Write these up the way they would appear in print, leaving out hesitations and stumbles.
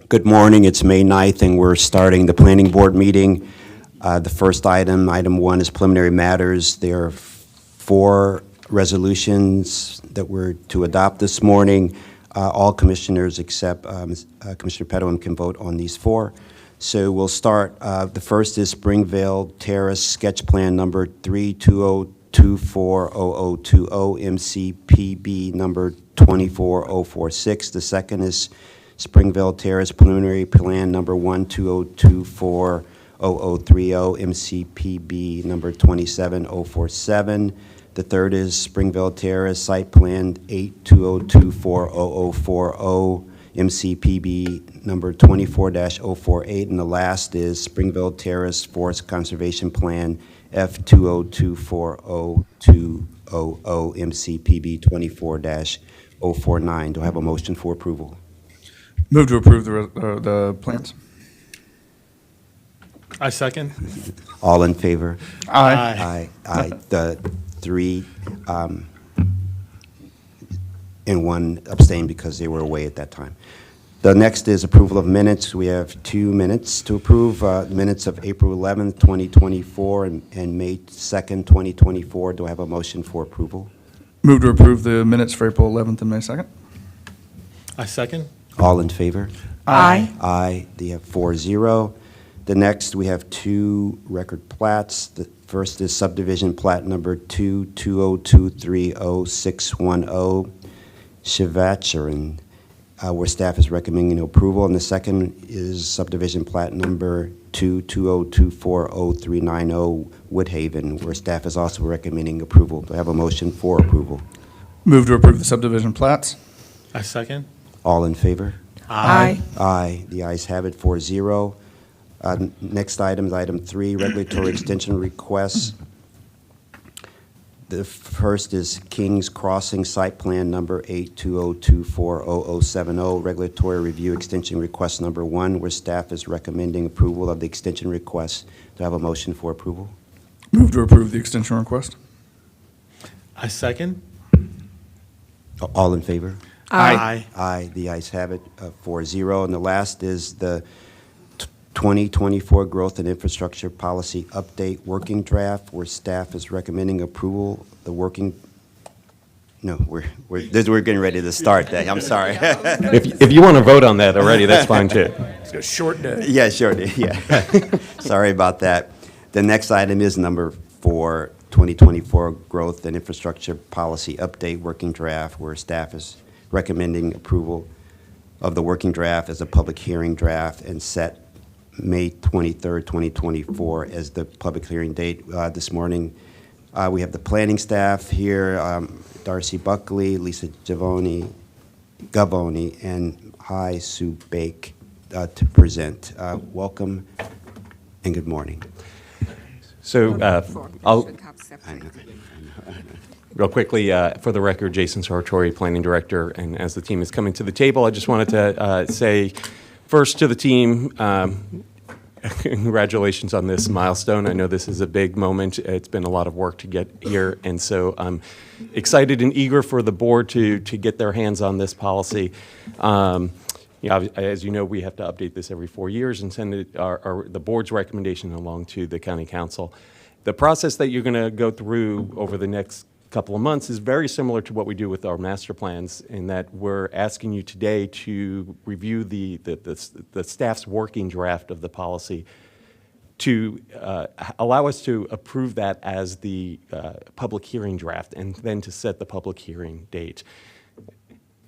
Good morning. It's May 9th, and we're starting the planning board meeting. The first item 1, is preliminary matters. There are 4 resolutions that we're to adopt this morning. All commissioners except Commissioner Pedowin can vote on these 4. So we'll start. The first is Springvale Terrace Sketch Plan number 320240020, MCPB number 24046. The second is Springvale Terrace Preliminary Plan number 120240030, MCPB number 27047. The third is Springvale Terrace Site Plan 820240040, MCPB number 24-048. And the last is Springvale Terrace Forest Conservation Plan F2024020, MCPB 24-049. Do I have a motion for approval? Move to approve the plans. I second. All in favor? Aye. Aye. The 3 and 1 abstained because they were away at that time. The next is approval of minutes. We have 2 minutes to approve. Minutes of April 11th, 2024 and May 2nd, 2024. Do I have a motion for approval? Move to approve the minutes for April 11th and May 2nd. I second. All in favor? Aye. Aye. They have 4-0. The next, we have 2 record plats. The first is subdivision plat number 220230610, Shivacharan, where staff is recommending approval. And the second is subdivision plat number 220240390, Woodhaven, where staff is also recommending approval. Do I have a motion for approval? Move to approve the subdivision plats. I second. All in favor? Aye. Aye. The ayes have it, 4-0. Next item is item 3, regulatory extension requests. The first is Kings Crossing Site Plan number 820240070, regulatory review extension request number 1, where staff is recommending approval of the extension request. Do I have a motion for approval? Move to approve the extension request. I second. All in favor? Aye. Aye. The ayes have it, 4-0. And the last is the 2024 Growth and Infrastructure Policy Update Working Draft, where staff is recommending approval. The working, no, we're getting ready to start that. I'm sorry. If you want to vote on that already, that's fine too. It's a short day. Yeah, sure. Yeah. Sorry about that. The next item is number 4, 2024 Growth and Infrastructure Policy Update Working Draft, where staff is recommending approval of the working draft as a public hearing draft and set May 23rd, 2024 as the public hearing date. This morning, we have the planning staff here, Darcy Buckley, Lisa Gavoni, and Hai Sue Bake to present. Welcome and good morning. So I'll, real quickly, for the record, Jason Sartori, Planning Director, and as the team is coming to the table, I just wanted to say first to the team, congratulations on this milestone. I know this is a big moment. It's been a lot of work to get here, and so I'm excited and eager for the board to get their hands on this policy. As you know, we have to update this every 4 years and send the board's recommendation along to the county council. The process that you're going to go through over the next couple of months is very similar to what we do with our master plans, in that we're asking you today to review the staff's working draft of the policy to allow us to approve that as the public hearing draft and then to set the public hearing date.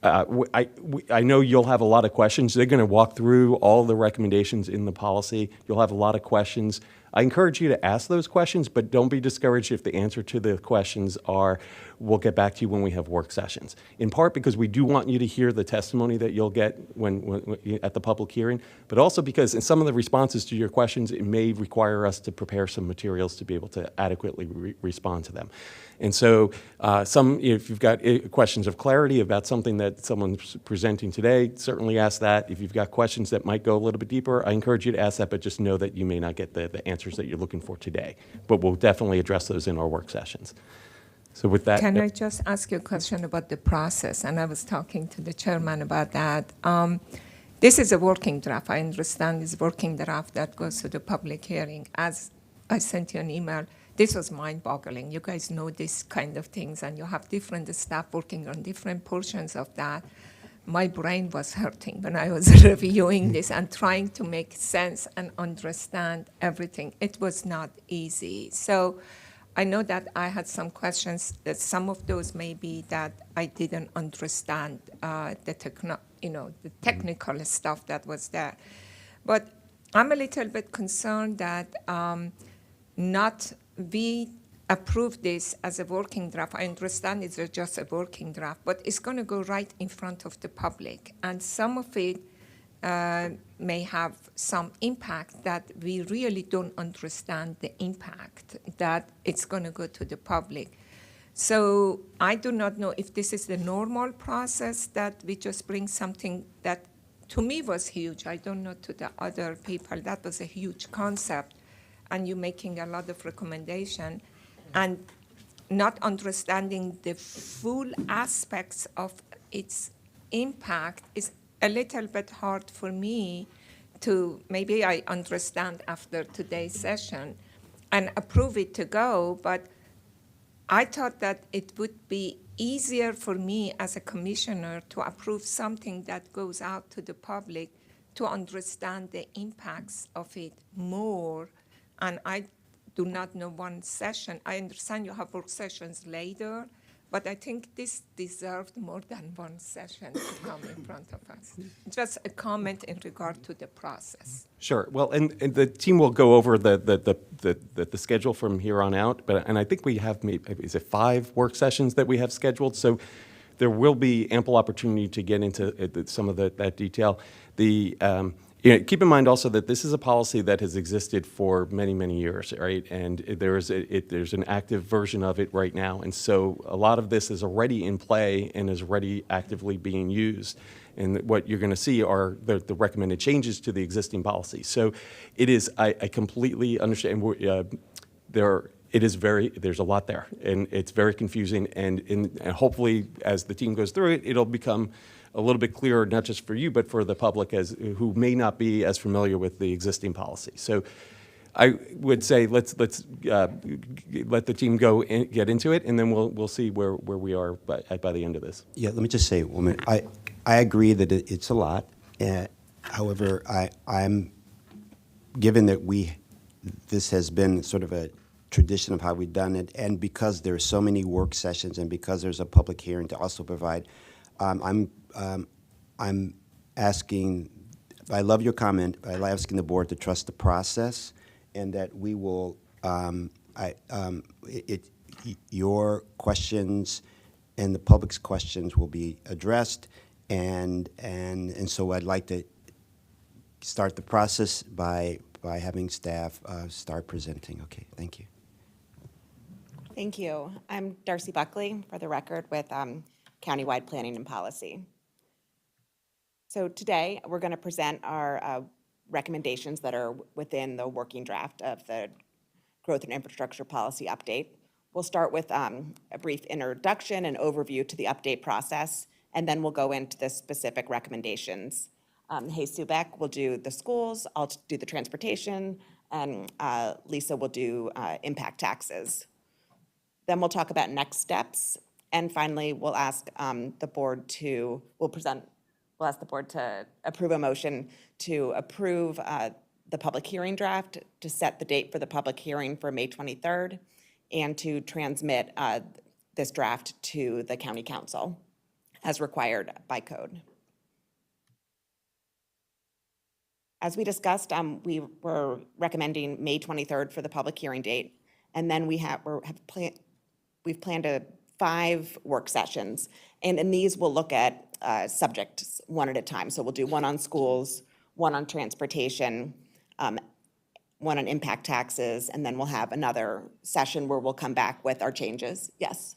I know you'll have a lot of questions. They're going to walk through all the recommendations in the policy. You'll have a lot of questions. I encourage you to ask those questions, but don't be discouraged if the answer to the questions are, we'll get back to you when we have work sessions. In part because we do want you to hear the testimony that you'll get when at the public hearing, but also because in some of the responses to your questions, it may require us to prepare some materials to be able to adequately respond to them. And so if you've got questions of clarity about something that someone's presenting today, certainly ask that. If you've got questions that might go a little bit deeper, I encourage you to ask that, but just know that you may not get the answers that you're looking for today. But we'll definitely address those in our work sessions. So with that, Can I just ask you a question about the process? And I was talking to the chairman about that. This is a working draft. I understand it's working draft that goes to the public hearing. As I sent you an email, this was mind-boggling. You guys know this kind of things, and you have different staff working on different portions of that. My brain was hurting when I was reviewing this and trying to make sense and understand everything. It was not easy. So I know that I had some questions. That some of those may be that I didn't understand the technical stuff that was there. But I'm a little bit concerned that not we approve this as a working draft. I understand it's just a working draft, but it's going to go right in front of the public, and some of it may have some impact that we really don't understand the impact that it's going to go to the public. So I do not know if this is the normal process that we just bring something that to me was huge. I don't know to the other people. That was a huge concept, and you're making a lot of recommendation, and not understanding the full aspects of its impact is a little bit hard for me to, maybe I understand after today's session and approve it to go, but I thought that it would be easier for me as a commissioner to approve something that goes out to the public to understand the impacts of it more. And I do not know one session. I understand you have work sessions later, but I think this deserved more than one session to come in front of us. Just a comment in regard to the process. Sure. Well, and the team will go over the schedule from here on out. And I think we have, is it 5 work sessions that we have scheduled? So there will be ample opportunity to get into some of that detail. Keep in mind also that this is a policy that has existed for many, many years, right? And there's an active version of it right now. And so a lot of this is already in play and is already actively being used. And what you're going to see are the recommended changes to the existing policy. So it is, I completely understand, there's a lot there, and it's very confusing, and hopefully as the team goes through it, it'll become a little bit clearer, not just for you, but for the public who may not be as familiar with the existing policy. So I would say let's let the team get into it, and then we'll see where we are by the end of this. Yeah, let me just say, woman, I agree that it's a lot. However, I'm given that this has been sort of a tradition of how we've done it, and because there's so many work sessions, and because there's a public hearing to also provide, I'm asking. I love your comment. I'm asking the board to trust the process, and that we will. Your questions and the public's questions will be addressed, and so I'd like to start the process by having staff start presenting. Okay, thank you. Thank you. I'm Darcy Buckley, for the record, with Countywide Planning and Policy. So today, we're going to present our recommendations that are within the working draft of the Growth and Infrastructure Policy Update. We'll start with a brief introduction and overview to the update process, and then we'll go into the specific recommendations. Hayes Subek will do the schools, I'll do the transportation, and Lisa will do impact taxes. Then we'll talk about next steps, and finally, we'll ask the board to approve a motion to approve the public hearing draft, to set the date for the public hearing for May 23rd, and to transmit this draft to the county council as required by code. As we discussed, we were recommending May 23rd for the public hearing date, and then we've planned 5 work sessions, and in these we'll look at subjects one at a time. So we'll do one on schools, one on transportation, one on impact taxes, and then we'll have another session where we'll come back with our changes. Yes?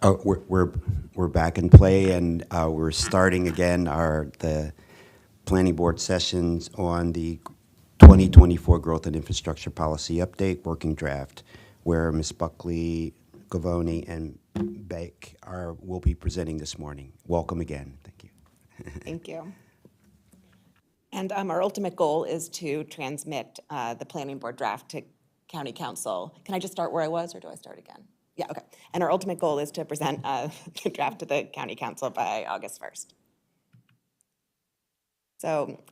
Oh, we're back in play, and we're starting again the planning board sessions on the 2024 Growth and Infrastructure Policy Update Working Draft, where Ms. Buckley, Gavoni, and Beck will be presenting this morning. Welcome again. Thank you. Thank you. And our ultimate goal is to transmit the planning board draft to county council. Can I just start where I was, or do I start again? Yeah, okay. And our ultimate goal is to present the draft to the county council by August 1st. So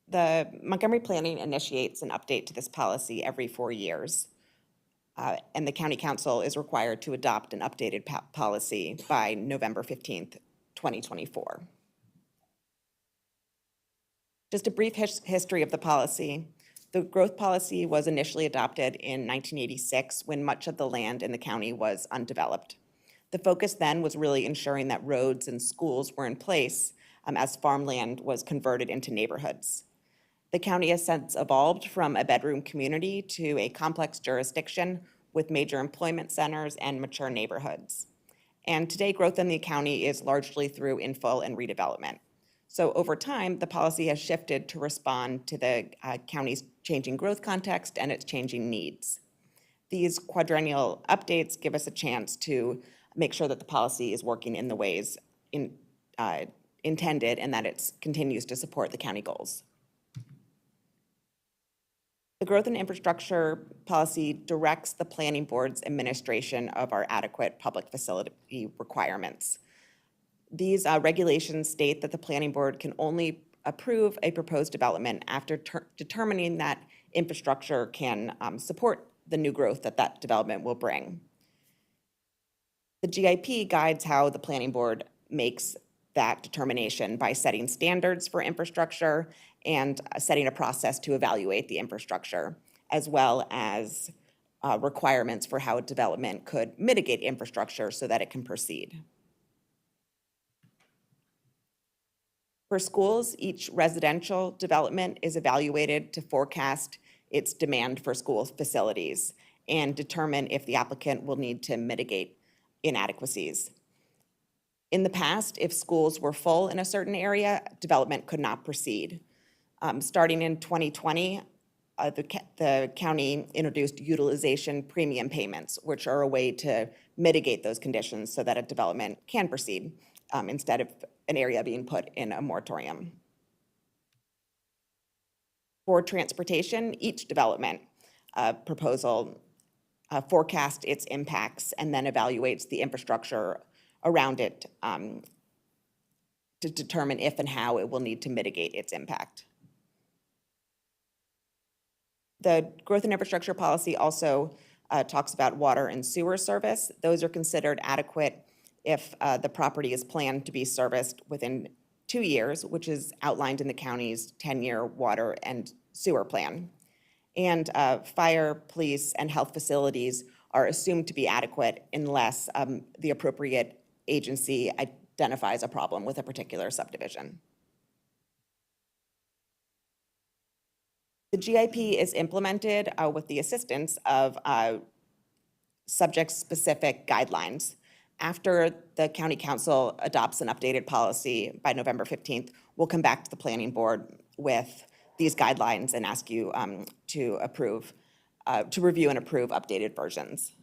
the Montgomery Planning initiates an update to this policy every 4 years. And the county council is required to adopt an updated policy by November 15th, 2024. Just a brief history of the policy. The growth policy was initially adopted in 1986 when much of the land in the county was undeveloped. The focus then was really ensuring that roads and schools were in place as farmland was converted into neighborhoods. The county has since evolved from a bedroom community to a complex jurisdiction with major employment centers and mature neighborhoods. And today, growth in the county is largely through infill and redevelopment. So over time, the policy has shifted to respond to the county's changing growth context and its changing needs. These quadrennial updates give us a chance to make sure that the policy is working in the ways intended and that it continues to support the county goals. The growth and infrastructure policy directs the planning board's administration of our adequate public facility requirements. These regulations state that the planning board can only approve a proposed development after determining that infrastructure can support the new growth that that development will bring. The GIP guides how the planning board makes that determination by setting standards for infrastructure and setting a process to evaluate the infrastructure, as well as requirements for how a development could mitigate infrastructure so that it can proceed. For schools, each residential development is evaluated to forecast its demand for school facilities and determine if the applicant will need to mitigate inadequacies. In the past, if schools were full in a certain area, development could not proceed. Starting in 2020, the county introduced utilization premium payments, which are a way to mitigate those conditions so that a development can proceed instead of an area being put in a moratorium. For transportation, each development proposal forecasts its impacts and then evaluates the infrastructure around it to determine if and how it will need to mitigate its impact. The growth and infrastructure policy also talks about water and sewer service. Those are considered adequate if the property is planned to be serviced within 2 years, which is outlined in the county's 10-year water and sewer plan. And fire, police, and health facilities are assumed to be adequate unless the appropriate agency identifies a problem with a particular subdivision. The GIP is implemented with the assistance of subject-specific guidelines. After the county council adopts an updated policy by November 15th, we'll come back to the planning board with these guidelines and ask you to review and approve updated versions.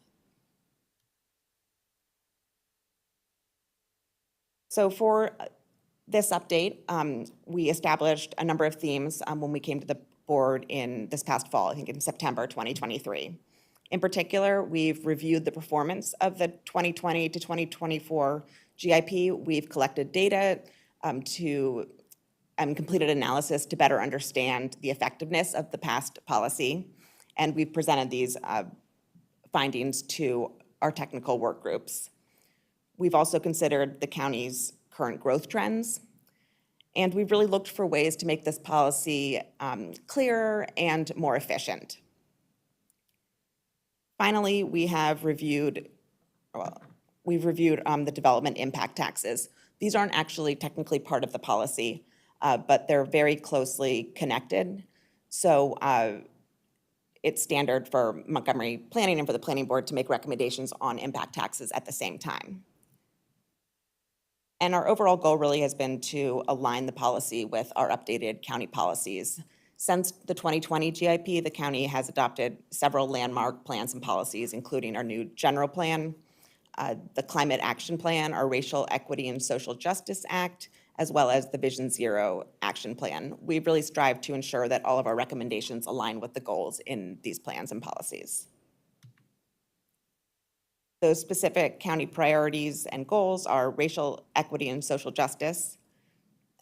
So for this update, we established a number of themes when we came to the board in this past fall, I think in September 2023. In particular, we've reviewed the performance of the 2020 to 2024 GIP. We've collected data to completed analysis to better understand the effectiveness of the past policy, and we've presented these findings to our technical work groups. We've also considered the county's current growth trends, and we've really looked for ways to make this policy clearer and more efficient. Finally, we've reviewed the development impact taxes. These aren't actually technically part of the policy, but they're very closely connected. So it's standard for Montgomery Planning and for the Planning Board to make recommendations on impact taxes at the same time. And our overall goal really has been to align the policy with our updated county policies. Since the 2020 GIP, the county has adopted several landmark plans and policies, including our new general plan, the Climate Action Plan, our Racial Equity and Social Justice Act, as well as the Vision Zero Action Plan. We really strive to ensure that all of our recommendations align with the goals in these plans and policies. Those specific county priorities and goals are racial equity and social justice,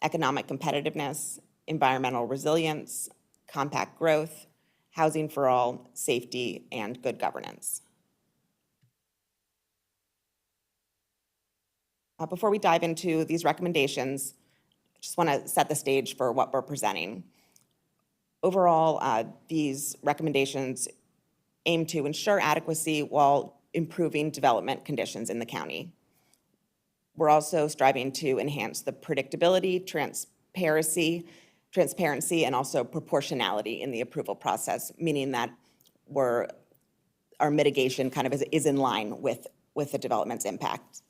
economic competitiveness, environmental resilience, compact growth, housing for all, safety, and good governance. Before we dive into these recommendations, I just want to set the stage for what we're presenting. Overall, these recommendations aim to ensure adequacy while improving development conditions in the county. We're also striving to enhance the predictability, transparency, and also proportionality in the approval process, meaning that our mitigation kind of is in line with the development's impact.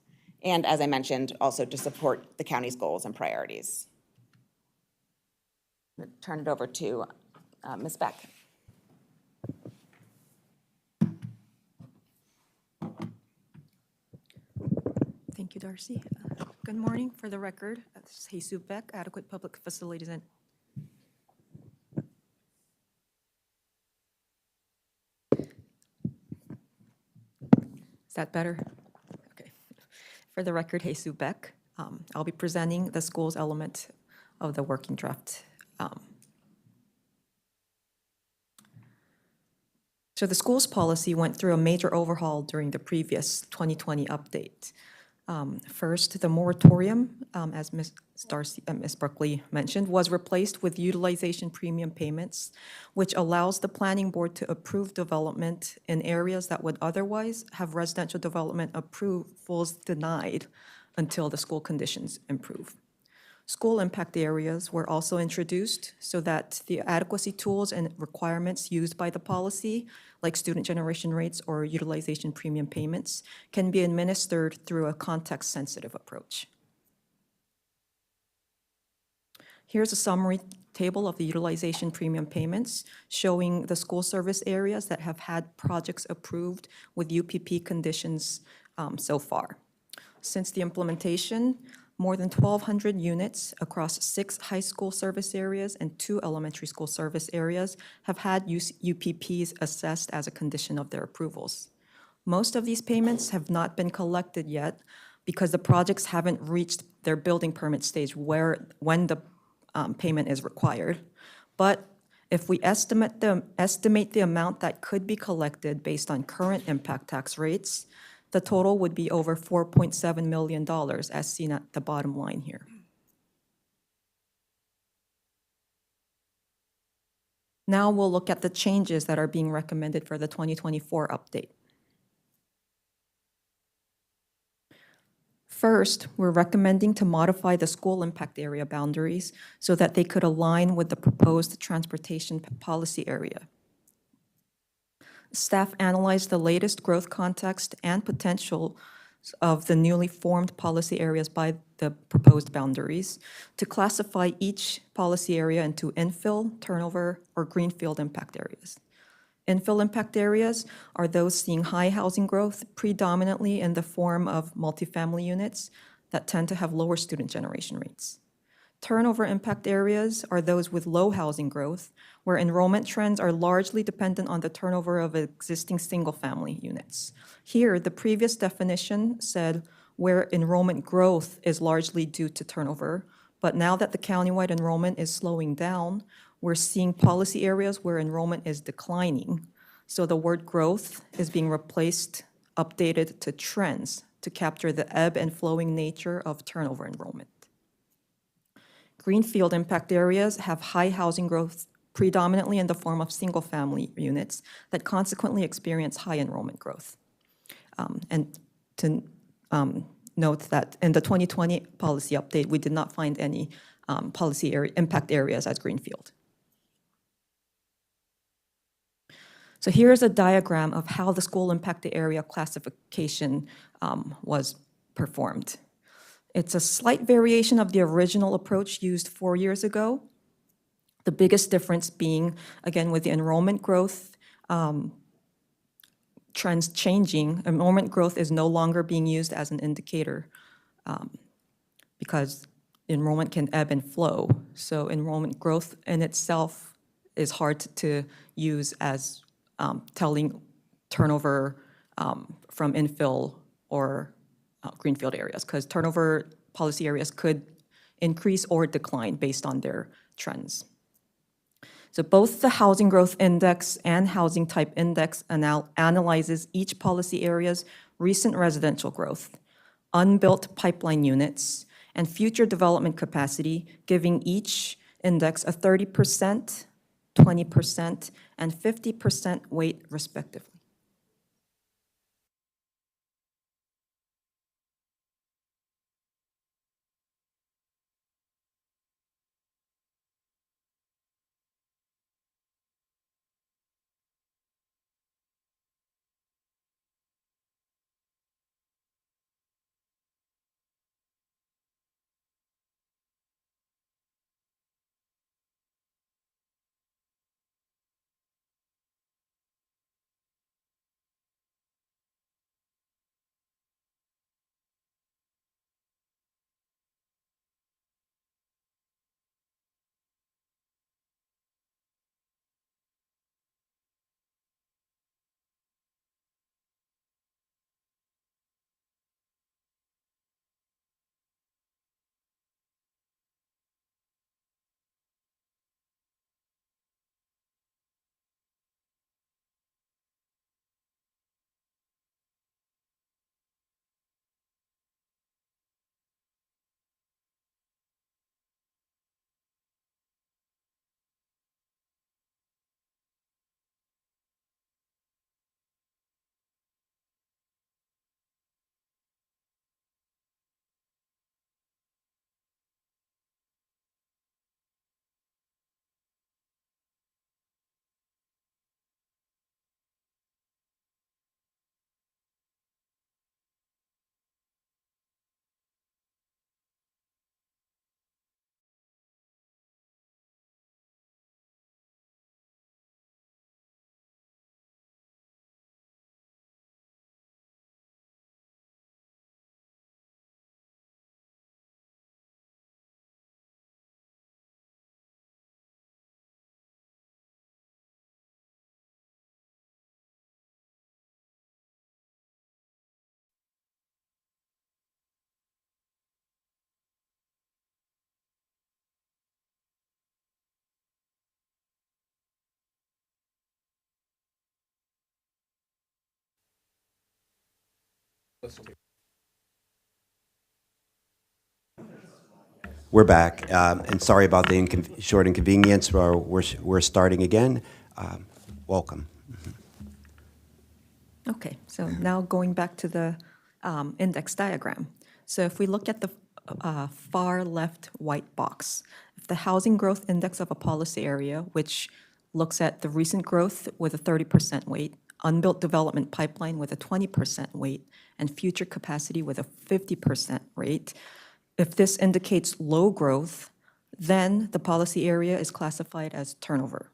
And as I mentioned, also to support the county's goals and priorities. I'm going to turn it over to Ms. Beck. Thank you, Darcy. Good morning. For the record, this is Jesus Beck, Adequate Public Facilities and Is that better? Okay. For the record, Jesus Beck. I'll be presenting the schools element of the working draft. So the schools policy went through a major overhaul during the previous 2020 update. First, the moratorium, as Ms. Buckley mentioned, was replaced with utilization premium payments, which allows the planning board to approve development in areas that would otherwise have residential development approvals denied until the school conditions improve. School impact areas were also introduced so that the adequacy tools and requirements used by the policy, like student generation rates or utilization premium payments, can be administered through a context-sensitive approach. Here's a summary table of the utilization premium payments showing the school service areas that have had projects approved with UPP conditions so far. Since the implementation, more than 1,200 units across 6 high school service areas and 2 elementary school service areas have had UPPs assessed as a condition of their approvals. Most of these payments have not been collected yet because the projects haven't reached their building permit stage when the payment is required. But if we estimate the amount that could be collected based on current impact tax rates, the total would be over $4.7 million, as seen at the bottom line here. Now we'll look at the changes that are being recommended for the 2024 update. First, we're recommending to modify the school impact area boundaries so that they could align with the proposed transportation policy area. Staff analyzed the latest growth context and potential of the newly formed policy areas by the proposed boundaries to classify each policy area into infill, turnover, or greenfield impact areas. Infill impact areas are those seeing high housing growth, predominantly in the form of multifamily units that tend to have lower student generation rates. Turnover impact areas are those with low housing growth, where enrollment trends are largely dependent on the turnover of existing single-family units. Here, the previous definition said where enrollment growth is largely due to turnover, but now that the countywide enrollment is slowing down, we're seeing policy areas where enrollment is declining. So the word growth is being updated to trends to capture the ebb and flowing nature of turnover enrollment. Greenfield impact areas have high housing growth, predominantly in the form of single-family units that consequently experience high enrollment growth. And to note that in the 2020 policy update, we did not find any impact areas as greenfield. So here's a diagram of how the school impact area classification was performed. It's a slight variation of the original approach used 4 years ago. The biggest difference being, again, with the enrollment growth trends changing, enrollment growth is no longer being used as an indicator because enrollment can ebb and flow. So enrollment growth in itself is hard to use as telling turnover from infill or greenfield areas, because turnover policy areas could increase or decline based on their trends. So both the Housing Growth Index and Housing Type Index analyzes each policy area's recent residential growth, unbuilt pipeline units, and future development capacity, giving each index a 30%, 20%, and 50% weight respectively. We're back, and sorry about the short inconvenience. We're starting again. Welcome. Okay, so now going back to the index diagram. So if we look at the far left white box, if the housing growth index of a policy area, which looks at the recent growth with a 30% weight, unbuilt development pipeline with a 20% weight, and future capacity with a 50% rate, if this indicates low growth, then the policy area is classified as turnover.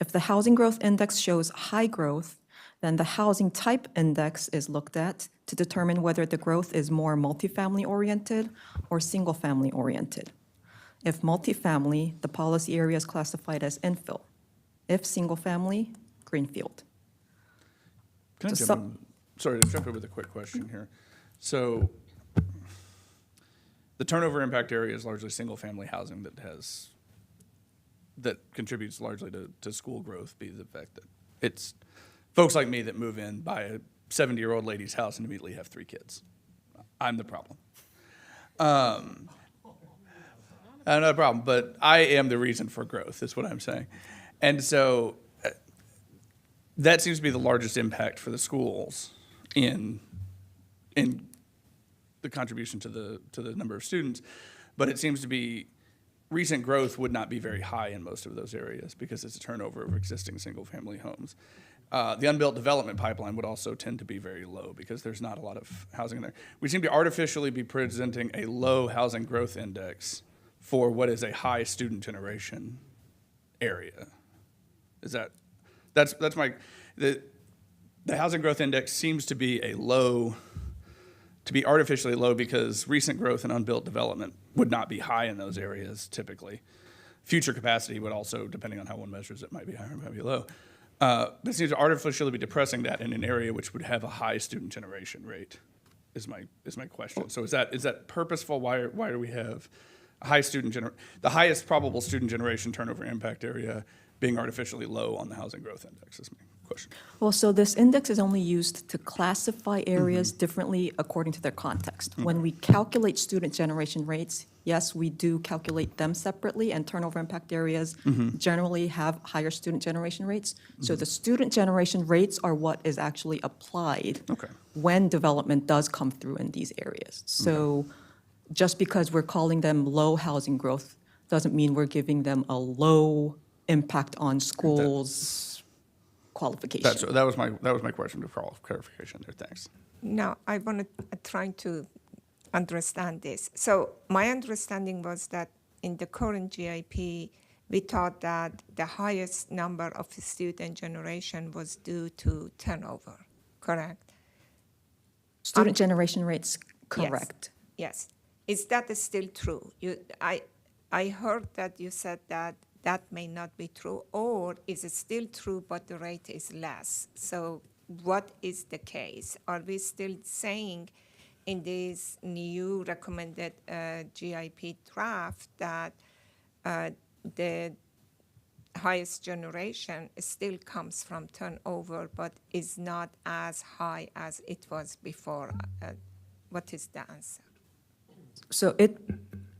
If the housing growth index shows high growth, then the housing type index is looked at to determine whether the growth is more multifamily oriented or single family oriented. If multifamily, the policy area is classified as infill. If single family, greenfield. Can I So jump in? Sorry to jump in with a quick question here. So the turnover impact area is largely single-family housing that contributes largely to school growth, be the fact that it's folks like me that move in, buy a 70-year-old lady's house and immediately have 3 kids. I'm the problem. Not a problem, but I am the reason for growth, is what I'm saying. And so that seems to be the largest impact for the schools in the contribution to the number of students. But it seems to be recent growth would not be very high in most of those areas because it's a turnover of existing single-family homes. The unbuilt development pipeline would also tend to be very low because there's not a lot of housing in there. We seem to artificially be presenting a low housing growth index for what is a high student generation area. That's my, the housing growth index seems to be artificially low because recent growth and unbuilt development would not be high in those areas typically. Future capacity would also, depending on how one measures it, might be higher, might be low. But it seems to artificially be depressing that in an area which would have a high student generation rate, is my question. So is that purposeful? Why do we have a high the highest probable student generation turnover impact area being artificially low on the housing growth index is my question. Well, so this index is only used to classify areas differently according to their context. When we calculate student generation rates, yes, we do calculate them separately, and turnover impact areas generally have higher student generation rates. So the student generation rates are what is actually applied when development does come through in these areas. So just because we're calling them low housing growth doesn't mean we're giving them a low impact on schools' qualification. That was my question to clarification there. Thanks. Now, I want to try to understand this. So my understanding was that in the current GIP, we thought that the highest number of student generation was due to turnover, correct? Student generation rates, correct. Yes. Is that still true? I heard that you said that may not be true, or is it still true but the rate is less? So what is the case? Are we still saying in this new recommended GIP draft that the highest generation still comes from turnover but is not as high as it was before? What is the answer? So it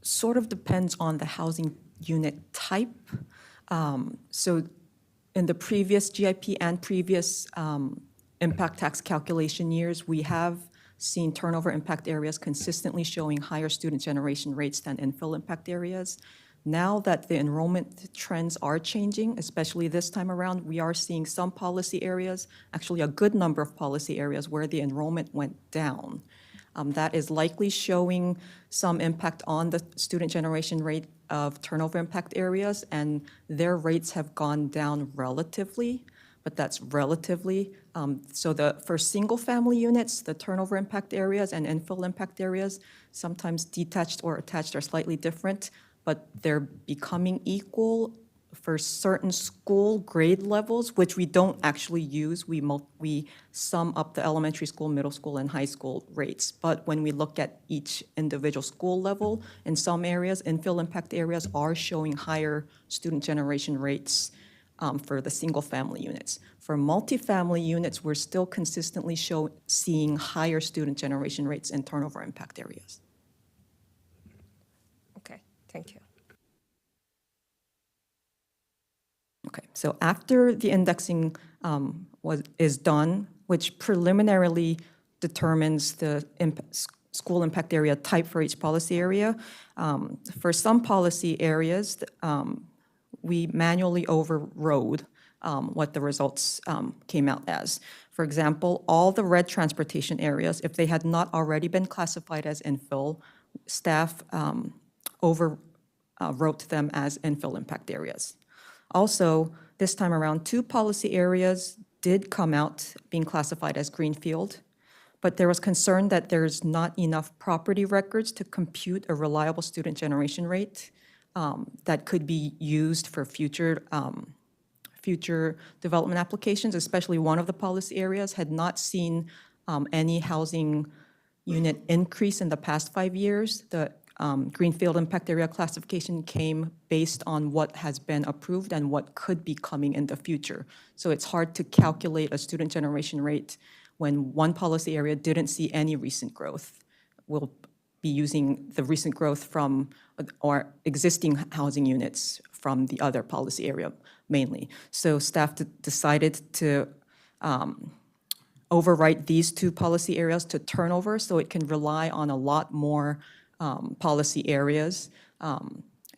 sort of depends on the housing unit type. So in the previous GIP and previous impact tax calculation years, we have seen turnover impact areas consistently showing higher student generation rates than infill impact areas. Now that the enrollment trends are changing, especially this time around, we are seeing some policy areas, actually a good number of policy areas where the enrollment went down. That is likely showing some impact on the student generation rate of turnover impact areas, and their rates have gone down relatively, but that's relatively. So for single-family units, the turnover impact areas and infill impact areas, sometimes detached or attached are slightly different, but they're becoming equal for certain school grade levels, which we don't actually use. We sum up the elementary school, middle school, and high school rates. But when we look at each individual school level, in some areas, infill impact areas are showing higher student generation rates for the single-family units. For multifamily units, we're still consistently seeing higher student generation rates in turnover impact areas. Okay, thank you. Okay, so after the indexing is done, which preliminarily determines the school impact area type for each policy area, for some policy areas, we manually overrode what the results came out as. For example, all the red transportation areas, if they had not already been classified as infill, staff overwrote them as infill impact areas. Also, this time around, 2 policy areas did come out being classified as greenfield, but there was concern that there's not enough property records to compute a reliable student generation rate that could be used for future development applications, especially one of the policy areas had not seen any housing unit increase in the past 5 years. The greenfield impact area classification came based on what has been approved and what could be coming in the future. So it's hard to calculate a student generation rate when one policy area didn't see any recent growth. We'll be using the recent growth from our existing housing units from the other policy area mainly. So staff decided to overwrite these 2 policy areas to turnover so it can rely on a lot more policy areas,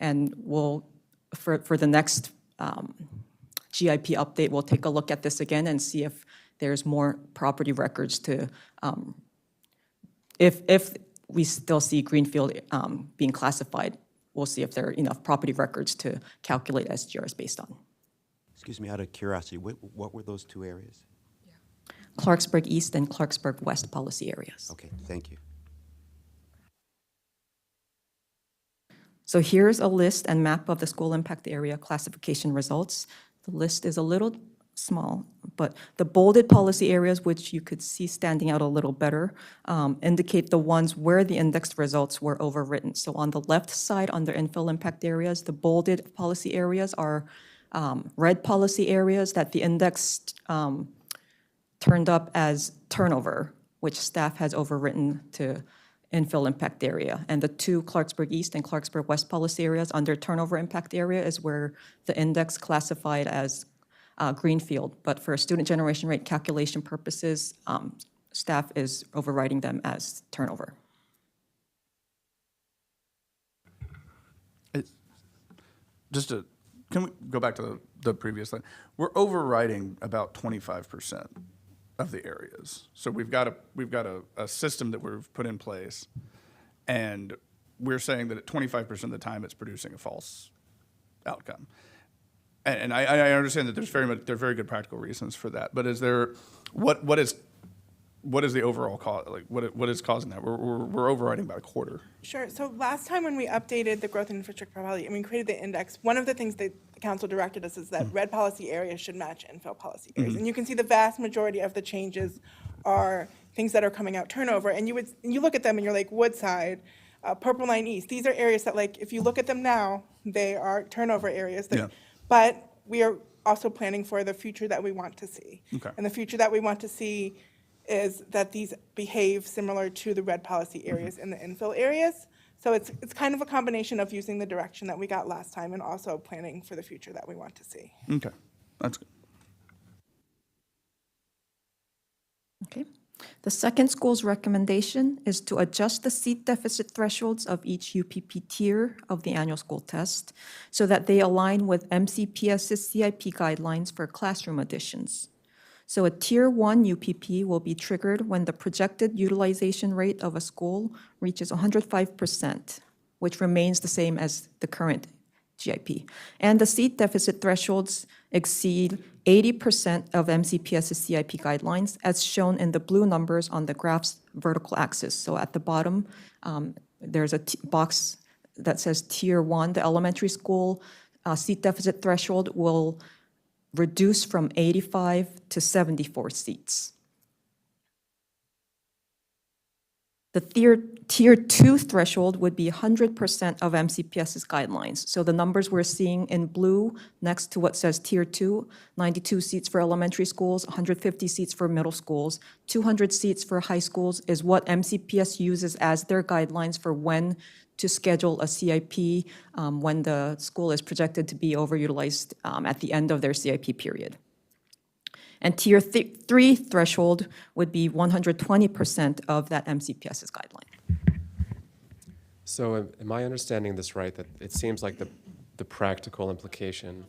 and we'll, for the next GIP update, we'll take a look at this again and see if there's more property records to, if we still see Greenfield being classified, we'll see if there are enough property records to calculate SGRs based on. Excuse me, out of curiosity, what were those two areas? Clarksburg East and Clarksburg West policy areas. Okay, thank you. So here's a list and map of the school impact area classification results. The list is a little small, but the bolded policy areas, which you could see standing out a little better, indicate the ones where the indexed results were overwritten. So on the left side, under infill impact areas, the bolded policy areas are red policy areas that the index turned up as turnover, which staff has overwritten to infill impact area. And the two Clarksburg East and Clarksburg West policy areas under turnover impact area is where the index classified as Greenfield. But for student generation rate calculation purposes, staff is overriding them as turnover. Can we go back to the previous slide? We're overriding about 25% of the areas. So we've got a system that we've put in place, and we're saying that at 25% of the time it's producing a false outcome. And I understand that there are very good practical reasons for that. But is there what is the overall cause? Like what is causing that? We're overriding about a quarter. Sure. So last time when we updated the growth and infrastructure policy and we created the index, one of the things that the council directed us is that red policy areas should match infill policy areas. And you can see the vast majority of the changes are things that are coming out turnover. And you look at them and you're like, Woodside, Purple Line East. These are areas that, like, if you look at them now, they are turnover areas. Yeah. But we are also planning for the future that we want to see. Okay. And the future that we want to see is that these behave similar to the red policy areas in the infill areas. So it's kind of a combination of using the direction that we got last time and also planning for the future that we want to see. Okay, that's good. Okay. The second school's recommendation is to adjust the seat deficit thresholds of each UPP tier of the annual school test so that they align with MCPS's CIP guidelines for classroom additions. So a Tier 1 UPP will be triggered when the projected utilization rate of a school reaches 105%, which remains the same as the current GIP. And the seat deficit thresholds exceed 80% of MCPS's CIP guidelines, as shown in the blue numbers on the graph's vertical axis. So at the bottom, there's a box that says Tier 1. The elementary school seat deficit threshold will reduce from 85 to 74 seats. The tier 2 threshold would be 100% of MCPS's guidelines. So the numbers we're seeing in blue next to what says Tier 2, 92 seats for elementary schools, 150 seats for middle schools, 200 seats for high schools is what MCPS uses as their guidelines for when to schedule a CIP when the school is projected to be overutilized at the end of their CIP period. And Tier 3 threshold would be 120% of that MCPS's guideline. So am I understanding this right, that it seems like the practical implication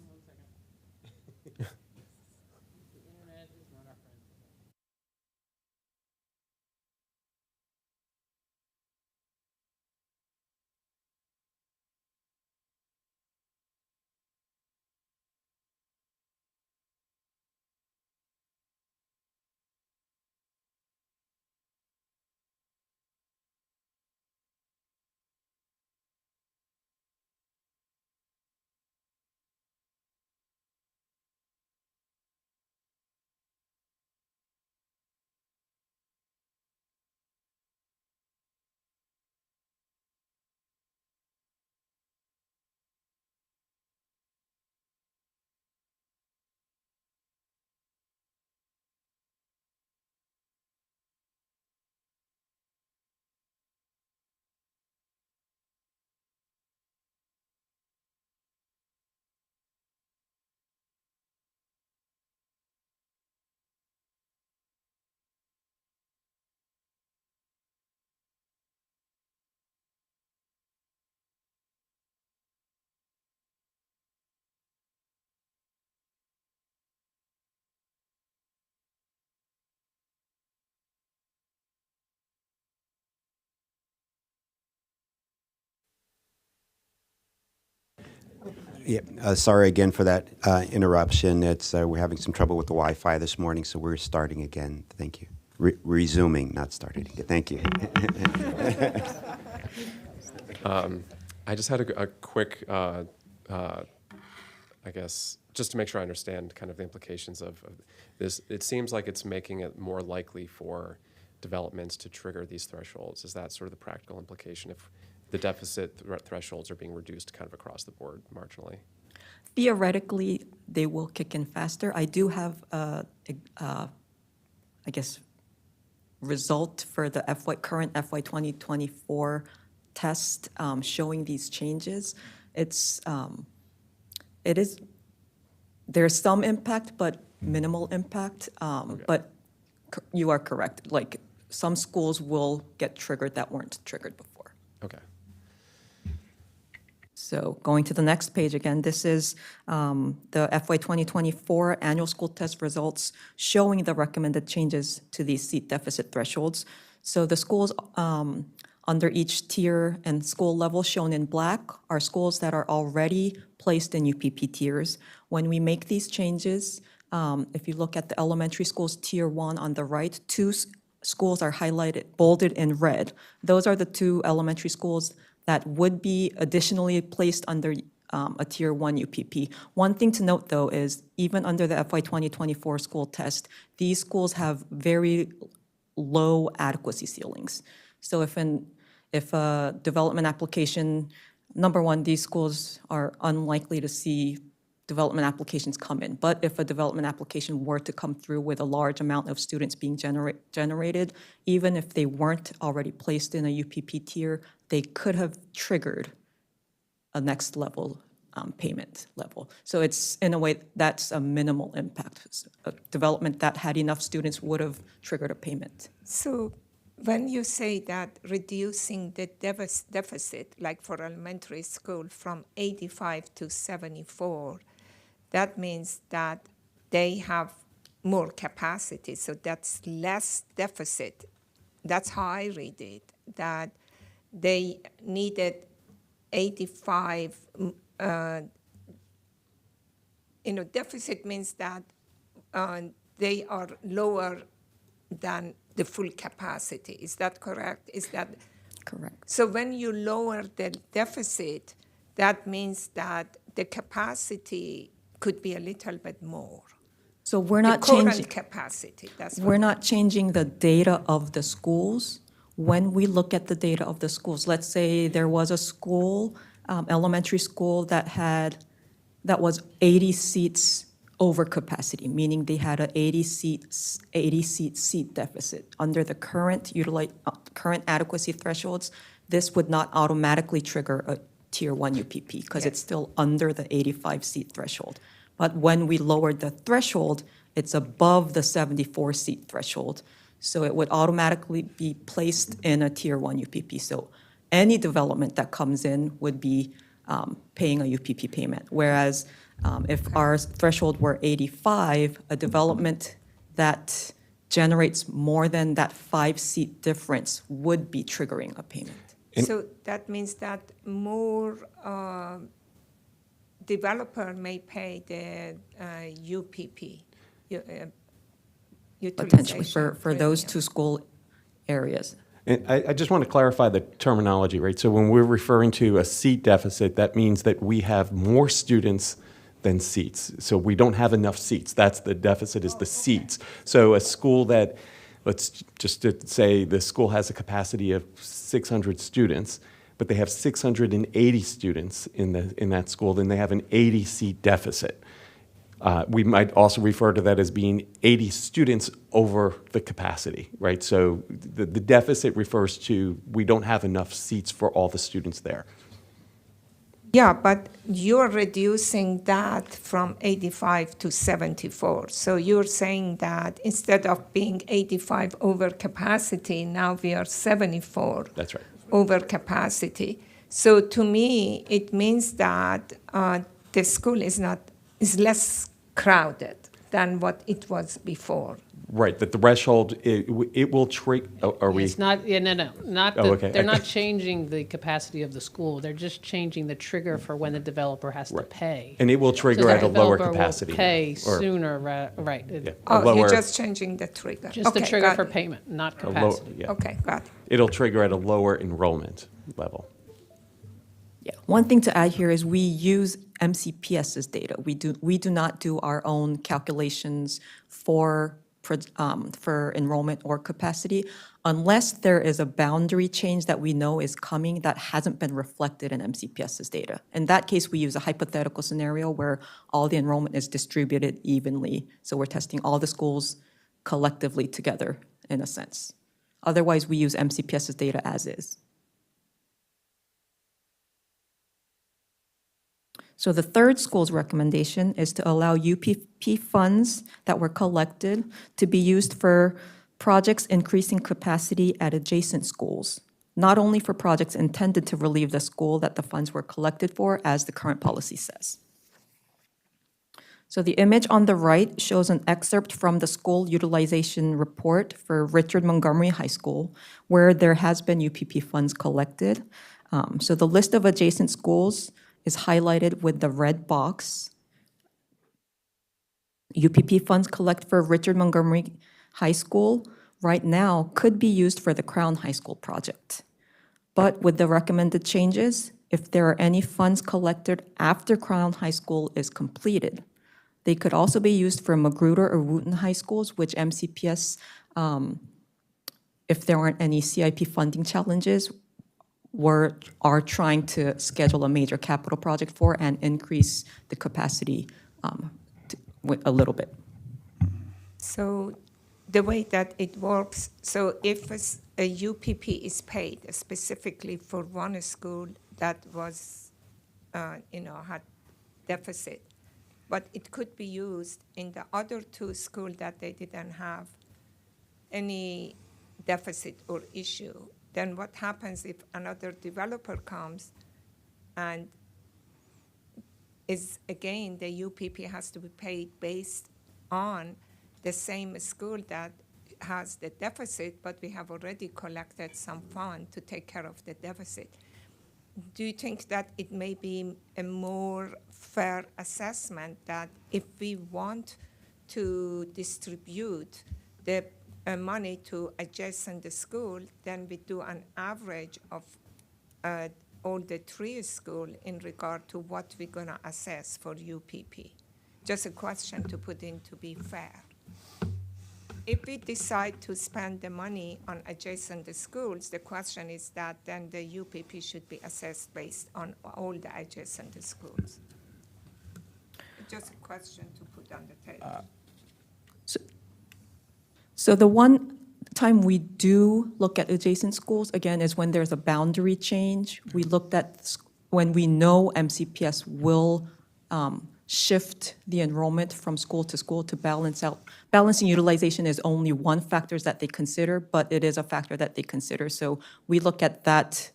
Yeah, sorry again for that interruption. It's, we're having some trouble with the Wi-Fi this morning, so we're starting again. Thank you. Resuming, not starting again. Thank you. I just had a quick, I guess, just to make sure I understand kind of the implications of this. It seems like it's making it more likely for developments to trigger these thresholds. Is that sort of the practical implication if the deficit thresholds are being reduced kind of across the board marginally? Theoretically, they will kick in faster. I do have, I guess, result for the current FY 2024 test showing these changes. There's some impact, but minimal impact. But you are correct. Like, some schools will get triggered that weren't triggered before. Okay. So going to the next page again, this is the FY 2024 annual school test results showing the recommended changes to these seat deficit thresholds. So the schools under each tier and school level shown in black are schools that are already placed in UPP tiers. When we make these changes, if you look at the elementary schools tier 1 on the right, 2 schools are highlighted, bolded in red. Those are the 2 elementary schools that would be additionally placed under a tier 1 UPP. One thing to note, though, is even under the FY 2024 school test, these schools have very low adequacy ceilings. So if a development application, number one, these schools are unlikely to see development applications come in. But if a development application were to come through with a large amount of students being generated, even if they weren't already placed in a UPP tier, they could have triggered a next level payment level. So it's, in a way, that's a minimal impact. A development that had enough students would have triggered a payment. So when you say that reducing the deficit, like for elementary school, from 85 to 74, that means that they have more capacity, so that's less deficit. That's how I read it, that they needed 85, deficit means that they are lower than the full capacity. Is that correct? Is that Correct. so? When you lower the deficit, that means that the capacity could be a little bit more. So we're The not current changing. capacity. That's We're not changing the data of the schools. When we look at the data of the schools, let's say there was a school, elementary school, that was 80 seats over capacity, meaning they had an 80 seat deficit. Under the current adequacy thresholds, this would not automatically trigger a tier 1 UPP because it's still under the 85 seat threshold. But when we lowered the threshold, it's above the 74 seat threshold. So it would automatically be placed in a tier 1 UPP. So any development that comes in would be paying a UPP payment. Whereas if our threshold were 85, a development that generates more than that 5-seat difference would be triggering a payment. So that means that more developer may pay the UPP, Potentially utilization for those premium. 2 school areas. And I just want to clarify the terminology, right? So when we're referring to a seat deficit, that means that we have more students than seats. So we don't have enough seats. That's the deficit, is the seats. So a school that, let's just say the school has a capacity of 600 students, but they have 680 students in that school, then they have an 80-seat deficit. We might also refer to that as being 80 students over the capacity, right? So the deficit refers to we don't have enough seats for all the students there. Yeah, but you're reducing that from 85 to 74. So you're saying that instead of being 85 over capacity, now we are 74 That's right. over capacity. So to me, it means that the school is less crowded than what it was before. Right, the threshold, it will trigger, are we? It's not, yeah, no, not, Oh, okay. they're not changing the capacity of the school. They're just changing the trigger for when the developer has to Right. pay. And it will So trigger the at a lower developer will capacity. pay or sooner, right. Yeah. a Oh, you're lower- just changing the trigger. Just the Okay, trigger got for it. payment, not a low- capacity. yeah. Okay, got it. It'll trigger at a lower enrollment level. Yeah, one thing to add here is we use MCPS's data. We do not do our own calculations for enrollment or capacity unless there is a boundary change that we know is coming that hasn't been reflected in MCPS's data. In that case, we use a hypothetical scenario where all the enrollment is distributed evenly. So we're testing all the schools collectively together, in a sense. Otherwise, we use MCPS's data as is. So the third school's recommendation is to allow UPP funds that were collected to be used for projects increasing capacity at adjacent schools, not only for projects intended to relieve the school that the funds were collected for, as the current policy says. So the image on the right shows an excerpt from the school utilization report for Richard Montgomery High School, where there has been UPP funds collected. So the list of adjacent schools is highlighted with the red box. UPP funds collect for Richard Montgomery High School right now could be used for the Crown High School project. But with the recommended changes, if there are any funds collected after Crown High School is completed, they could also be used for Magruder or Wooten High Schools, which MCPS, if there aren't any CIP funding challenges, are trying to schedule a major capital project for and increase the capacity a little bit. So the way that it works, so if a UPP is paid specifically for one school that was, had deficit, but it could be used in the other two schools that they didn't have any deficit or issue, then what happens if another developer comes and is, again, the UPP has to be paid based on the same school that has the deficit, but we have already collected some fund to take care of the deficit. Do you think that it may be a more fair assessment that if we want to distribute the money to adjacent school, then we do an average of all the three schools in regard to what we're going to assess for UPP? Just a question to put in to be fair. If we decide to spend the money on adjacent schools, the question is that then the UPP should be assessed based on all the adjacent schools. Just a question to put on the table. So the one time we do look at adjacent schools, again, is when there's a boundary change. We looked at when we know MCPS will shift the enrollment from school to balance out. Balancing utilization is only one factor that they consider, but it is a factor that they consider. So we look at that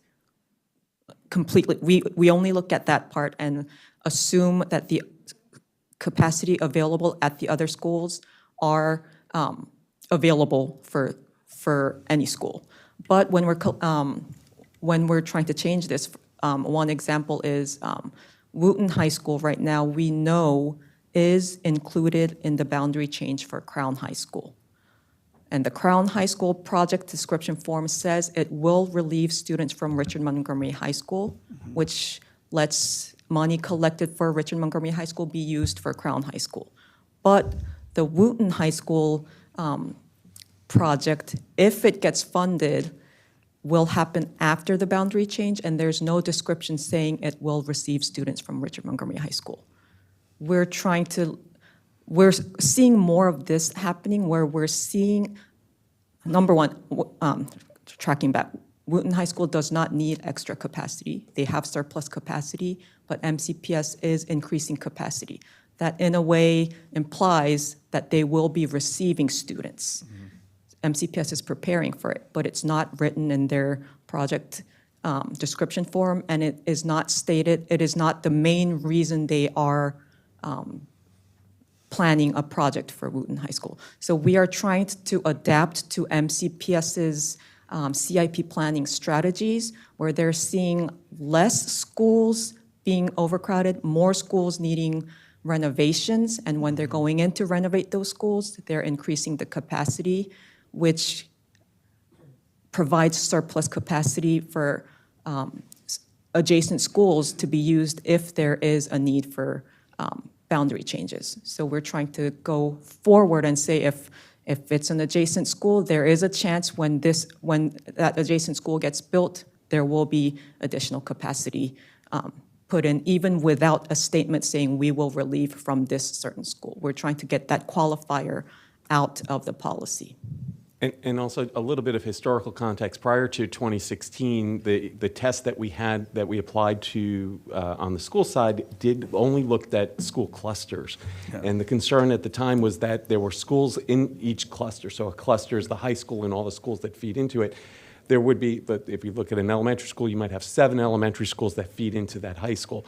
completely. We only look at that part and assume that the capacity available at the other schools are available for any school. But when we're trying to change this, one example is Wooten High School right now we know is included in the boundary change for Crown High School. And the Crown High School project description form says it will relieve students from Richard Montgomery High School, which lets money collected for Richard Montgomery High School be used for Crown High School. But the Wooten High School project, if it gets funded, will happen after the boundary change, and there's no description saying it will receive students from Richard Montgomery High School. We're seeing more of this happening where we're seeing, number one, tracking back, Wooten High School does not need extra capacity. They have surplus capacity, but MCPS is increasing capacity. That in a way implies that they will be receiving students. MCPS is preparing for it, but it's not written in their project description form, and it is not stated, it is not the main reason they are planning a project for Wooten High School. So we are trying to adapt to MCPS's CIP planning strategies, where they're seeing less schools being overcrowded, more schools needing renovations, and when they're going in to renovate those schools, they're increasing the capacity, which provides surplus capacity for adjacent schools to be used if there is a need for boundary changes. So we're trying to go forward and say if it's an adjacent school, there is a chance when that adjacent school gets built, there will be additional capacity put in, even without a statement saying we will relieve from this certain school. We're trying to get that qualifier out of the policy. And also a little bit of historical context. Prior to 2016, the test that we had, that we applied to on the school side, did only looked at school clusters. Yeah. And the concern at the time was that there were schools in each cluster. So a cluster is the high school and all the schools that feed into it. There would be, but if you look at an elementary school, you might have 7 elementary schools that feed into that high school.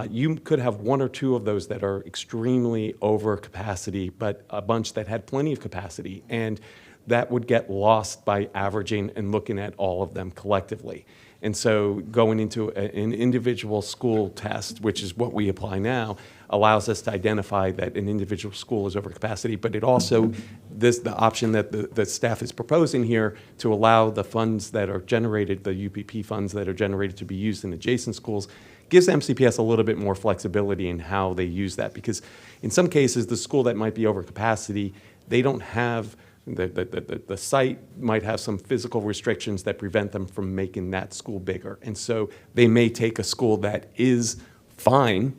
You could have 1 or 2 of those that are extremely over capacity, but a bunch that had plenty of capacity. And that would get lost by averaging and looking at all of them collectively. And so going into an individual school test, which is what we apply now, allows us to identify that an individual school is over capacity, but it also, the option that the staff is proposing here to allow the funds that are generated, the UPP funds that are generated to be used in adjacent schools, gives MCPS a little bit more flexibility in how they use that. Because in some cases, the school that might be over capacity, they don't have the site might have some physical restrictions that prevent them from making that school bigger. And so they may take a school that is fine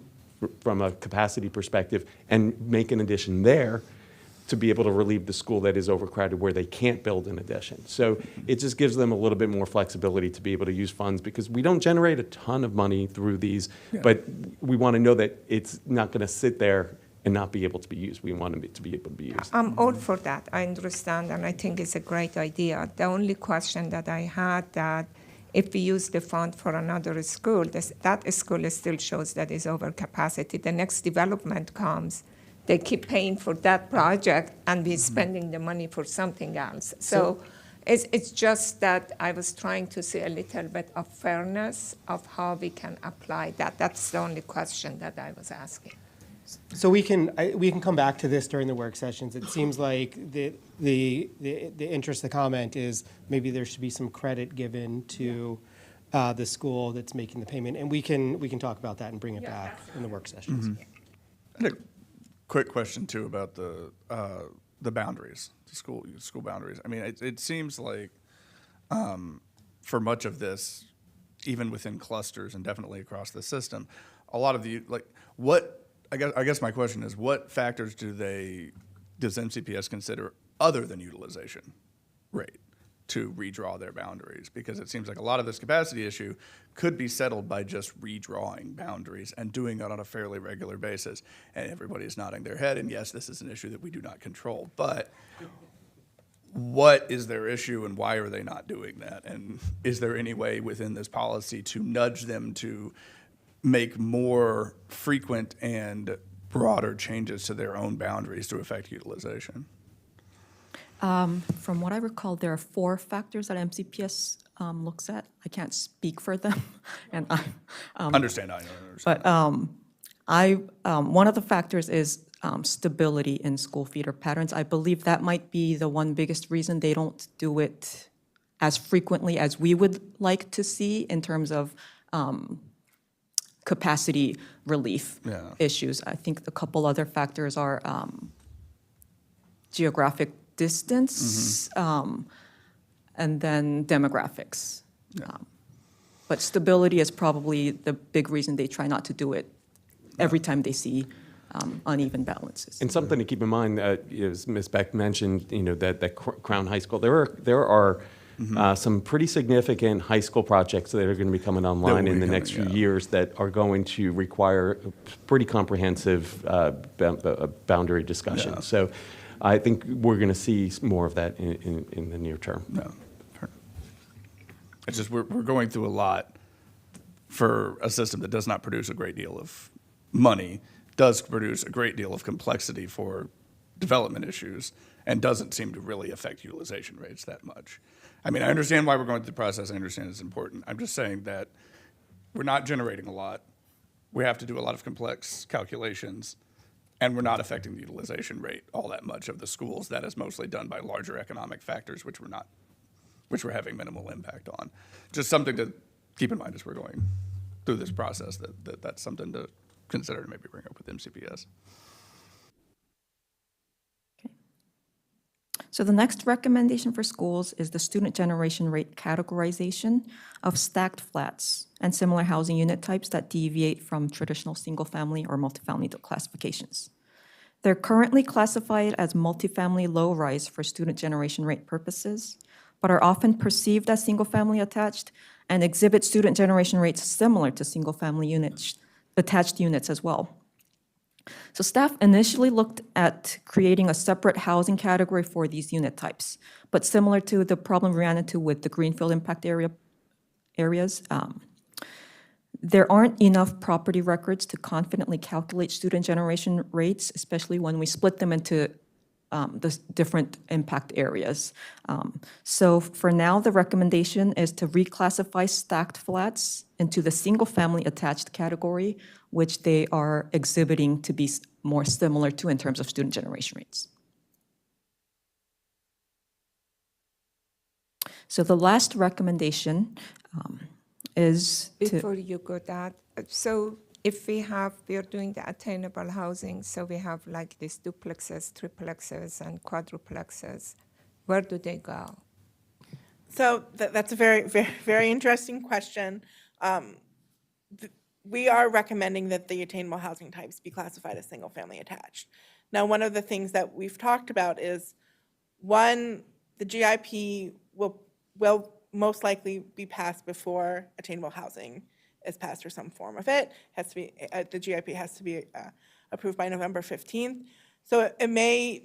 from a capacity perspective and make an addition there to be able to relieve the school that is overcrowded where they can't build an addition. So it just gives them a little bit more flexibility to be able to use funds, because we don't generate a ton of money through these, but we want to know that it's not going to sit there and not be able to be used. We want it to be able to be used. I'm all for that. I understand, and I think it's a great idea. The only question that I had, that if we use the fund for another school, that school still shows that is over capacity. The next development comes, they keep paying for that project and be spending the money for something else. So it's just that I was trying to see a little bit of fairness of how we can apply that. That's the only question that I was asking. So we can come back to this during the work sessions. It seems like the interest, the comment is maybe there should be some credit given to the school that's making the payment, and we can talk about that and bring it back in the work sessions. Mm-hmm. I had a quick question too about the boundaries, the school boundaries. I mean, it seems like for much of this, even within clusters and definitely across the system, a lot of I guess my question is, what factors does MCPS consider other than utilization rate to redraw their boundaries? Because it seems like a lot of this capacity issue could be settled by just redrawing boundaries and doing it on a fairly regular basis. And everybody's nodding their head, and yes, this is an issue that we do not control. But what is their issue, and why are they not doing that? And is there any way within this policy to nudge them to make more frequent and broader changes to their own boundaries to affect utilization? From what I recall, there are 4 factors that MCPS looks at. I can't speak for them, and I understand. But one of the factors is stability in school feeder patterns. I believe that might be the one biggest reason they don't do it as frequently as we would like to see in terms of capacity relief issues. I think a couple other factors are geographic distance, and then demographics. But stability is probably the big reason they try not to do it every time they see uneven balances. And something to keep in mind, as Ms. Beck mentioned, that Crown High School, there are some pretty significant high school projects that are going to be coming online in the next few years that are going to require a pretty comprehensive boundary discussion. So I think we're going to see more of that in the near term. It's just we're going through a lot for a system that does not produce a great deal of money does produce a great deal of complexity for development issues and doesn't seem to really affect utilization rates that much. I mean, I understand why we're going through the process. I understand it's important. I'm just saying that we're not generating a lot. We have to do a lot of complex calculations, and we're not affecting the utilization rate all that much of the schools. That is mostly done by larger economic factors, which we're having minimal impact on. Just something to keep in mind as we're going through this process, that's something to consider and maybe bring up with MCPS. So the next recommendation for schools is the student generation rate categorization of stacked flats and similar housing unit types that deviate from traditional single-family or multifamily classifications. They're currently classified as multifamily low-rise for student generation rate purposes, but are often perceived as single-family attached and exhibit student generation rates similar to single-family units, attached units as well. So staff initially looked at creating a separate housing category for these unit types, but similar to the problem we ran into with the greenfield impact areas, there aren't enough property records to confidently calculate student generation rates, especially when we split them into the different impact areas. So for now, the recommendation is to reclassify stacked flats into the single-family attached category, which they are exhibiting to be more similar to in terms of student generation rates. So the last recommendation is to... Before you go that, so if we're doing the attainable housing, so we have like these duplexes, triplexes, and quadruplexes, where do they go? So that's a very, very, very interesting question. We are recommending that the attainable housing types be classified as single-family attached. Now, one of the things that we've talked about is, one, the GIP will most likely be passed before attainable housing is passed, or some form of it. Has to be the GIP has to be approved by November 15th. So it may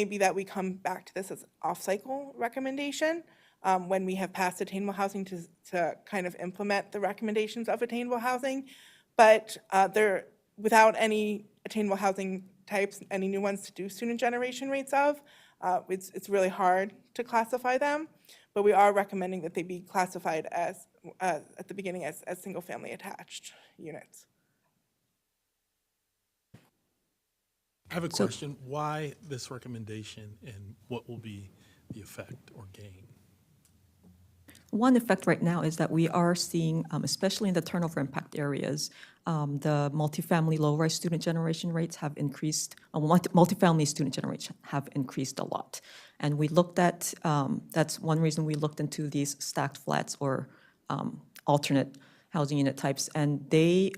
be that we come back to this as off-cycle recommendation when we have passed attainable housing to kind of implement the recommendations of attainable housing. But without any attainable housing types, any new ones to do student generation rates of, it's really hard to classify them. But we are recommending that they be classified as at the beginning as single-family attached units. I have a question. Why this recommendation, and what will be the effect or gain? One effect right now is that we are seeing, especially in the turnover impact areas, the multifamily low-rise student generation rates have increased, multifamily student generation have increased a lot. And we looked at, that's one reason we looked into these stacked flats or alternate housing unit types, and they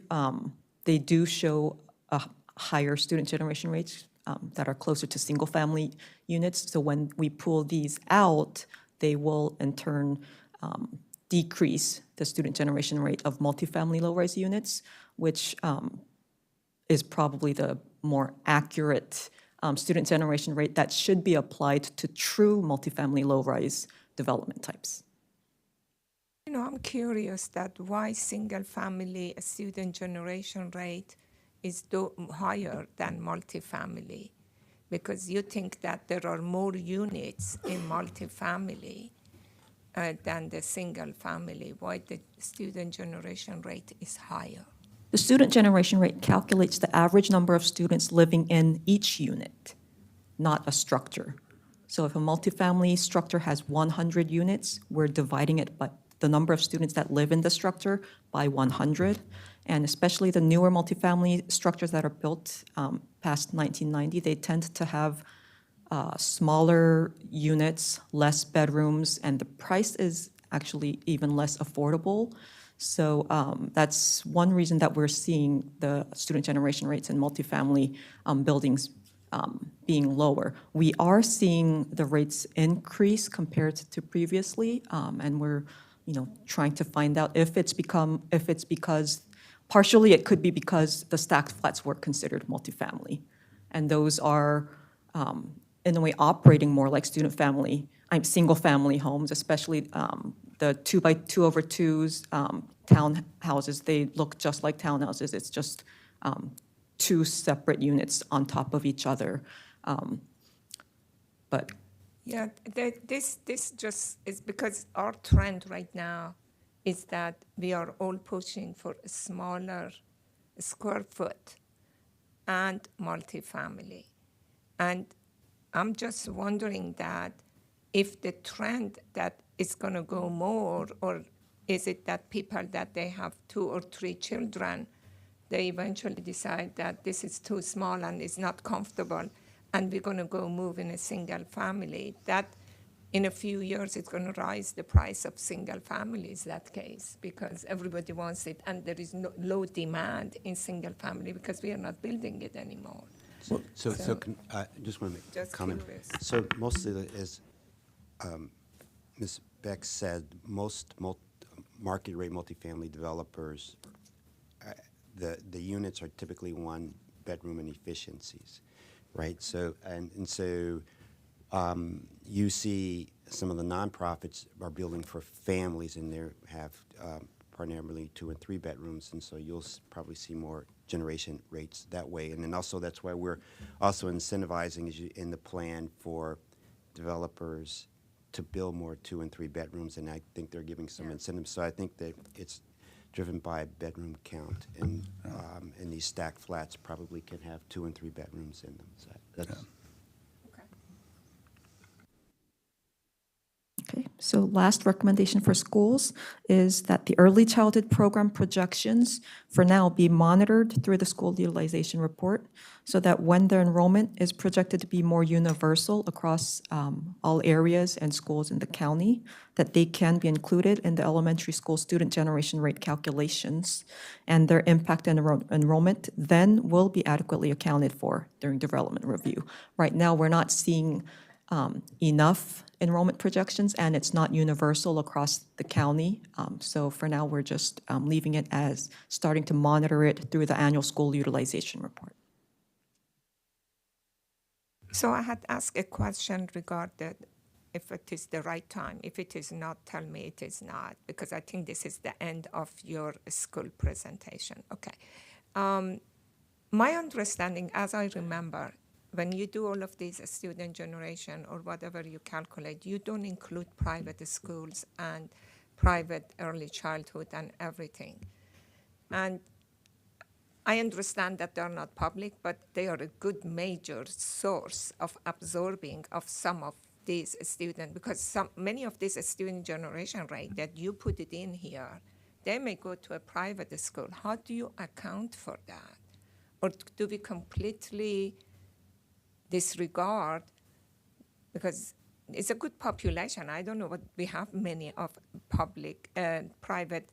do show a higher student generation rates that are closer to single-family units. So when we pull these out, they will in turn decrease the student generation rate of multifamily low-rise units, which is probably the more accurate student generation rate that should be applied to true multifamily low-rise development types. You know, I'm curious that why single-family student generation rate is higher than multifamily, because you think that there are more units in multifamily than the single family. Why the student generation rate is higher? The student generation rate calculates the average number of students living in each unit, not a structure. So if a multifamily structure has 100 units, we're dividing it by the number of students that live in the structure by 100. And especially the newer multifamily structures that are built past 1990, they tend to have smaller units, less bedrooms, and the price is actually even less affordable. So that's one reason that we're seeing the student generation rates in multifamily buildings being lower. We are seeing the rates increase compared to previously, and we're trying to find out if it's because, partially it could be because the stacked flats were considered multifamily, and those are in a way operating more like single-family homes, especially the 2x2/2s townhouses. They look just like townhouses. It's just two separate units on top of each other. But Yeah, this just is because our trend right now is that we are all pushing for a smaller square foot and multifamily. And I'm just wondering that if the trend that is going to go more, or is it that people that they have 2 or 3 children, they eventually decide that this is too small and is not comfortable, and we're going to go move in a single family. That in a few years it's going to rise the price of single families, that case, because everybody wants it, and there is no low demand in single family because we are not building it anymore. So just want to make a Just comment. curious. So most of it is, Ms. Beck said, most market rate multifamily developers, the units are typically 1-bedroom and efficiencies, right? So, so you see some of the nonprofits are building for families, and they have primarily 2 and 3 bedrooms, and so you'll probably see more generation rates that way. And then also that's why we're also incentivizing in the plan for developers to build more 2 and 3 bedrooms, and I think they're giving some incentives. So I think that it's driven by bedroom count, and these stacked flats probably can have 2 and 3 bedrooms in them. So that's Okay, so last recommendation for schools is that the early childhood program projections for now be monitored through the school utilization report, so that when their enrollment is projected to be more universal across all areas and schools in the county, that they can be included in the elementary school student generation rate calculations, and their impact on enrollment then will be adequately accounted for during development review. Right now, we're not seeing enough enrollment projections, and it's not universal across the county. So for now, we're just leaving it as starting to monitor it through the annual school utilization report. So I had asked a question regarding if it is the right time. If it is not, tell me it is not, because I think this is the end of your school presentation. Okay. My understanding, as I remember, when you do all of these student generation or whatever you calculate, you don't include private schools and private early childhood and everything. And I understand that they're not public, but they are a good major source of absorbing of some of these students, because many of these student generation rate that you put it in here, they may go to a private school. How do you account for that? Or do we completely disregard, because it's a good population. I don't know what we have many of public private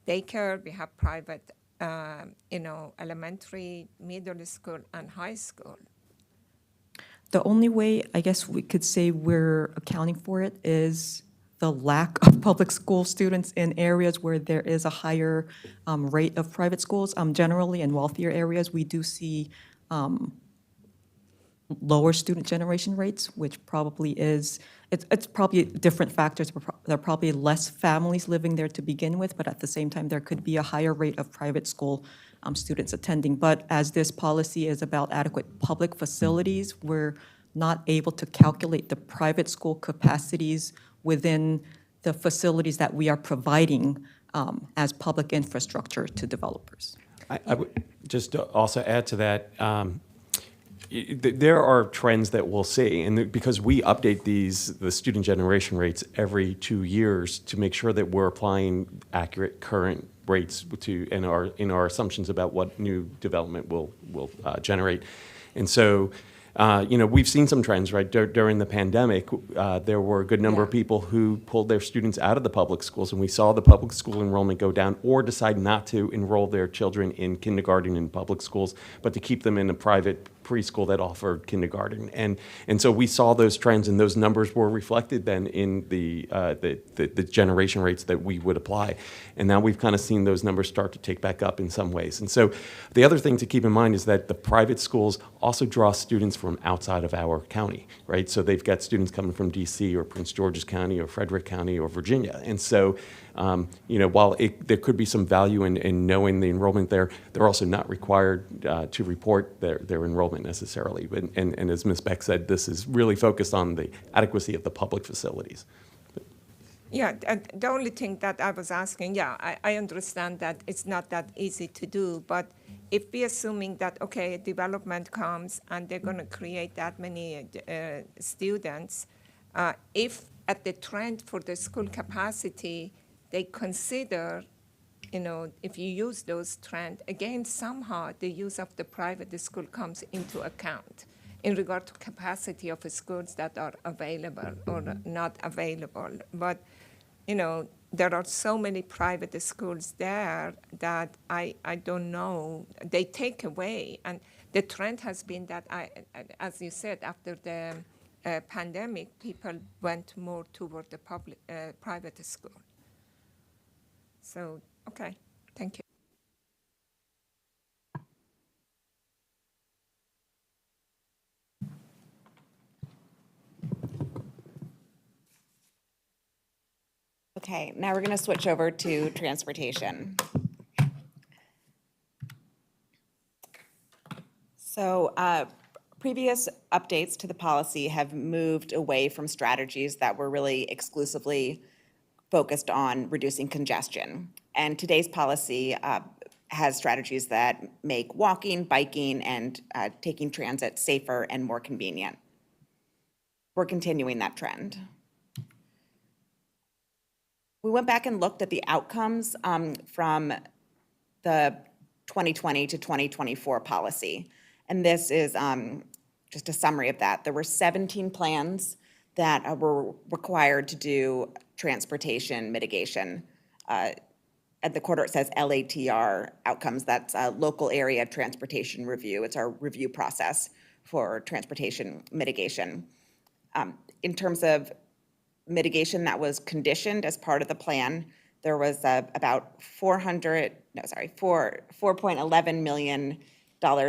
daycare, we have private elementary, middle school, and high school. The only way I guess we could say we're accounting for it is the lack of public school students in areas where there is a higher rate of private schools. Generally, in wealthier areas, we do see lower student generation rates, which probably is, it's probably different factors. There are probably less families living there to begin with, but at the same time, there could be a higher rate of private school students attending. But as this policy is about adequate public facilities, we're not able to calculate the private school capacities within the facilities that we are providing as public infrastructure to developers. I would just to also add to that, there are trends that we'll see, and because we update the student generation rates every 2 years to make sure that we're applying accurate current rates in our assumptions about what new development will generate. And so, we've seen some trends, right? During the pandemic, there were a good number of people who pulled their students out of the public schools, and we saw the public school enrollment go down, or decide not to enroll their children in kindergarten in public schools, but to keep them in a private preschool that offered kindergarten. And so we saw those trends, and those numbers were reflected then in the generation rates that we would apply. And now we've kind of seen those numbers start to take back up in some ways. And so the other thing to keep in mind is that the private schools also draw students from outside of our county, right? So they've got students coming from DC or Prince George's County or Frederick County or Virginia. And so, while there could be some value in knowing the enrollment there, they're also not required to report their enrollment necessarily. And as Ms. Beck said, this is really focused on the adequacy of the public facilities. Yeah, the only thing that I was asking, I understand that it's not that easy to do, but if we're assuming that, okay, development comes and they're going to create that many students, if at the trend for the school capacity, they consider, if you use those trends, again, somehow the use of the private school comes into account in regard to capacity of schools that are available or not available. But, there are so many private schools there that I don't know. They take away. And the trend has been that, as you said, after the pandemic, people went more toward the private school. So, okay, thank you. Okay, now we're going to switch over to transportation. So previous updates to the policy have moved away from strategies that were really exclusively focused on reducing congestion. And today's policy has strategies that make walking, biking, and taking transit safer and more convenient. We're continuing that trend. We went back and looked at the outcomes from the 2020 to 2024 policy. And this is just a summary of that. There were 17 plans that were required to do transportation mitigation. At the quarter, it says LATR outcomes. That's local area transportation review. It's our review process for transportation mitigation. In terms of mitigation that was conditioned as part of the plan, there was about $4.11 million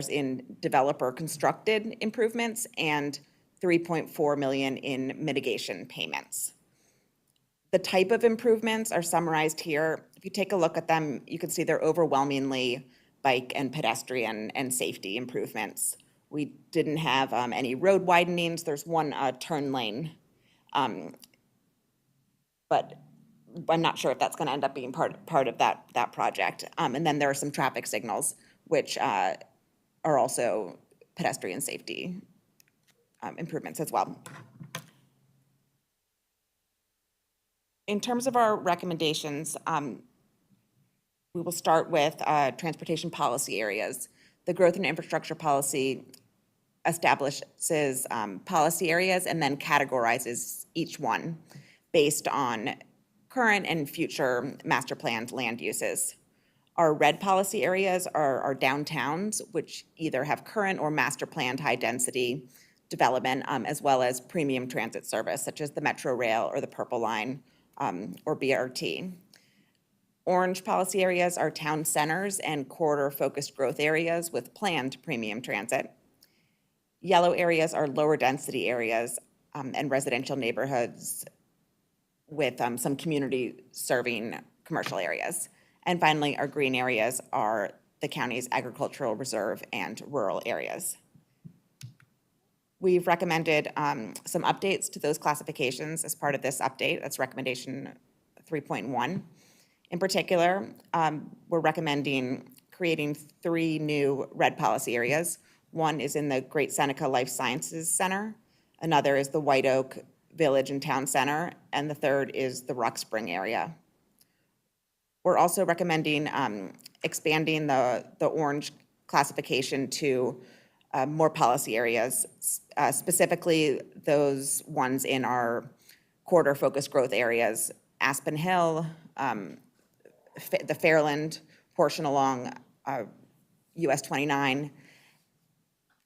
in developer constructed improvements and $3.4 million in mitigation payments. The type of improvements are summarized here. If you take a look at them, you can see they're overwhelmingly bike and pedestrian and safety improvements. We didn't have any road widenings. There's one turn lane, but I'm not sure if that's going to end up being part of that project. And then there are some traffic signals, which are also pedestrian safety improvements as well. In terms of our recommendations, we will start with transportation policy areas. The growth and infrastructure policy establishes policy areas and then categorizes each one based on current and future master planned land uses. Our red policy areas are our downtowns, which either have current or master planned high density development, as well as premium transit service, such as the Metro Rail or the Purple Line or BRT. Orange policy areas are town centers and corridor-focused growth areas with planned premium transit. Yellow areas are lower density areas and residential neighborhoods with some community serving commercial areas. And finally, our green areas are the county's agricultural reserve and rural areas. We've recommended some updates to those classifications as part of this update. That's recommendation 3.1. In particular, we're recommending creating 3 new red policy areas. One is in the Great Seneca Life Sciences Center, another is the White Oak Village and Town Center, and the third is the Rock Spring area. We're also recommending expanding the orange classification to more policy areas, specifically those ones in our corridor-focused growth areas, Aspen Hill, the Fairland portion along US 29,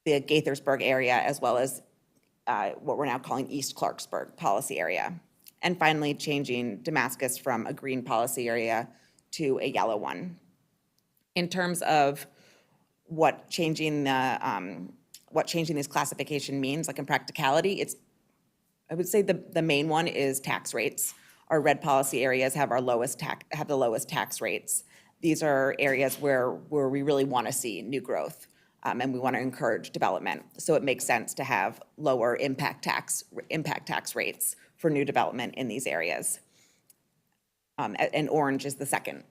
the Gaithersburg area, as well as what we're now calling East Clarksburg policy area. And finally, changing Damascus from a green policy area to a yellow one. In terms of what changing this classification means, like in practicality, I would say the main one is tax rates. Our red policy areas have the lowest tax rates. These are areas where we really want to see new growth, and we want to encourage development. So it makes sense to have lower impact tax rates for new development in these areas. And orange is the second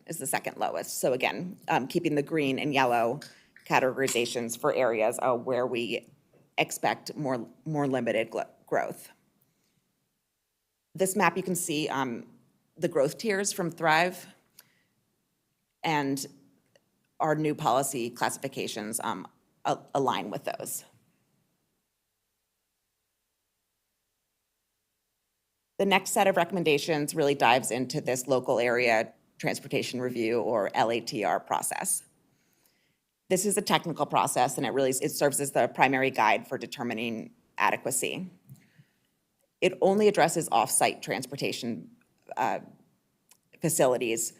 lowest. So again, keeping the green and yellow categorizations for areas where we expect more limited growth. This map, you can see the growth tiers from Thrive, and our new policy classifications align with those. The next set of recommendations really dives into this local area transportation review, or LATR, process. This is a technical process, and it serves as the primary guide for determining adequacy. It only addresses off-site transportation facilities,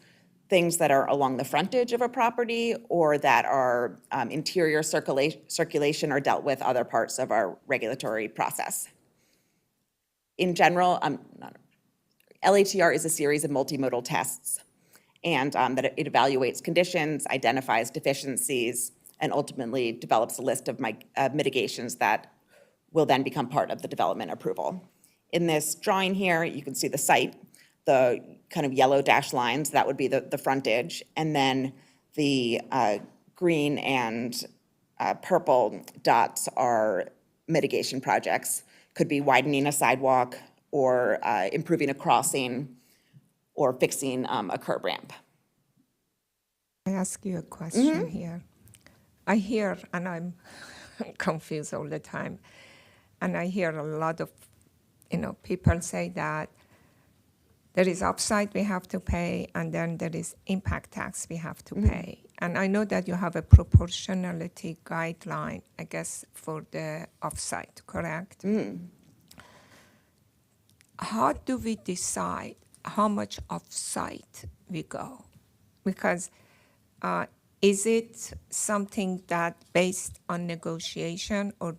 things that are along the frontage of a property or that are interior circulation or dealt with other parts of our regulatory process. In general, LATR is a series of multimodal tests, and that it evaluates conditions, identifies deficiencies, and ultimately develops a list of mitigations that will then become part of the development approval. In this drawing here, you can see the site, the kind of yellow dashed lines, that would be the frontage, and then the green and purple dots are mitigation projects. Could be widening a sidewalk or improving a crossing or fixing a curb ramp. I ask you a question here. I hear, and I'm confused all the time, and I hear a lot of people say that there is upside we have to pay, and then there is impact tax we have to pay. And I know that you have a proportionality guideline, I guess, for the offsite, correct? How do we decide how much offsite we go? Because is it something that based on negotiation or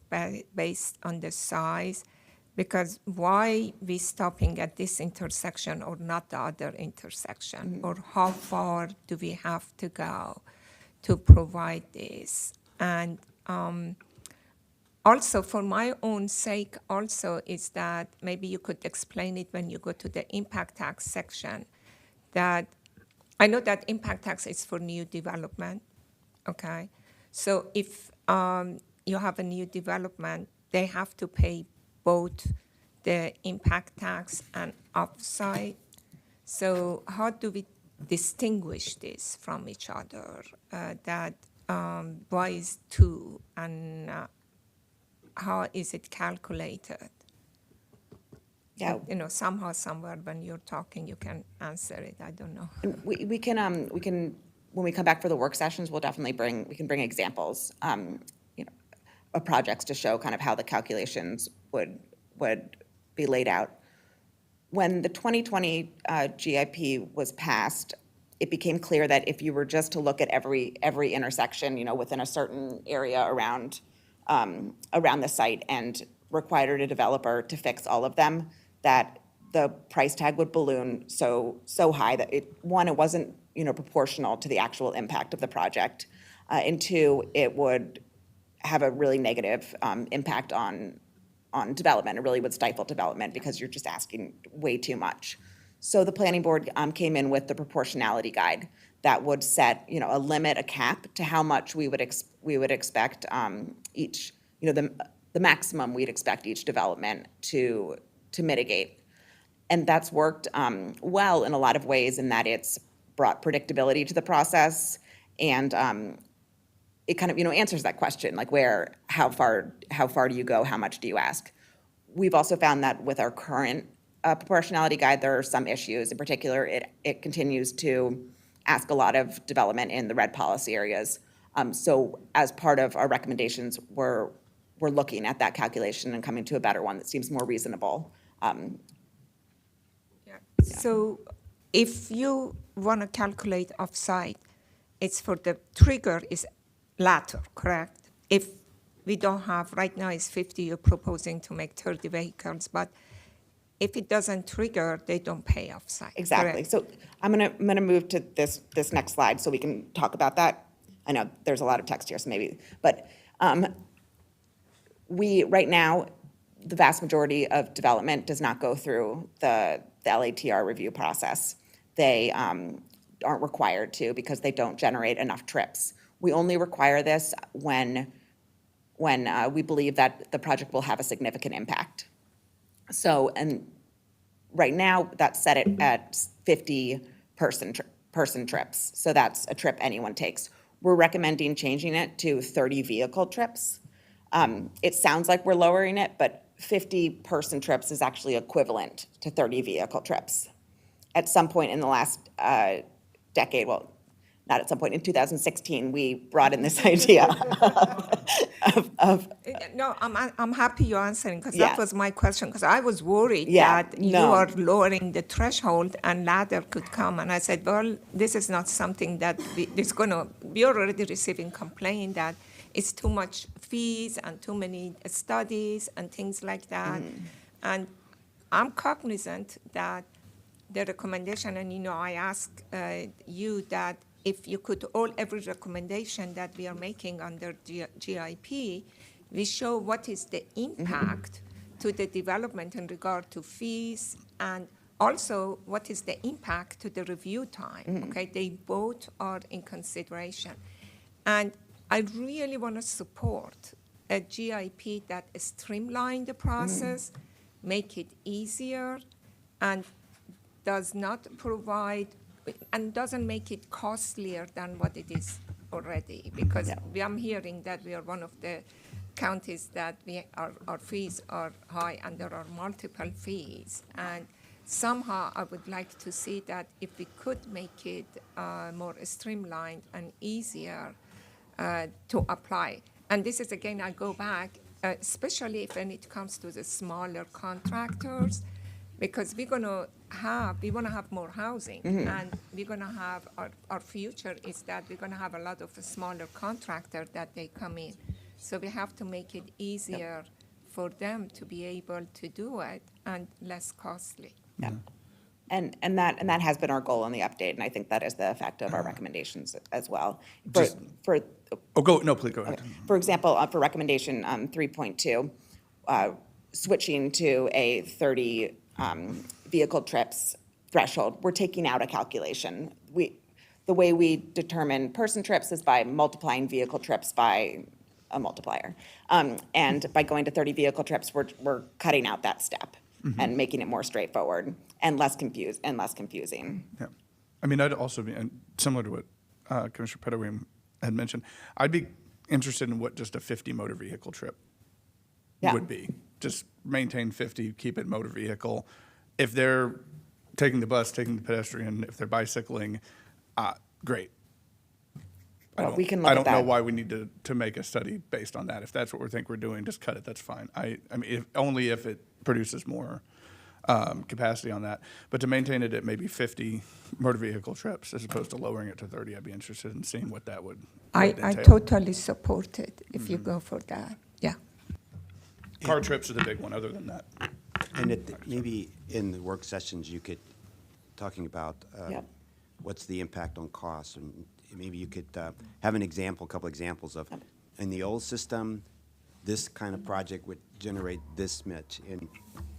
based on the size? Because why we stopping at this intersection or not the other intersection? Or how far do we have to go to provide this? And also, for my own sake, also is that maybe you could explain it when you go to the impact tax section, that I know that impact tax is for new development, okay? So if you have a new development, they have to pay both the impact tax and offsite. So how do we distinguish this from each other? Why is two, and how is it calculated? Yeah. Somehow, somewhere, when you're talking, you can answer it. I don't know. We can when we come back for the work sessions, we'll definitely bring examples, of projects to show kind of how the calculations would be laid out. When the 2020 GIP was passed, it became clear that if you were just to look at every intersection, within a certain area around the site and required a developer to fix all of them, that the price tag would balloon so high that it wasn't proportional to the actual impact of the project, and two, it would have a really negative impact on development. It really would stifle development because you're just asking way too much. So the planning board came in with the proportionality guide that would set a limit, a cap to how much we would expect each, the maximum we'd expect each development to mitigate. And that's worked well in a lot of ways, in that it's brought predictability to the process, and it kind of answers that question, like how far do you go, how much do you ask? We've also found that with our current proportionality guide, there are some issues. In particular, it continues to ask a lot of development in the red policy areas. So as part of our recommendations, we're we're looking at that calculation and coming to a better one that seems more reasonable. So if you want to calculate off-site, it's for the trigger is latter, correct? If we don't have, right now it's 50, you're proposing to make 30 vehicles, but if it doesn't trigger, they don't pay off-site. Exactly. correct? So I'm gonna move to this next slide so we can talk about that. I know there's a lot of text here, so maybe, but right now, the vast majority of development does not go through the LATR review process. They aren't required to because they don't generate enough trips. We only require this when we believe that the project will have a significant impact. So, and right now, that's set at 50 person trips. So that's a trip anyone takes. We're recommending changing it to 30 vehicle trips. It sounds like we're lowering it, but 50 person trips is actually equivalent to 30 vehicle trips. At some point in the last decade, well, not at some point, in 2016, we brought in this idea of No, I'm happy you're answering, because Yeah. that was my question, because I was worried Yeah, that you no. are lowering the threshold and ladder could come. And I said, well, this is not something that is going to, we're already receiving complaint that it's too much fees and too many studies and things like that. And I'm cognizant that the recommendation, and I asked you that if you could, every recommendation that we are making under GIP, we show what is the impact to the development in regard to fees, and also what is the impact to the review time, okay? They both are in consideration. And I really want to support a GIP that streamline the process, make it easier, and does not provide, and doesn't make it costlier than what it is already. Because I'm hearing that we are one of the counties that our fees are high and there are multiple fees. And somehow I would like to see that if we could make it more streamlined and easier to apply. And this is, again, I go back, especially when it comes to the smaller contractors, because we want to have more housing, and we're going to have, our future is that we're going to have a lot of smaller contractors that they come in. So we have to make it easier for them to be able to do it and less costly. Yeah. And that has been our goal in the update, and I think that is the effect of our recommendations as well. Please go ahead. For example, for recommendation 3.2, switching to a 30 vehicle trips threshold, we're taking out a calculation. The way we determine person trips is by multiplying vehicle trips by a multiplier. And by going to 30 vehicle trips, we're cutting out that step and making it more straightforward and less confusing. Yeah. I mean, I'd also be, and similar to what Commissioner Pettaway had mentioned, I'd be interested in what just a 50 motor vehicle trip would be. Just maintain 50, keep it motor vehicle. If they're taking the bus, taking the pedestrian, if they're bicycling, great. We can look I at don't know that. why we need to make a study based on that. If that's what we think we're doing, just cut it, that's fine. I mean, only if it produces more capacity on that. But to maintain it at maybe 50 motor vehicle trips as opposed to lowering it to 30, I'd be interested in seeing what that would I entail. totally support it if you go for that. Yeah. Car trips are the big one, other than that. And maybe in the work sessions, you could, talking about what's the impact on costs, and maybe you could have a couple examples of, in the old system, this kind of project would generate this much in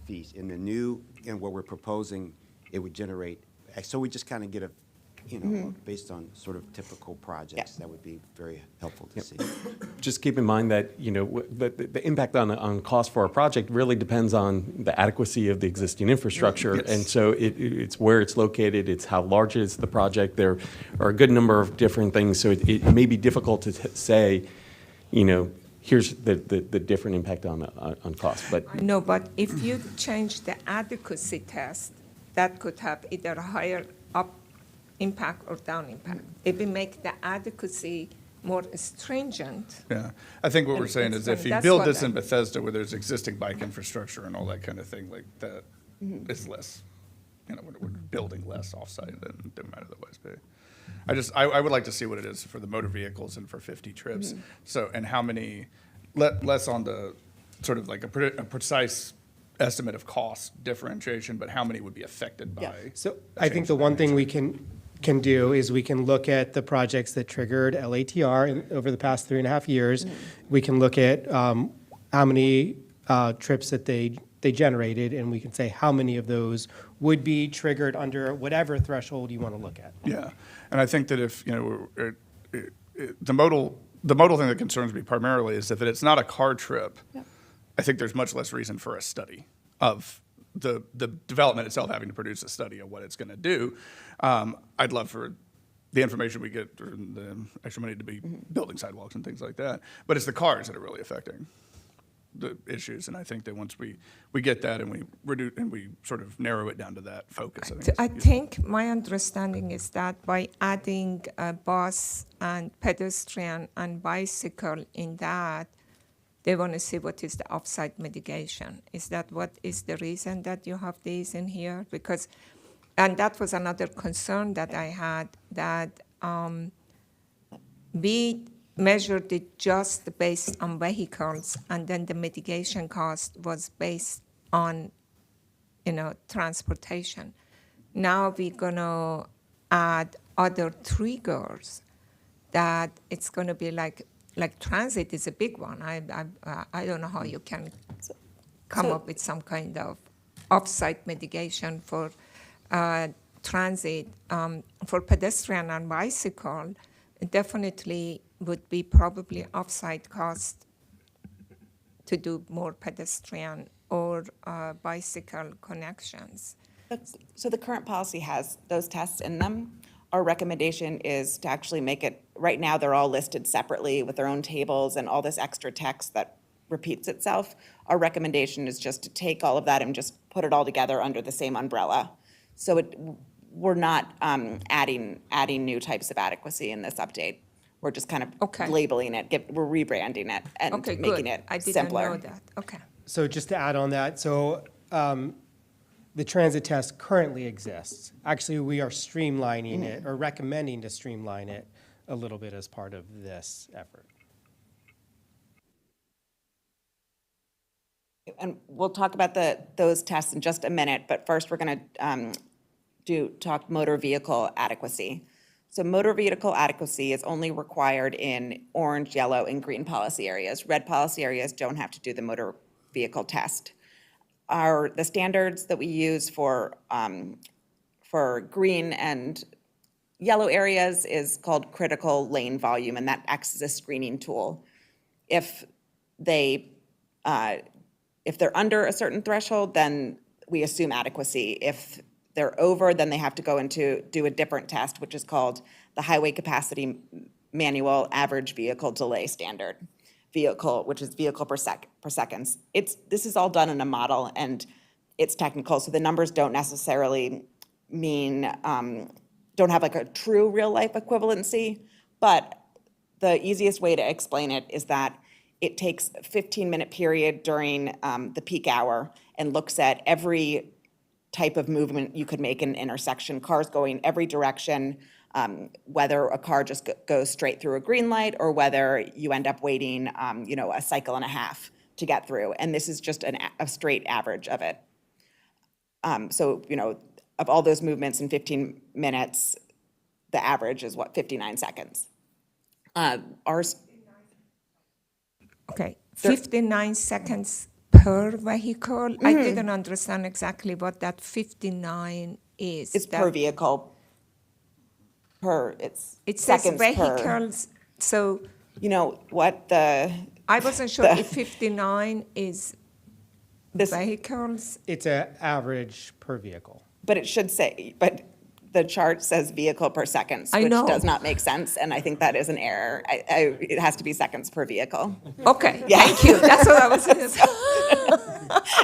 fees. In the new, and what we're proposing, it would generate, so we just kind of get a, based on sort of typical projects, that would be very helpful to see. Just keep in mind that, the impact on cost for a project really depends on the adequacy of the existing infrastructure. Yes. And so it's where it's located, it's how large is the project. There are a good number of different things. So it may be difficult to say, here's the different impact on cost. But No, but if you change the adequacy test, that could have either a higher up impact or down impact. If we make the adequacy more stringent. Yeah, I think what we're And saying it's is if gonna- you that's build what this I- in Bethesda where there's existing bike infrastructure and all that kind of thing, like that Mm-hmm. is less, we're building less offsite than it might otherwise be. I would like to see what it is for the motor vehicles and for 50 trips. Mm-hmm. So, and how many, less on the sort of like a precise estimate of cost differentiation, but how many would be affected by. So I think the one thing we can do is we can look at the projects that triggered LATR over the past 3.5 years. We can look at how many trips that they generated, and we can say how many of those would be triggered under whatever threshold you want to look at. Yeah, and I think that if, the modal thing that concerns me primarily is if it's not a car trip, I think there's much less reason for a study of the development itself having to produce a study of what it's going to do. I'd love for the information we get, or the extra money to be building sidewalks and things like that, but it's the cars that are really affecting the issues, and I think that once we get that and we reduce and we sort of narrow it down to that focus, I think my understanding is that by adding bus and pedestrian and bicycle in that, they want to see what is the offsite mitigation. Is that what is the reason that you have these in here? Because, and that was another concern that I had, that we measured it just based on vehicles, and then the mitigation cost was based on, transportation. Now we're gonna add other triggers that it's gonna be like transit is a big one. I don't know how you can come up with some kind of off-site mitigation for transit. For pedestrian and bicycle, it definitely would be probably off-site cost to do more pedestrian or bicycle connections. So the current policy has those tests in them. Our recommendation is to actually make it, right now, they're all listed separately with their own tables and all this extra text that repeats itself. Our recommendation is just to take all of that and just put it all together under the same umbrella. So we're not adding new types of adequacy in this update. We're just kind of Okay. labeling it, we're rebranding it and Okay, making good. it I didn't simpler. know that. Okay. So just to add on that, the transit test currently exists. Actually, we are streamlining it, or recommending to streamline it a little bit as part of this effort. And we'll talk about those tests in just a minute, but first we're going to talk motor vehicle adequacy. So motor vehicle adequacy is only required in orange, yellow, and green policy areas. Red policy areas don't have to do the motor vehicle test. The standards that we use for green and yellow areas is called critical lane volume, and that acts as a screening tool. If they're under a certain threshold, then we assume adequacy. If they're over, then they have to go do a different test, which is called the Highway Capacity Manual Average Vehicle Delay Standard. Which is vehicle per seconds. This is all done in a model, and it's technical, so the numbers don't necessarily mean, don't have like a true real-life equivalency, but the easiest way to explain it is that it takes a 15-minute period during the peak hour and looks at every type of movement you could make in an intersection, cars going every direction, whether a car just goes straight through a green light or whether you end up waiting, a cycle and a half to get through. And this is just a straight average of it. So, of all those movements in 15 minutes, the average is 59 seconds. Okay, 59 seconds per vehicle? I didn't understand exactly what that 59 is. It's per vehicle. It says seconds per. vehicles, so You know what, I wasn't sure if 59 is this, vehicles. It's an average per vehicle. but it should say, but the chart says vehicle per seconds, I which know. does not make sense, and I think that is an error. It has to be seconds per vehicle. Okay, Yeah. thank you. That's what I was going to say.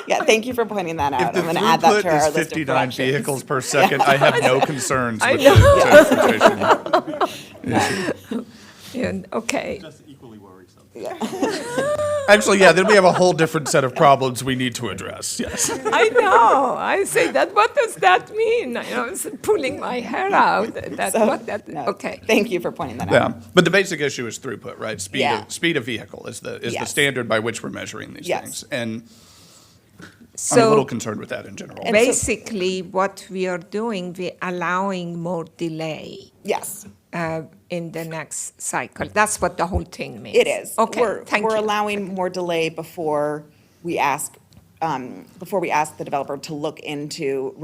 Yeah, thank you for pointing that out. If the I'm going to add that throughput to our is list of 59 corrections. vehicles per second, I have no concerns I with know. the transportation issue. And, okay. Just equally worrisome. Actually, yeah, then we have a whole different set of problems we need to address, yes. I know. I say that. What does that mean? I was pulling my hair out. That's So, what that. no, Okay. Thank you for pointing that Yeah, out. but the basic issue is throughput, right? Yeah. Speed of vehicle is the Yes. standard by which we're measuring these Yes. things. And I'm a So little concerned with that in general. And so- basically, what we are doing, we're allowing more delay Yes, in the next cycle. That's what the whole thing means. it is. Okay. Thank We're you. allowing more delay before we ask the developer to look into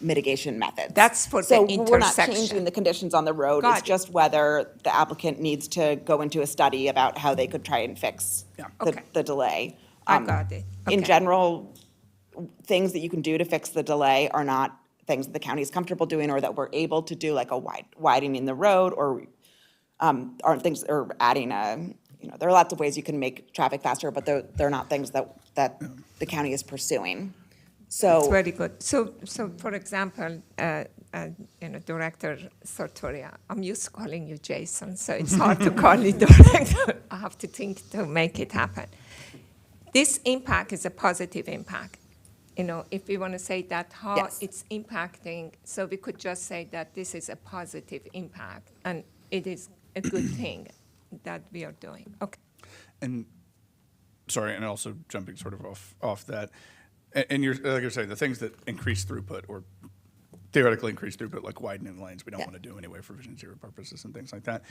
mitigation methods. That's for the So we're not intersection. changing the conditions on the road. Got It's it. just whether the applicant needs to go into a study about how they could try and fix Yeah. Okay. the delay. I got it. In Okay. general, things that you can do to fix the delay are not things that the county is comfortable doing or that we're able to do, like widening the road or aren't things, or adding there are lots of ways you can make traffic faster, but they're not things that the county is pursuing. It's So, very good. So for example, Director Sartoria, I'm used to calling you Jason, so it's hard to call you Director. I have to think to make it happen. This impact is a positive impact. If we want to say that, how Yes. it's impacting, so we could just say that this is a positive impact, and it is a good thing that we are doing. Okay. And, sorry, and also jumping sort of off that, and you're, like you're saying, the things that increase throughput or theoretically increase throughput, like widening lanes, we don't Yeah. want to do anyway for Vision Zero purposes and things like that.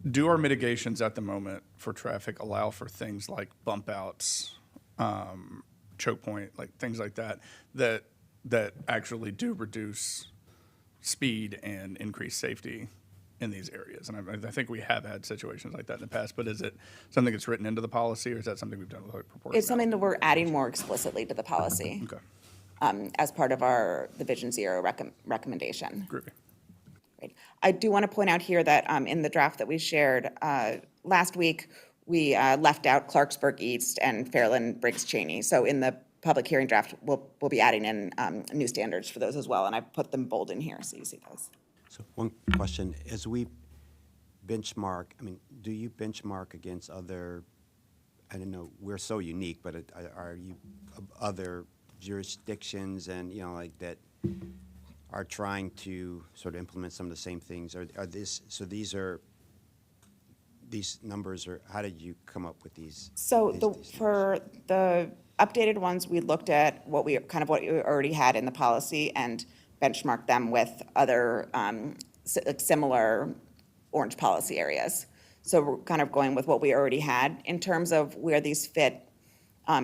Do our mitigations at the moment for traffic allow for things like bump outs, choke point, like things like that actually do reduce speed and increase safety in these areas? And I think we have had situations like that in the past, but is it something that's written into the policy, or is that something we've done with like proportionality? it's something that we're adding more explicitly to the policy Okay, as part of the Vision Zero recommendation. groovy. Great. I do want to point out here that in the draft that we shared last week, we left out Clarksburg East and Fairland Briggs Cheney. So in the public hearing draft, we'll be adding in new standards for those as well, and I put them bold in here so you see those. So one question, as we benchmark, do you benchmark against other, I don't know, we're so unique, but are you other jurisdictions and, like that are trying to sort of implement some of the same things? These numbers are, how did you come up with these? So these for the updated ones, we looked at what we already had in the policy and benchmarked them with other similar orange policy areas. So we're kind of going with what we already had. In terms of where these fit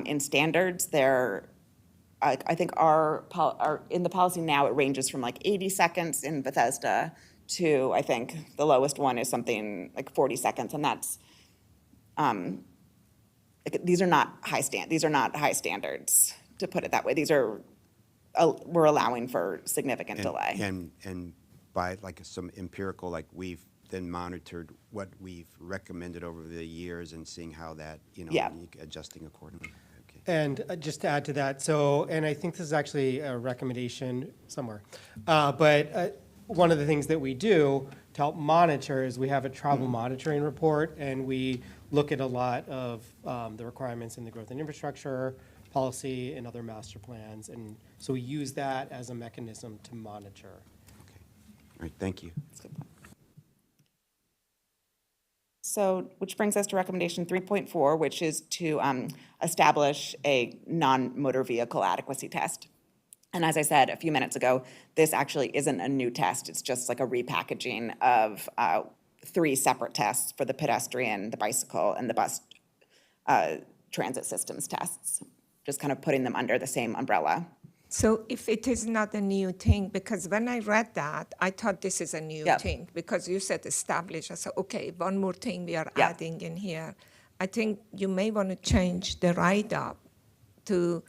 in standards, I think in the policy now, it ranges from like 80 seconds in Bethesda to, I think, the lowest one is something like 40 seconds, and that's, these are not high standards, to put it that way. These are, we're allowing for significant delay. And by like some empirical, like we've then monitored what we've recommended over the years and seeing how that, Yeah. adjusting accordingly. Okay. And just to add to that, and I think this is actually a recommendation somewhere, but one of the things that we do to help monitor is we have a travel monitoring report, and we look at a lot of the requirements in the growth and infrastructure policy and other master plans, and so we use that as a mechanism to monitor. Okay. All right, thank you. So, which brings us to recommendation 3.4, which is to establish a non-motor vehicle adequacy test. And as I said a few minutes ago, this actually isn't a new test. It's just like a repackaging of 3 separate tests for the pedestrian, the bicycle, and the bus transit systems tests, just kind of putting them under the same umbrella. So if it is not a new thing, because when I read that, I thought this is a new Yeah. thing, because you said establish. I said, okay, one more thing we are Yeah. adding in here. I think you may want to change the write-up to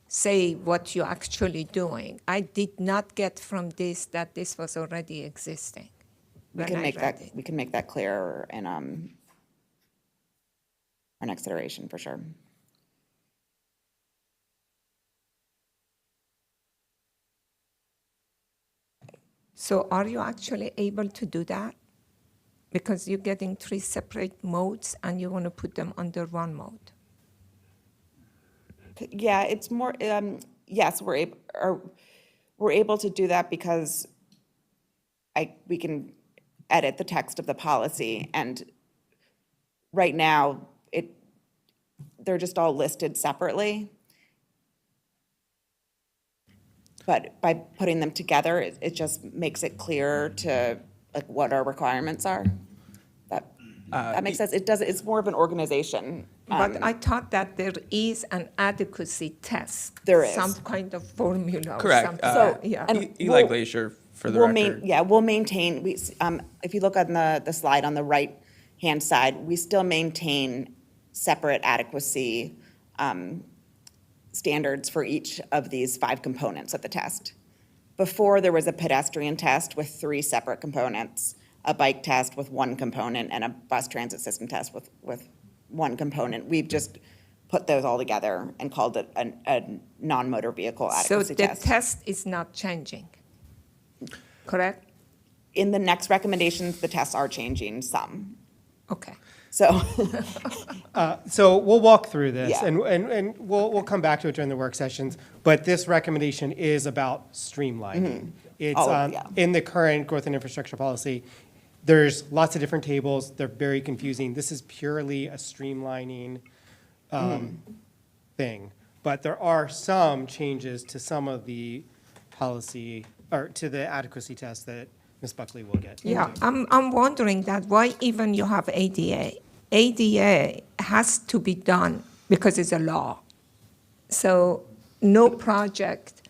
say what you're actually doing. I did not get from this that this was already existing. We when can I make read that, it. we can make that clearer in our next iteration, for sure. So are you actually able to do that? Because you're getting 3 separate modes and you want to put them under one mode. Yeah, it's more, yes, we're able to do that because we can edit the text of the policy, and right now, they're just all listed separately. But by putting them together, it just makes it clearer to, like, what our requirements are. That makes sense. It's more of an organization. But I thought that there is an adequacy test. There is. Some kind of formula or Correct. something. So- Yeah. and Eli we'll- Glacier, for the We'll record. we'll maintain, if you look on the slide on the right-hand side, we still maintain separate adequacy standards for each of these 5 components of the test. Before, there was a pedestrian test with 3 separate components, a bike test with 1 component, and a bus transit system test with 1 component. We've just put those all together and called it a non-motor vehicle So adequacy the test. test is not changing, correct? In the next recommendations, the tests are changing some. Okay. So, So we'll walk through this, Yeah. and we'll come back to it during the work sessions, but this recommendation is about streamlining. It's, Yeah. in the current growth and infrastructure policy, there's lots of different tables, they're very confusing. This is purely a streamlining thing. But there are some changes to some of the policy, or to the adequacy test that Ms. Buckley will get Yeah, into. I'm wondering that why even you have ADA. ADA has to be done because it's a law. So no project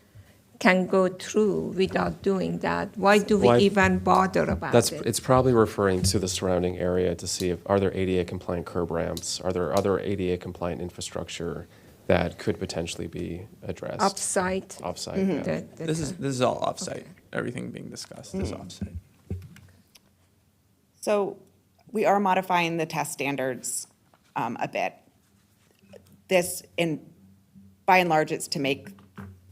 can go through without doing that. Why do we Well, even bother about it? It's probably referring to the surrounding area to see are there ADA compliant curb ramps? Are there other ADA compliant infrastructure that could potentially be addressed? Offsite. Offsite, Mm-hmm. yeah. This is all offsite. Everything being discussed is offsite. so we are modifying the test standards a bit. This, by and large, it's to make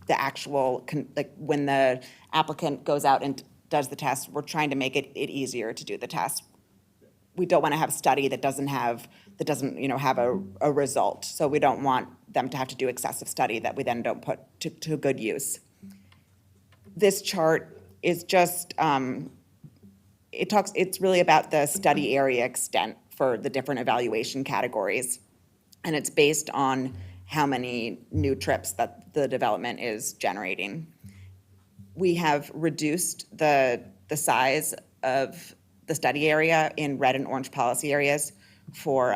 the actual, like, when the applicant goes out and does the test, we're trying to make it easier to do the test. We don't want to have a study that doesn't, have a result. So we don't want them to have to do excessive study that we then don't put to good use. This chart is just, it's really about the study area extent for the different evaluation categories. And it's based on how many new trips that the development is generating. We have reduced the size of the study area in red and orange policy areas for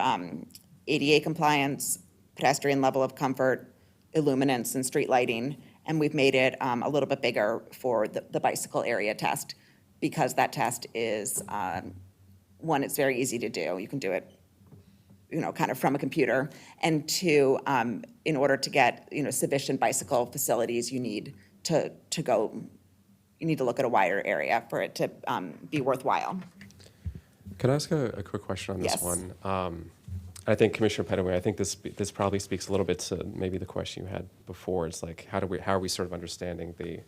ADA compliance, pedestrian level of comfort, illuminance and street lighting, and we've made it a little bit bigger for the bicycle area test, because that test is, one, it's very easy to do. You can do it, kind of from a computer. And 2, in order to get, sufficient bicycle facilities, you need to look at a wider area for it to be worthwhile. Could I ask a quick question on this Yes. one? I think Commissioner Petaway, I think this probably speaks a little bit to maybe the question you had before. It's like, how are we sort of understanding the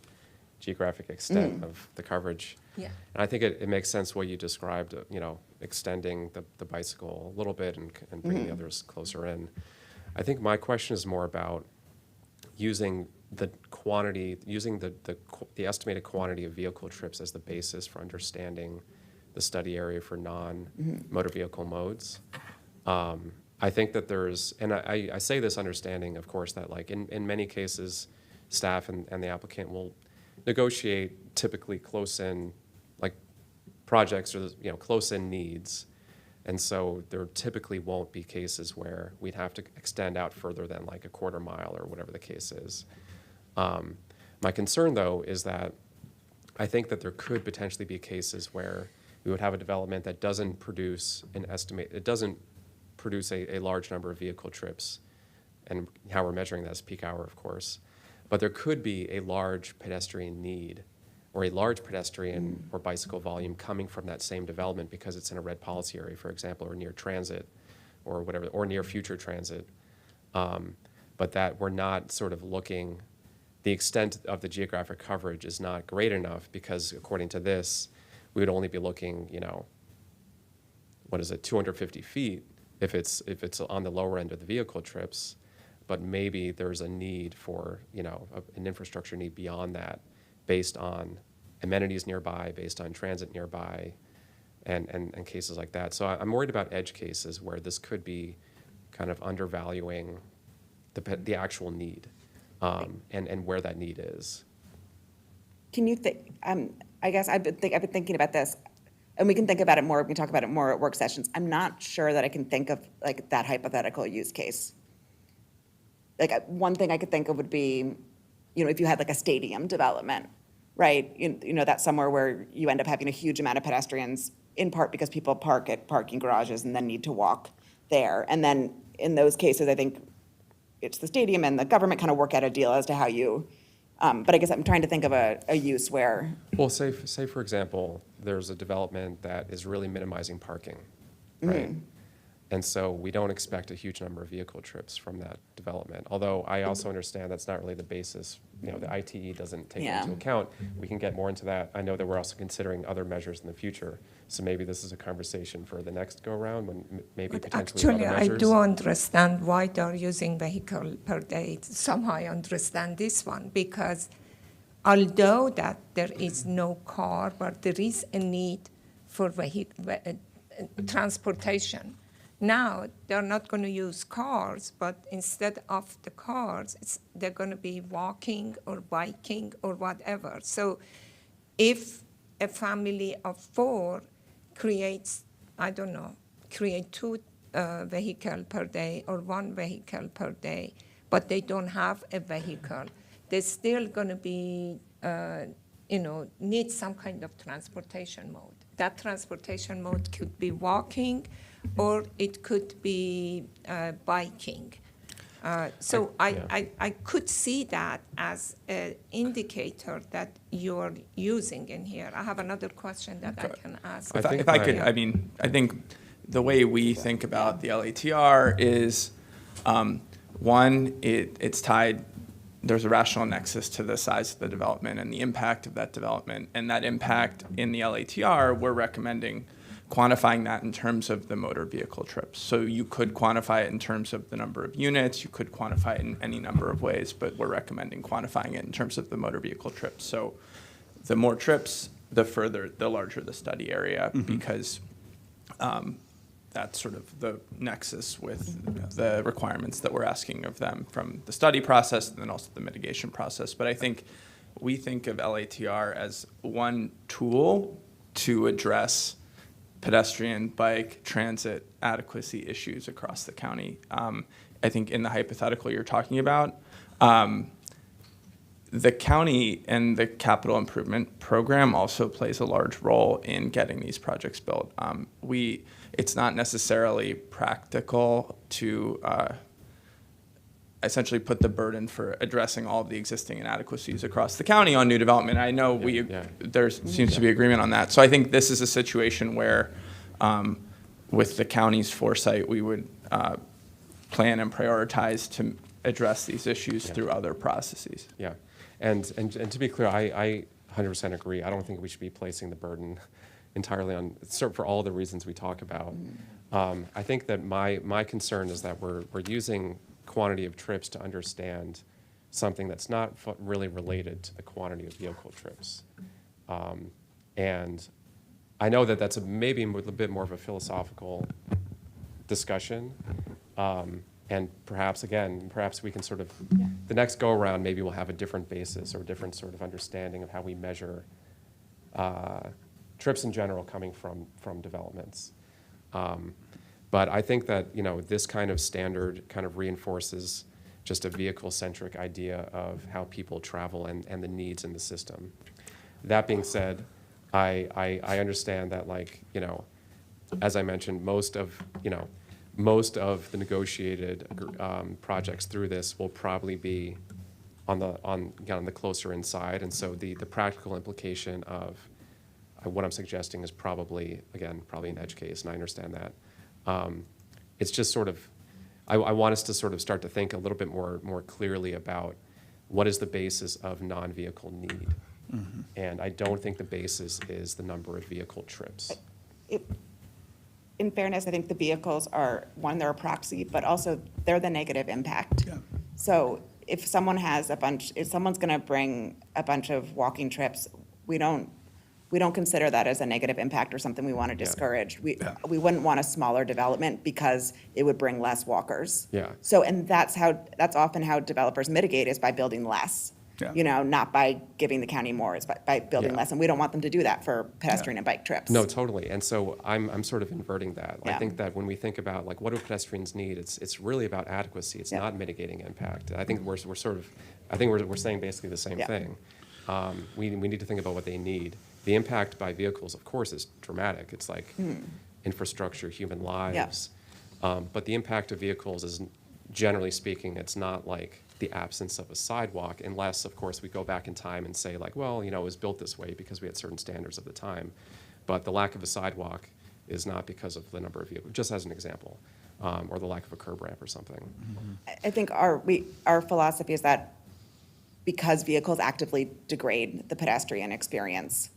geographic extent of the coverage? Yeah. And I think it makes sense what you described, extending the bicycle a little bit and bringing the others closer in. I think my question is more about using the quantity, using the estimated quantity of vehicle trips as the basis for understanding the study area for non-motor vehicle modes. I think that there's, and I say this understanding, of course, that like in many cases, staff and the applicant will negotiate typically close-in, like projects or, close-in needs. And so there typically won't be cases where we'd have to extend out further than like a quarter mile or whatever the case is. My concern, though, is that I think that there could potentially be cases where we would have a development that doesn't produce a large number of vehicle trips, and how we're measuring that is peak hour, of course. But there could be a large pedestrian need or a large pedestrian or bicycle volume coming from that same development because it's in a red policy area, for example, or near transit or whatever, or near future transit. But that we're not sort of looking, the extent of the geographic coverage is not great enough because according to this, we would only be looking, what is it, 250 feet if it's on the lower end of the vehicle trips, but maybe there's a need for, an infrastructure need beyond that based on amenities nearby, based on transit nearby, and cases like that. So I'm worried about edge cases where this could be kind of undervaluing the actual need, and where that need is. Can you think, I guess I've been thinking about this, and we can think about it more, we can talk about it more at work sessions. I'm not sure that I can think of like that hypothetical use case. Like one thing I could think of would be, if you had like a stadium development, right? That's somewhere where you end up having a huge amount of pedestrians, in part because people park at parking garages and then need to walk there. And then in those cases, I think it's the stadium and the government kind of work out a deal as to how you, but I guess I'm trying to think of a use where. Well, say for example, there's a development that is really minimizing parking, right? And so we don't expect a huge number of vehicle trips from that development. Although I also understand that's not really the basis. The ITE doesn't take it into account. We can get more into that. I know that we're also considering other measures in the future. So maybe this is a conversation for the next go around when maybe But potentially actually, other I measures. do understand why they're using vehicle per day. Somehow I understand this one because although that there is no car, but there is a need for transportation. Now, they're not going to use cars, but instead of the cars, they're going to be walking or biking or whatever. So if a family of 4 creates, create 2 vehicles per day or 1 vehicle per day, but they don't have a vehicle, they're still going to be, need some kind of transportation mode. That transportation mode could be walking, or it could be biking. So I could see that as an indicator that you're using in here. I have another question that I can ask. If I could, I think the way we think about the LATR is, one, it's tied, there's a rational nexus to the size of the development and the impact of that development. And that impact in the LATR, we're recommending quantifying that in terms of the motor vehicle trips. So you could quantify it in terms of the number of units, you could quantify it in any number of ways, but we're recommending quantifying it in terms of the motor vehicle trips. So the more trips, the larger the study area, because that's sort of the nexus with the requirements that we're asking of them from the study process and then also the mitigation process. But I think we think of LATR as one tool to address pedestrian, bike, transit adequacy issues across the county. I think in the hypothetical you're talking about, the county and the capital improvement program also plays a large role in getting these projects built. It's not necessarily practical to essentially put the burden for addressing all of the existing inadequacies across the county on new development. I know there seems to be agreement on that. So I think this is a situation where, with the county's foresight, we would plan and prioritize to address these issues through other processes. Yeah, and to be clear, I 100% agree. I don't think we should be placing the burden entirely on, for all the reasons we talk about. I think that my concern is that we're using quantity of trips to understand something that's not really related to the quantity of vehicle trips. And I know that that's maybe a little bit more of a philosophical discussion. And perhaps we can sort of, the next go around, maybe we'll have a different basis or a different sort of understanding of how we measure trips in general coming from developments. But I think that, this kind of standard kind of reinforces just a vehicle-centric idea of how people travel and the needs in the system. That being said, I understand that, as I mentioned, most of the negotiated projects through this will probably be on the closer end side, and so the practical implication of what I'm suggesting is probably an edge case, and I understand that. It's just sort of, I want us to sort of start to think a little bit more clearly about what is the basis of non-vehicle need. And I don't think the basis is the number of vehicle trips. in fairness, I think the vehicles are, one, they're a proxy, but also they're the negative impact. Yeah. So if someone has if someone's gonna bring a bunch of walking trips, we don't consider that as a negative impact or something we want to discourage. Yeah. We wouldn't want a smaller development because it would bring less walkers. Yeah. So, and that's often how developers mitigate, is by building less. Yeah. You know, not by giving the county more, it's by building Yeah. less. And we don't want them to do that for pedestrian and bike trips. No, totally. And so I'm sort of inverting that. I Yeah. think that when we think about like what do pedestrians need, it's really about adequacy. It's Yeah. not mitigating impact. I think we're saying basically the same Yeah. thing. We need to think about what they need. The impact by vehicles, of course, is dramatic. It's like infrastructure, human lives. But the impact of vehicles is, generally speaking, it's not like the absence of a sidewalk, unless, of course, we go back in time and say like, well, you know, it was built this way because we had certain standards at the time. But the lack of a sidewalk is not because of the number of vehicles, just as an example, or the lack of a curb ramp or something. I think our philosophy is that because vehicles actively degrade the pedestrian experience,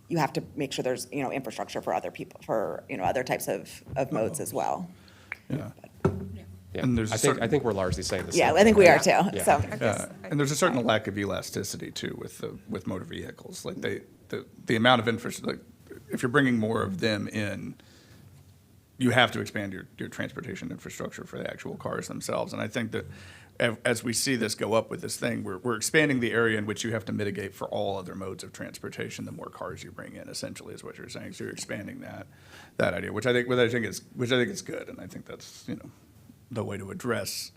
you have to make sure there's, you know, infrastructure for other people, for, you know, other types of modes as well. Yeah. Yeah. And there's a certain- I think we're largely saying the same. Yeah, I think we are too, Yeah. so. Yeah, and there's a certain lack of elasticity too with motor vehicles. Like the amount of infrastructure, like if you're bringing more of them in, you have to expand your transportation infrastructure for the actual cars themselves. And I think that as we see this go up with this thing, we're expanding the area in which you have to mitigate for all other modes of transportation. The more cars you bring in, essentially, is what you're saying. So you're expanding that idea, which I think is good, and I think that's, you know, the way to address,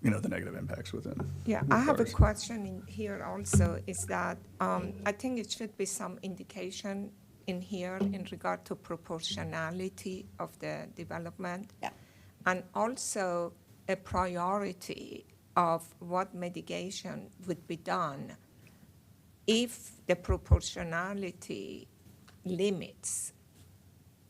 you know, the negative impacts within. Yeah, with I have a cars. question in here also, is that I think it should be some indication in here in regard to proportionality of the development. Yeah. And also a priority of what mitigation would be done if the proportionality limits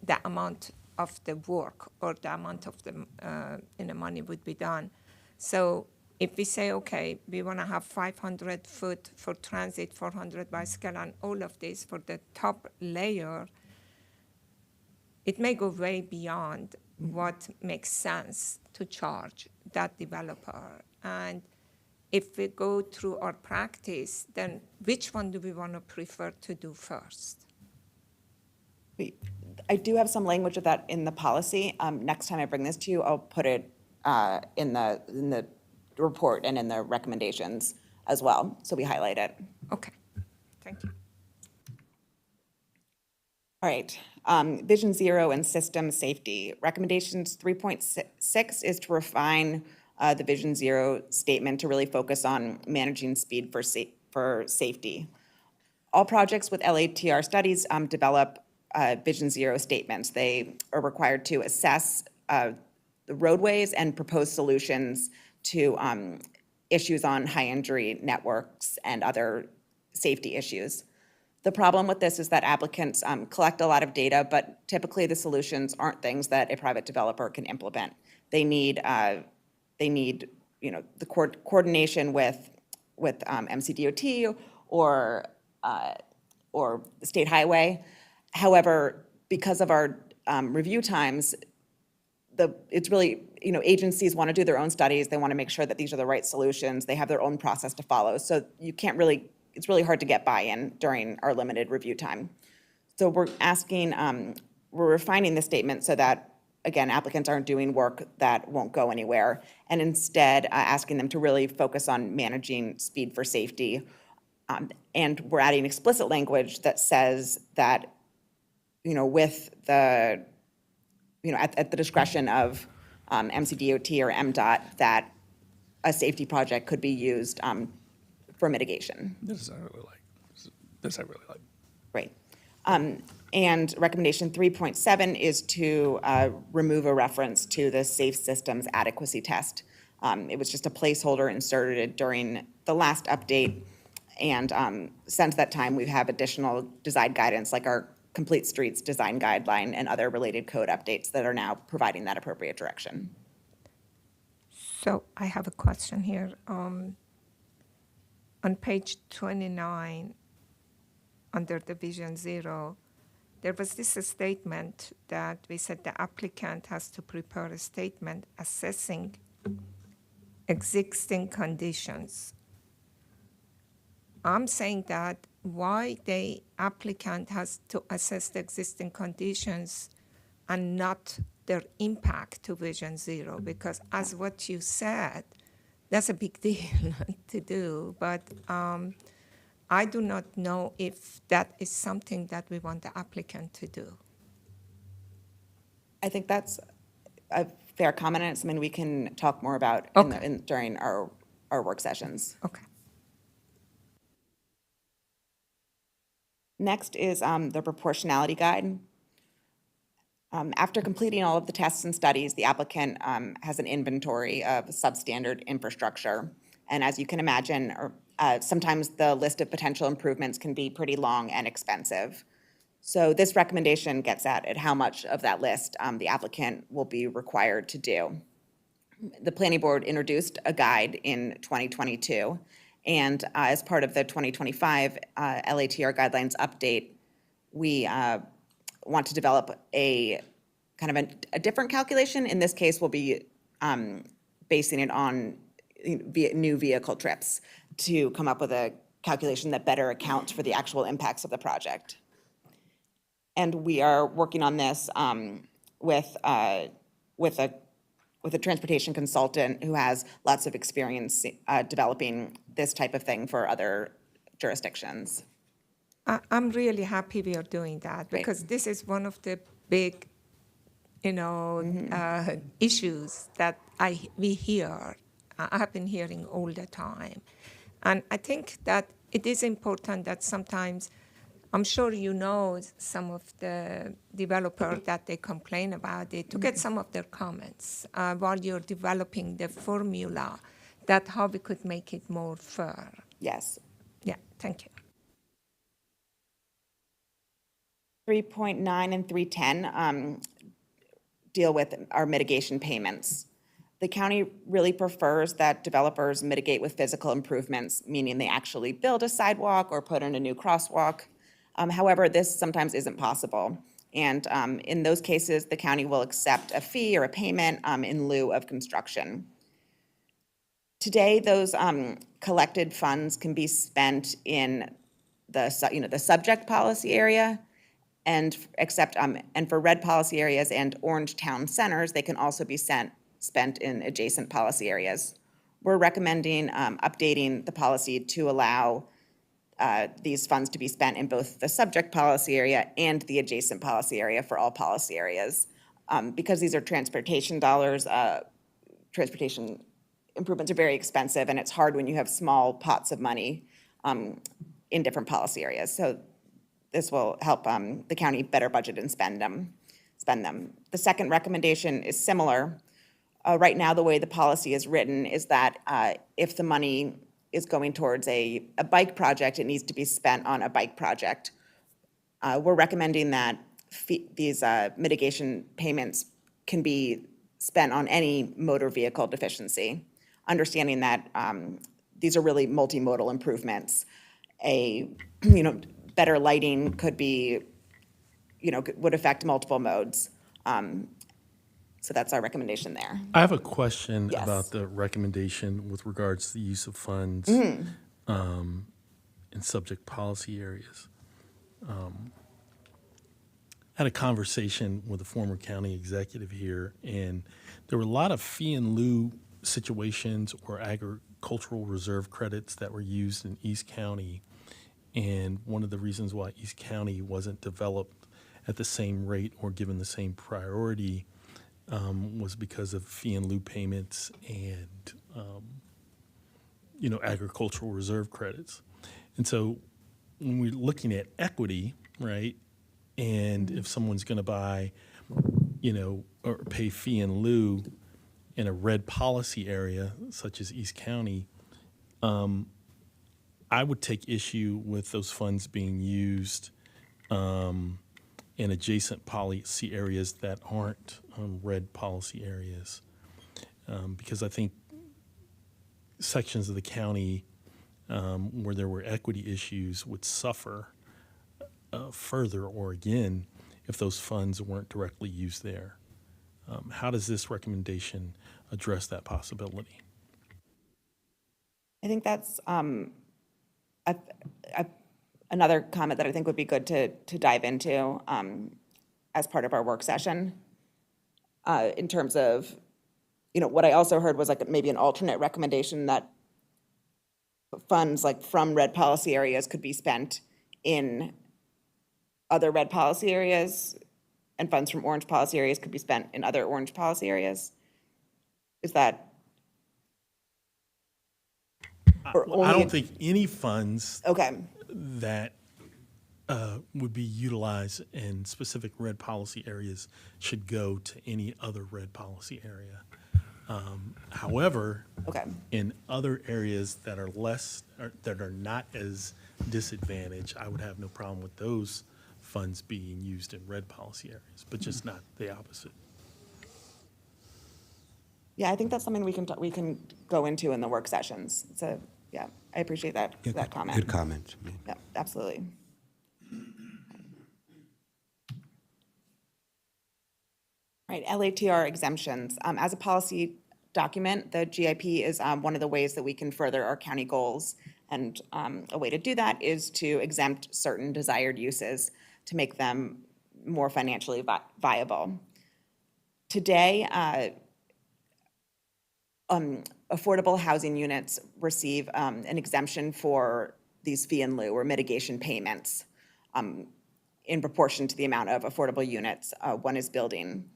the amount of the work or the amount of the money would be done. So if we say, okay, we want to have 500 foot for transit, 400 bicycle, and all of this for the top layer, it may go way beyond what makes sense to charge that developer. And if we go through our practice, then which one do we want to prefer to do first? I do have some language of that in the policy. Next time I bring this to you, I'll put it in the report and in the recommendations as well, so we highlight it. Okay, thank you. All right, Vision Zero and system safety. Recommendations 3.6 is to refine the Vision Zero statement to really focus on managing speed for safety. All projects with LATR studies develop Vision Zero statements. They are required to assess the roadways and propose solutions to issues on high injury networks and other safety issues. The problem with this is that applicants collect a lot of data, but typically the solutions aren't things that a private developer can implement. They need you know, the coordination with MCDOT or the state highway. However, because of our review times, it's really, you know, agencies want to do their own studies. They want to make sure that these are the right solutions. They have their own process to follow. So you can't really, it's really hard to get buy-in during our limited review time. So we're refining the statement so that, again, applicants aren't doing work that won't go anywhere, and instead asking them to really focus on managing speed for safety. And we're adding explicit language that says that, you know, with the, you know, at the discretion of MCDOT or MDOT, that a safety project could be used for mitigation. This I really like. Great. And recommendation 3.7 is to remove a reference to the safe systems adequacy test. It was just a placeholder inserted during the last update. And since that time, we have additional design guidance, like our Complete Streets Design Guideline and other related code updates that are now providing that appropriate direction. So I have a question here. On page 29, under the Vision Zero, there was this statement that we said the applicant has to prepare a statement assessing existing conditions. I'm saying that why the applicant has to assess the existing conditions and not their impact to Vision Zero, because as what you said, that's a big deal to do, but I do not know if that is something that we want the applicant to do. I think that's a fair comment, and it's something we can talk more about Okay. during our work sessions. Okay. Next is the proportionality guide. After completing all of the tests and studies, the applicant has an inventory of substandard infrastructure. And as you can imagine, sometimes the list of potential improvements can be pretty long and expensive. So this recommendation gets at how much of that list the applicant will be required to do. The Planning Board introduced a guide in 2022, and as part of the 2025 LATR guidelines update, we want to develop a kind of a different calculation. In this case, we'll be basing it on new vehicle trips to come up with a calculation that better accounts for the actual impacts of the project. And we are working on this with a transportation consultant who has lots of experience developing this type of thing for other jurisdictions. I'm really happy we are doing that, Great. because this is one of the big, issues that we hear. I have been hearing all the time. And I think that it is important that sometimes, I'm sure you know some of the developers that they complain about it, to get some of their comments while you're developing the formula, that how we could make it more fair. Yes. Yeah, thank you. 3.9 and 310 deal with our mitigation payments. The county really prefers that developers mitigate with physical improvements, meaning they actually build a sidewalk or put in a new crosswalk. However, this sometimes isn't possible. And in those cases, the county will accept a fee or a payment in lieu of construction. Today, those collected funds can be spent in the subject policy area, and for red policy areas and orange town centers, they can also be spent in adjacent policy areas. We're recommending updating the policy to allow these funds to be spent in both the subject policy area and the adjacent policy area for all policy areas. Because these are transportation dollars, transportation improvements are very expensive, and it's hard when you have small pots of money in different policy areas. So this will help the county better budget and spend them. The second recommendation is similar. Right now, the way the policy is written is that if the money is going towards a bike project, it needs to be spent on a bike project. We're recommending that these mitigation payments can be spent on any motor vehicle deficiency, understanding that these are really multimodal improvements. Better lighting could be, would affect multiple modes. So that's our recommendation there. I have a question Yes. about the recommendation with regards to the use of funds in subject policy areas. I had a conversation with a former county executive here, and there were a lot of fee in lieu situations or agricultural reserve credits that were used in East County. And one of the reasons why East County wasn't developed at the same rate or given the same priority was because of fee in lieu payments and, agricultural reserve credits. And so when we're looking at equity, right, and if someone's going to buy, or pay fee in lieu in a red policy area such as East County, I would take issue with those funds being used in adjacent policy areas that aren't red policy areas, because I think sections of the county where there were equity issues would suffer further or again if those funds weren't directly used there. How does this recommendation address that possibility? I think that's another comment that I think would be good to dive into as part of our work session. In terms of, what I also heard was like maybe an alternate recommendation that funds like from red policy areas could be spent in other red policy areas, and funds from orange policy areas could be spent in other orange policy areas. Is that? Or Well, I only- don't think any funds Okay, that would be utilized in specific red policy areas should go to any other red policy area. However, okay. in other areas that are that are not as disadvantaged, I would have no problem with those funds being used in red policy areas, but just not the opposite. Yeah, I think that's something we can go into in the work sessions. So, yeah, I appreciate that comment. Good comment. Yeah. Yeah, absolutely. Right, LATR exemptions. As a policy document, the GIP is one of the ways that we can further our county goals. And a way to do that is to exempt certain desired uses to make them more financially viable. Today, affordable housing units receive an exemption for these fee in lieu or mitigation payments in proportion to the amount of affordable units one is building.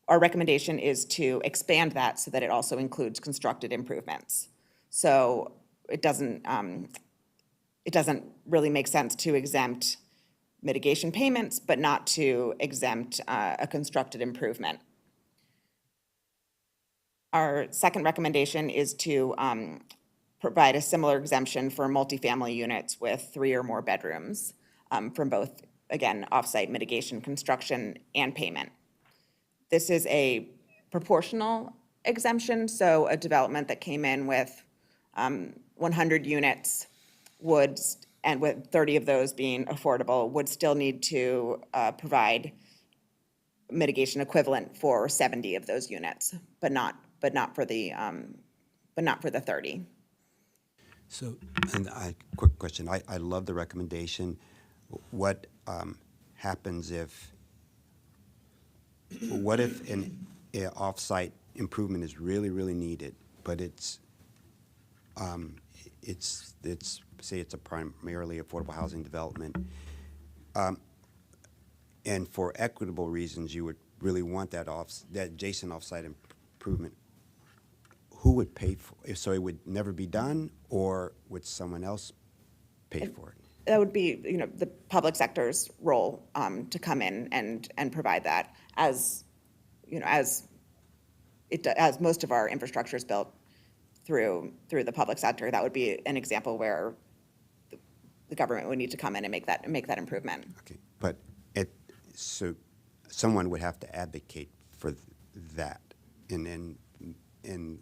Our recommendation is to expand that so that it also includes constructed improvements. So it doesn't really make sense to exempt mitigation payments, but not to exempt a constructed improvement. Our second recommendation is to provide a similar exemption for multifamily units with 3 or more bedrooms from both, again, offsite mitigation, construction, and payment. This is a proportional exemption, so a development that came in with 100 units would, and with 30 of those being affordable, would still need to provide mitigation equivalent for 70 of those units, but not for the 30. So, and quick question. I love the recommendation. What happens if an off-site improvement is really, really needed, but it's say it's a primarily affordable housing development, and for equitable reasons, you would really want that adjacent off-site improvement. Who would pay for it? So it would never be done, or would someone else pay for it? That would be, the public sector's role to come in and provide that, as most of our infrastructure is built through the public sector. That would be an example where the government would need to come in and make that improvement. Okay, but so someone would have to advocate for that, and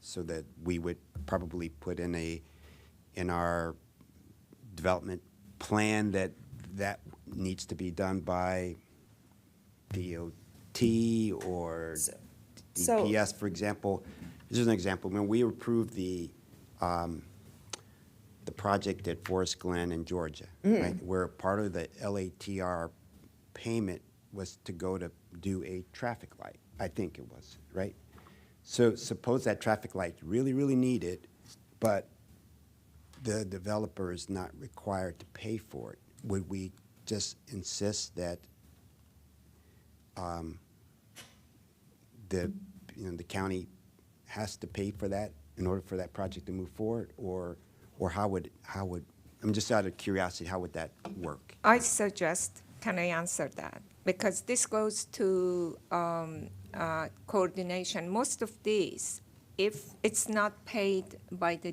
so that we would probably put in our development plan that needs to be done by DOT or DPS, for example. This is an example. When we approved the project at Forest Glen in Georgia, right, where part of the LATR payment was to go to do a traffic light, I think it was, right? So suppose that traffic light's really, really needed, but the developer is not required to pay for it. Would we just insist that the county has to pay for that in order for that project to move forward, or how would I'm just out of curiosity, how would that work? I suggest, can I answer that? Because this goes to coordination. Most of these, if it's not paid by the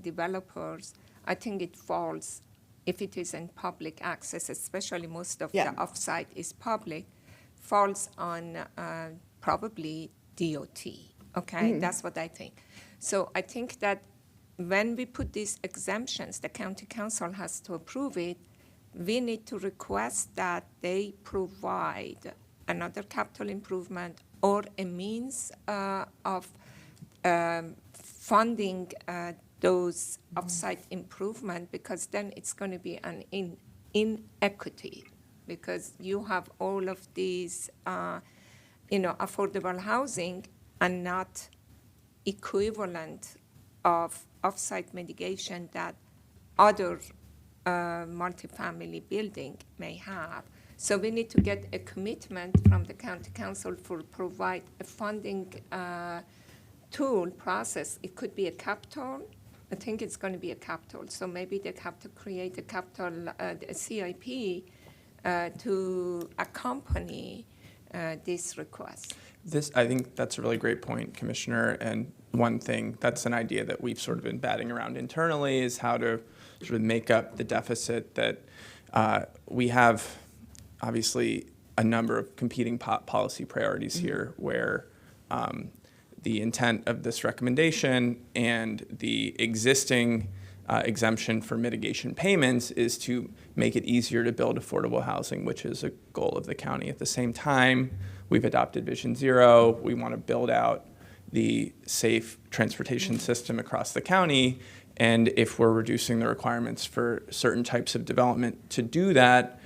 developers, I think it falls, if it is in public access, especially most of the offsite is public, falls on probably DOT, okay? That's what I think. So I think that when we put these exemptions, the county council has to approve it, we need to request that they provide another capital improvement or a means of funding those offsite improvement, because then it's going to be an inequity, because you have all of these, affordable housing and not equivalent of offsite mitigation that other multifamily building may have. So we need to get a commitment from the county council for provide a funding tool process. It could be a capital. I think it's going to be a capital. So maybe they have to create a capital, a CIP to accompany this request. I think that's a really great point, Commissioner. And one thing, that's an idea that we've sort of been batting around internally, is how to sort of make up the deficit that we have. Obviously, a number of competing policy priorities here, where the intent of this recommendation and the existing exemption for mitigation payments is to make it easier to build affordable housing, which is a goal of the county. At the same time, we've adopted Vision Zero. We want to build out the safe transportation system across the county. And if we're reducing the requirements for certain types of development to do that,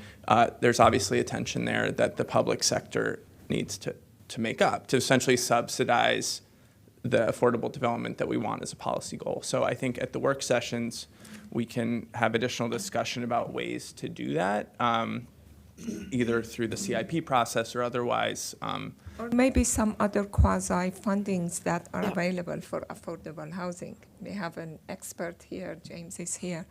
there's obviously a tension there that the public sector needs to make up, to essentially subsidize the affordable development that we want as a policy goal. So I think at the work sessions, we can have additional discussion about ways to do that, either through the CIP process or otherwise. Or maybe some other quasi-fundings that are available for affordable housing. We have an expert here, James is here.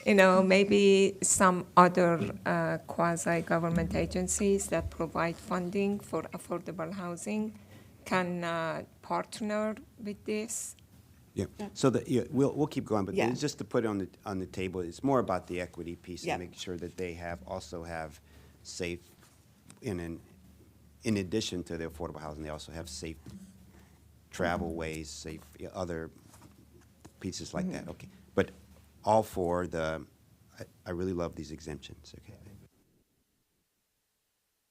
Maybe some other quasi-government agencies that provide funding for affordable housing can partner with this. Yeah, so we'll keep going, but Yeah. just to put it on the table, it's more about the equity piece Yeah. and make sure that they also have safe, in addition to the affordable housing, they also have safe travel ways, safe other pieces like that. Okay, but all for I really love these exemptions. Okay.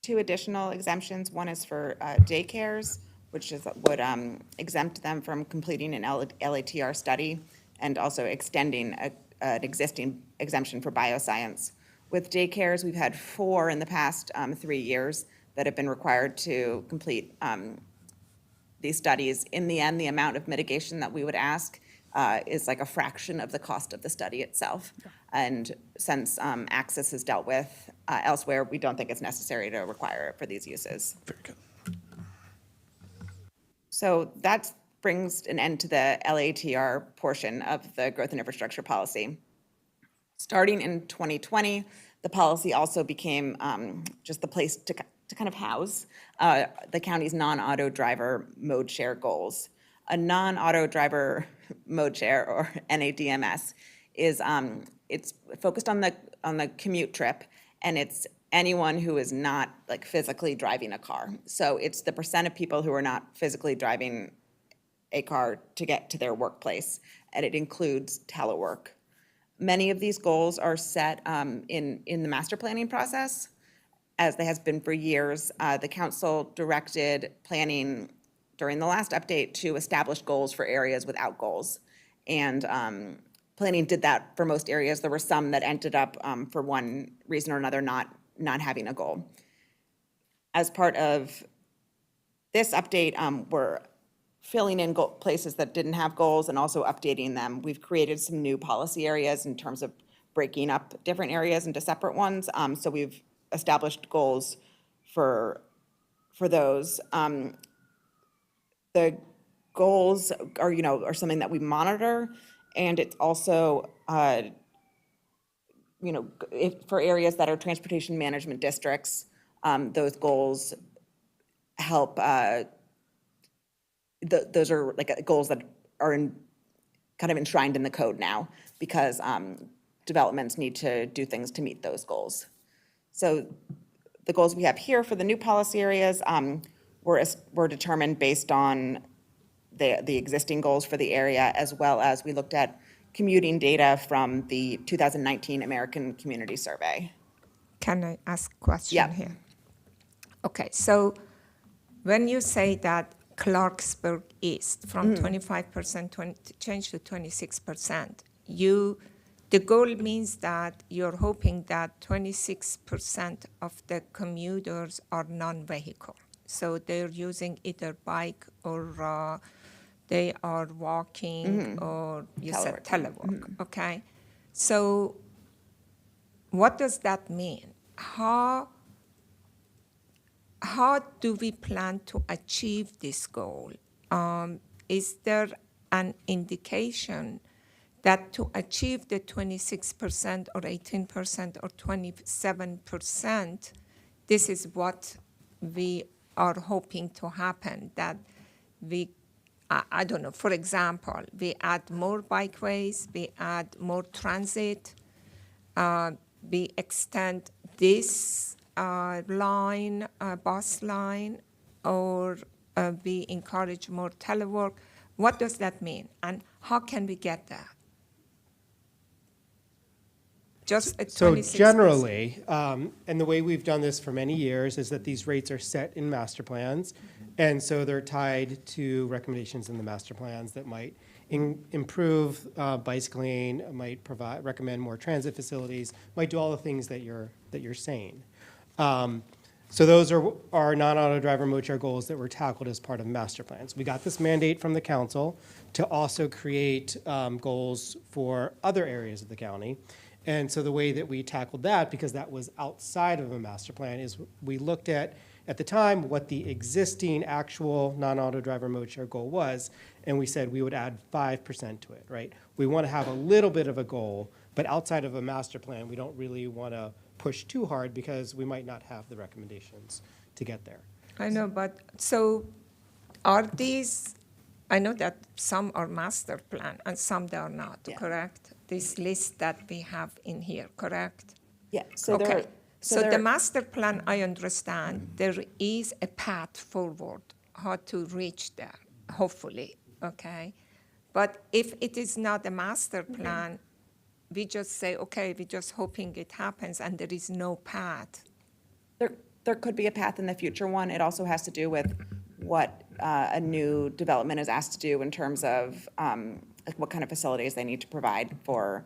Two additional exemptions. One is for daycares, which would exempt them from completing an LATR study, and also extending an existing exemption for bioscience. With daycares, we've had 4 in the past 3 years that have been required to complete these studies. In the end, the amount of mitigation that we would ask is like a fraction of the cost of the study itself. And since Access is dealt with elsewhere, we don't think it's necessary to require it for these uses. Very good. So that brings an end to the LATR portion of the growth and infrastructure policy. Starting in 2020, the policy also became just the place to kind of house the county's non-auto driver mode share goals. A non-auto driver mode share, or NADMS, is it's focused on the commute trip, and it's anyone who is not like physically driving a car. So it's the percent of people who are not physically driving a car to get to their workplace, and it includes telework. Many of these goals are set in the master planning process, as there has been for years. The council directed planning during the last update to establish goals for areas without goals. And planning did that for most areas. There were some that ended up, for one reason or another, not having a goal. As part of this update, we're filling in places that didn't have goals and also updating them. We've created some new policy areas in terms of breaking up different areas into separate ones. So we've established goals for those. The goals are something that we monitor, and it's also for areas that are transportation management districts, those goals help. Those are like goals that are kind of enshrined in the code now, because developments need to do things to meet those goals. So the goals we have here for the new policy areas were determined based on the existing goals for the area, as well as we looked at commuting data from the 2019 American Community Survey. Can I ask a question Yeah. here? Okay, so when you say that Clarksburg East from 25% to change to 26%, the goal means that you're hoping that 26% of the commuters are non-vehicle. So they're using either bike or they are walking or you said telework, okay? So what does that mean? How do we plan to achieve this goal? Is there an indication that to achieve the 26% or 18% or 27%, this is what we are hoping to happen, that we, I don't know, for example, we add more bikeways, we add more transit, we extend this line, bus line, or we encourage more telework. What does that mean? And how can we get that? Just at 26%. So generally, and the way we've done this for many years is that these rates are set in master plans. And so they're tied to recommendations in the master plans that might improve bicycling, might recommend more transit facilities, might do all the things that you're saying. So those are our non-auto driver mode share goals that were tackled as part of master plans. We got this mandate from the council to also create goals for other areas of the county. And so the way that we tackled that, because that was outside of a master plan, is we looked at the time, what the existing actual non-auto driver mode share goal was, and we said we would add 5% to it, right? We want to have a little bit of a goal, but outside of a master plan, we don't really want to push too hard because we might not have the recommendations to get there. I know, but so are these, I know that some are master plan and some they are not, Yeah. correct? This list that we have in here, correct? Yeah, so Okay. So there the are- master plan, I understand, there is a path forward, how to reach there, hopefully, okay? But if it is not a master plan, we just say, okay, we're just hoping it happens and there is no path. There could be a path in the future one. It also has to do with what a new development is asked to do in terms of like what kind of facilities they need to provide for.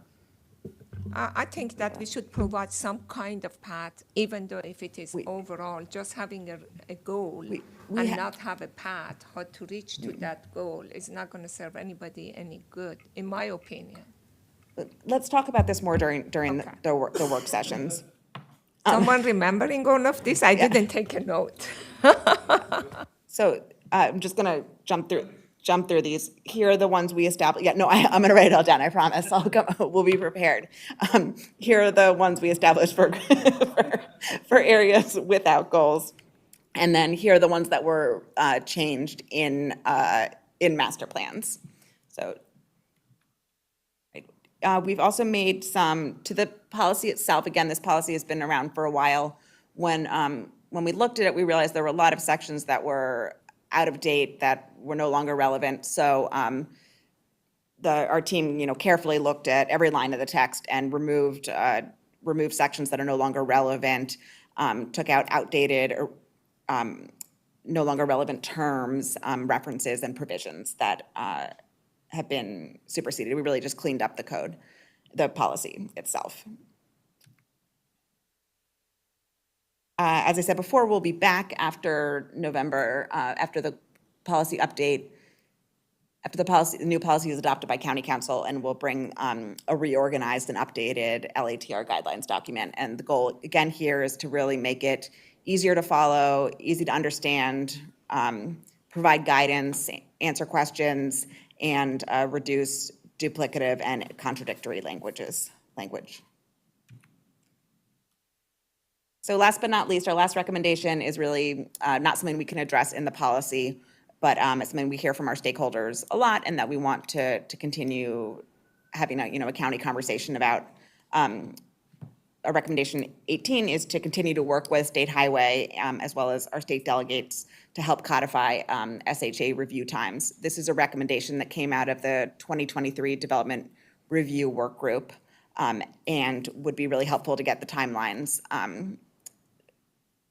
I think that we should provide some kind of path, even though if it is overall, just having a goal and not have a path, how to reach to that goal is not going to serve anybody any good, in my opinion. Let's talk about this more during Okay. the work sessions. Someone remembering all of this? I didn't take a note. So I'm just going to jump through these. Here are the ones we established. Yeah, no, I'm going to write it all down. I promise. We'll be prepared. Here are the ones we established for for areas without goals, and then here are the ones that were changed in master plans. So we've also made some to the policy itself. Again, this policy has been around for a while. When we looked at it, we realized there were a lot of sections that were out of date, that were no longer relevant. So our team, carefully looked at every line of the text and removed sections that are no longer relevant, took out outdated or no longer relevant terms, references, and provisions that have been superseded. We really just cleaned up the code, the policy itself. As I said before, we'll be back after November, after the policy update, after the new policy is adopted by County Council, and we'll bring a reorganized and updated LATR guidelines document. And the goal, again, here is to really make it easier to follow, easy to understand, provide guidance, answer questions, and reduce duplicative and contradictory language. So last but not least, our last recommendation is really not something we can address in the policy, but it's something we hear from our stakeholders a lot, and that we want to continue having a county conversation about. Our recommendation 18 is to continue to work with State Highway as well as our state delegates to help codify SHA review times. This is a recommendation that came out of the 2023 development review work group, and would be really helpful to get the timelines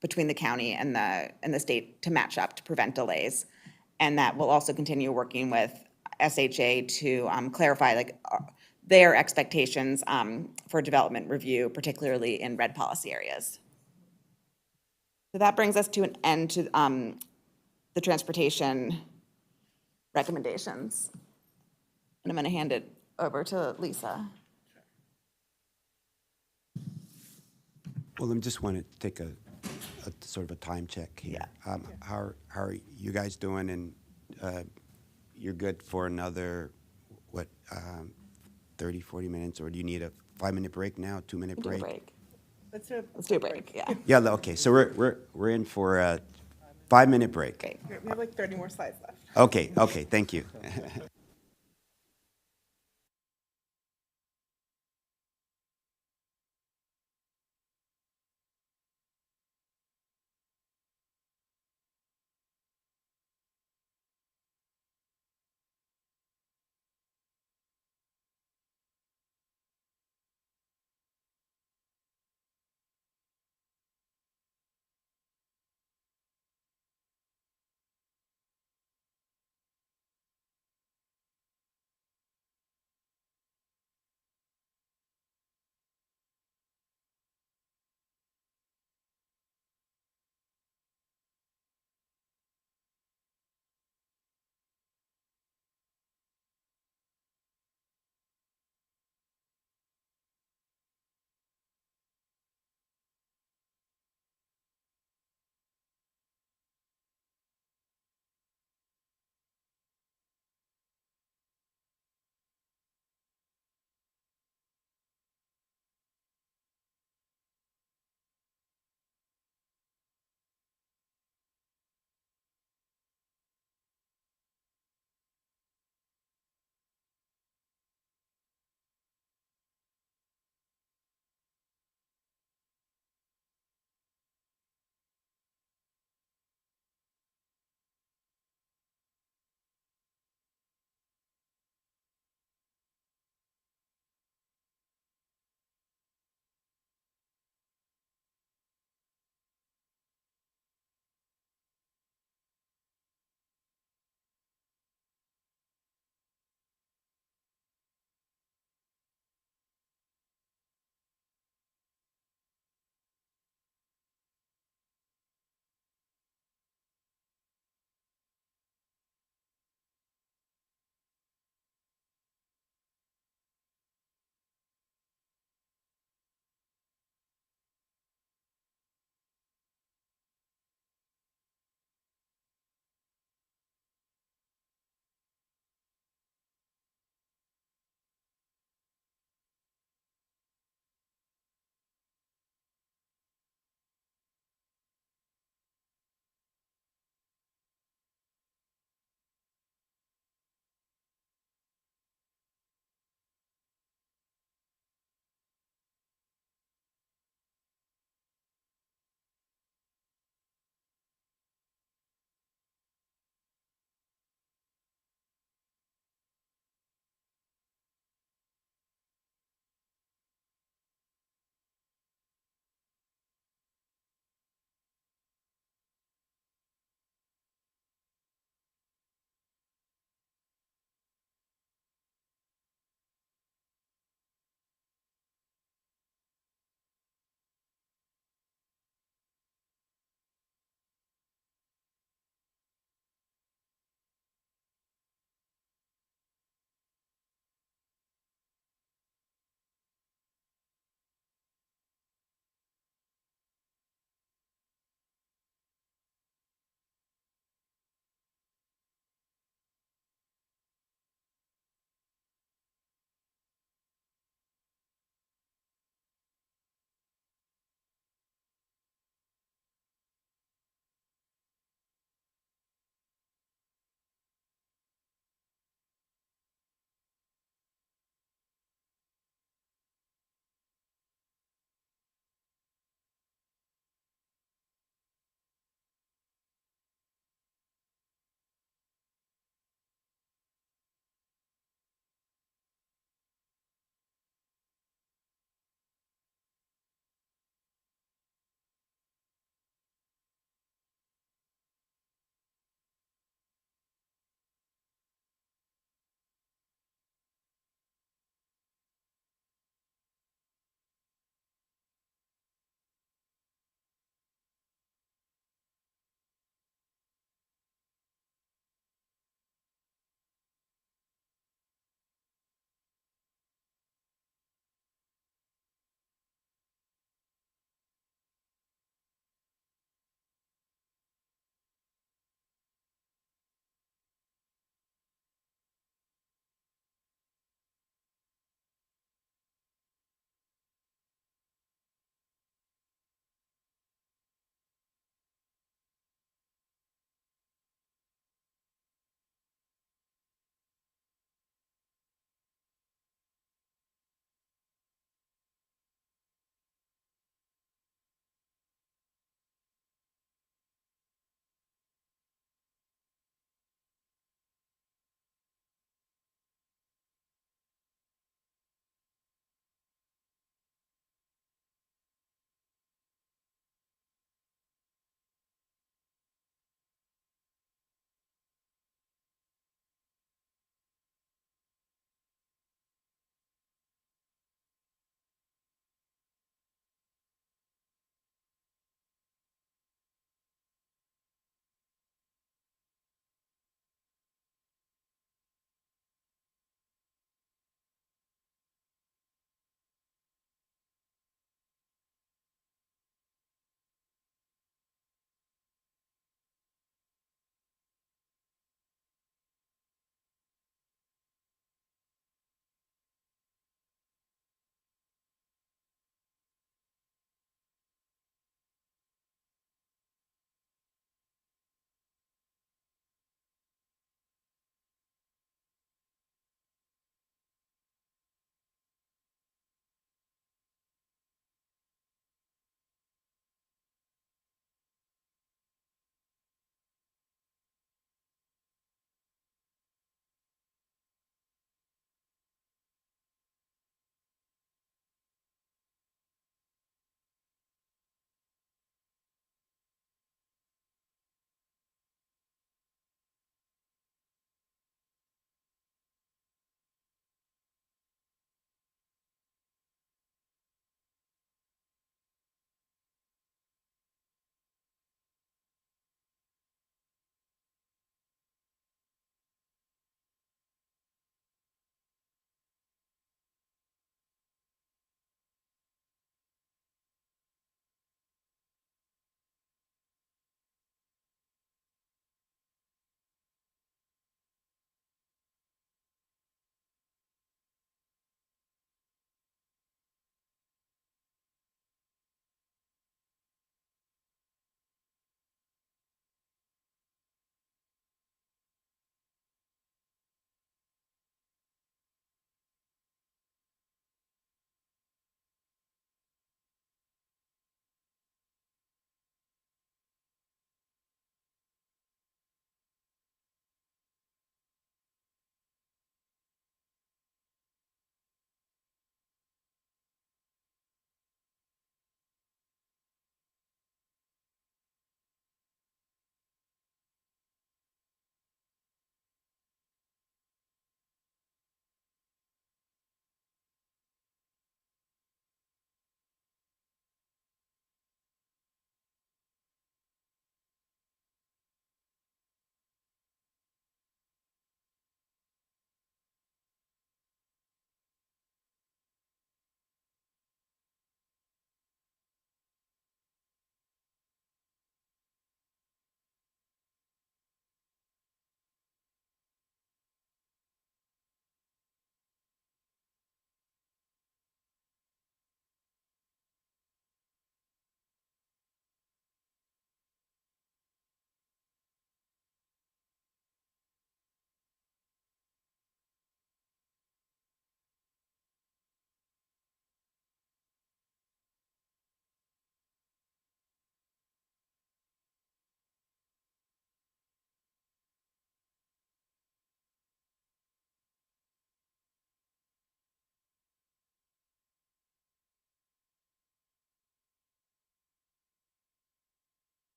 between the county and the state to match up to prevent delays. And that we'll also continue working with SHA to clarify their expectations for development review, particularly in red policy areas. So that brings us to an end to the transportation recommendations. And I'm going to hand it over to Lisa. Well, I just want to take a sort of a time check here. How are you guys doing? And you're good for another, what, 30, 40 minutes? Or do you need a 5-minute break now, 2-minute Do a break? break. Let's do Let's do a break, yeah. Yeah, okay, so we're in for a 5-minute break. Great. We have like 30 more slides left. Okay, thank you.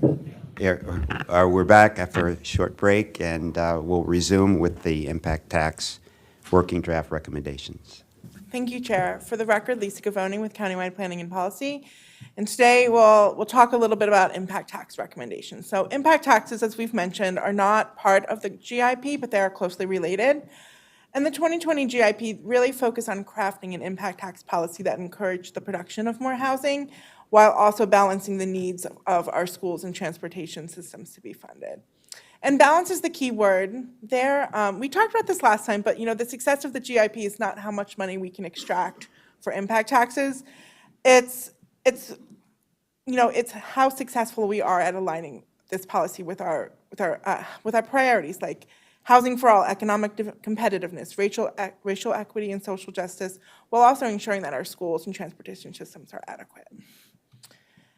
We're back after a short break, and we'll resume with the impact tax working draft recommendations. Thank you, Chair. For the record, Lisa Gavoni with Countywide Planning and Policy. And today we'll talk a little bit about impact tax recommendations. So impact taxes, as we've mentioned, are not part of the GIP, but they are closely related. And the 2020 GIP really focused on crafting an impact tax policy that encouraged the production of more housing while also balancing the needs of our schools and transportation systems to be funded. And balance is the key word there. We talked about this last time, but the success of the GIP is not how much money we can extract for impact taxes. It's how successful we are at aligning this policy with our priorities, like housing for all, economic competitiveness, racial equity, and social justice, while also ensuring that our schools and transportation systems are adequate.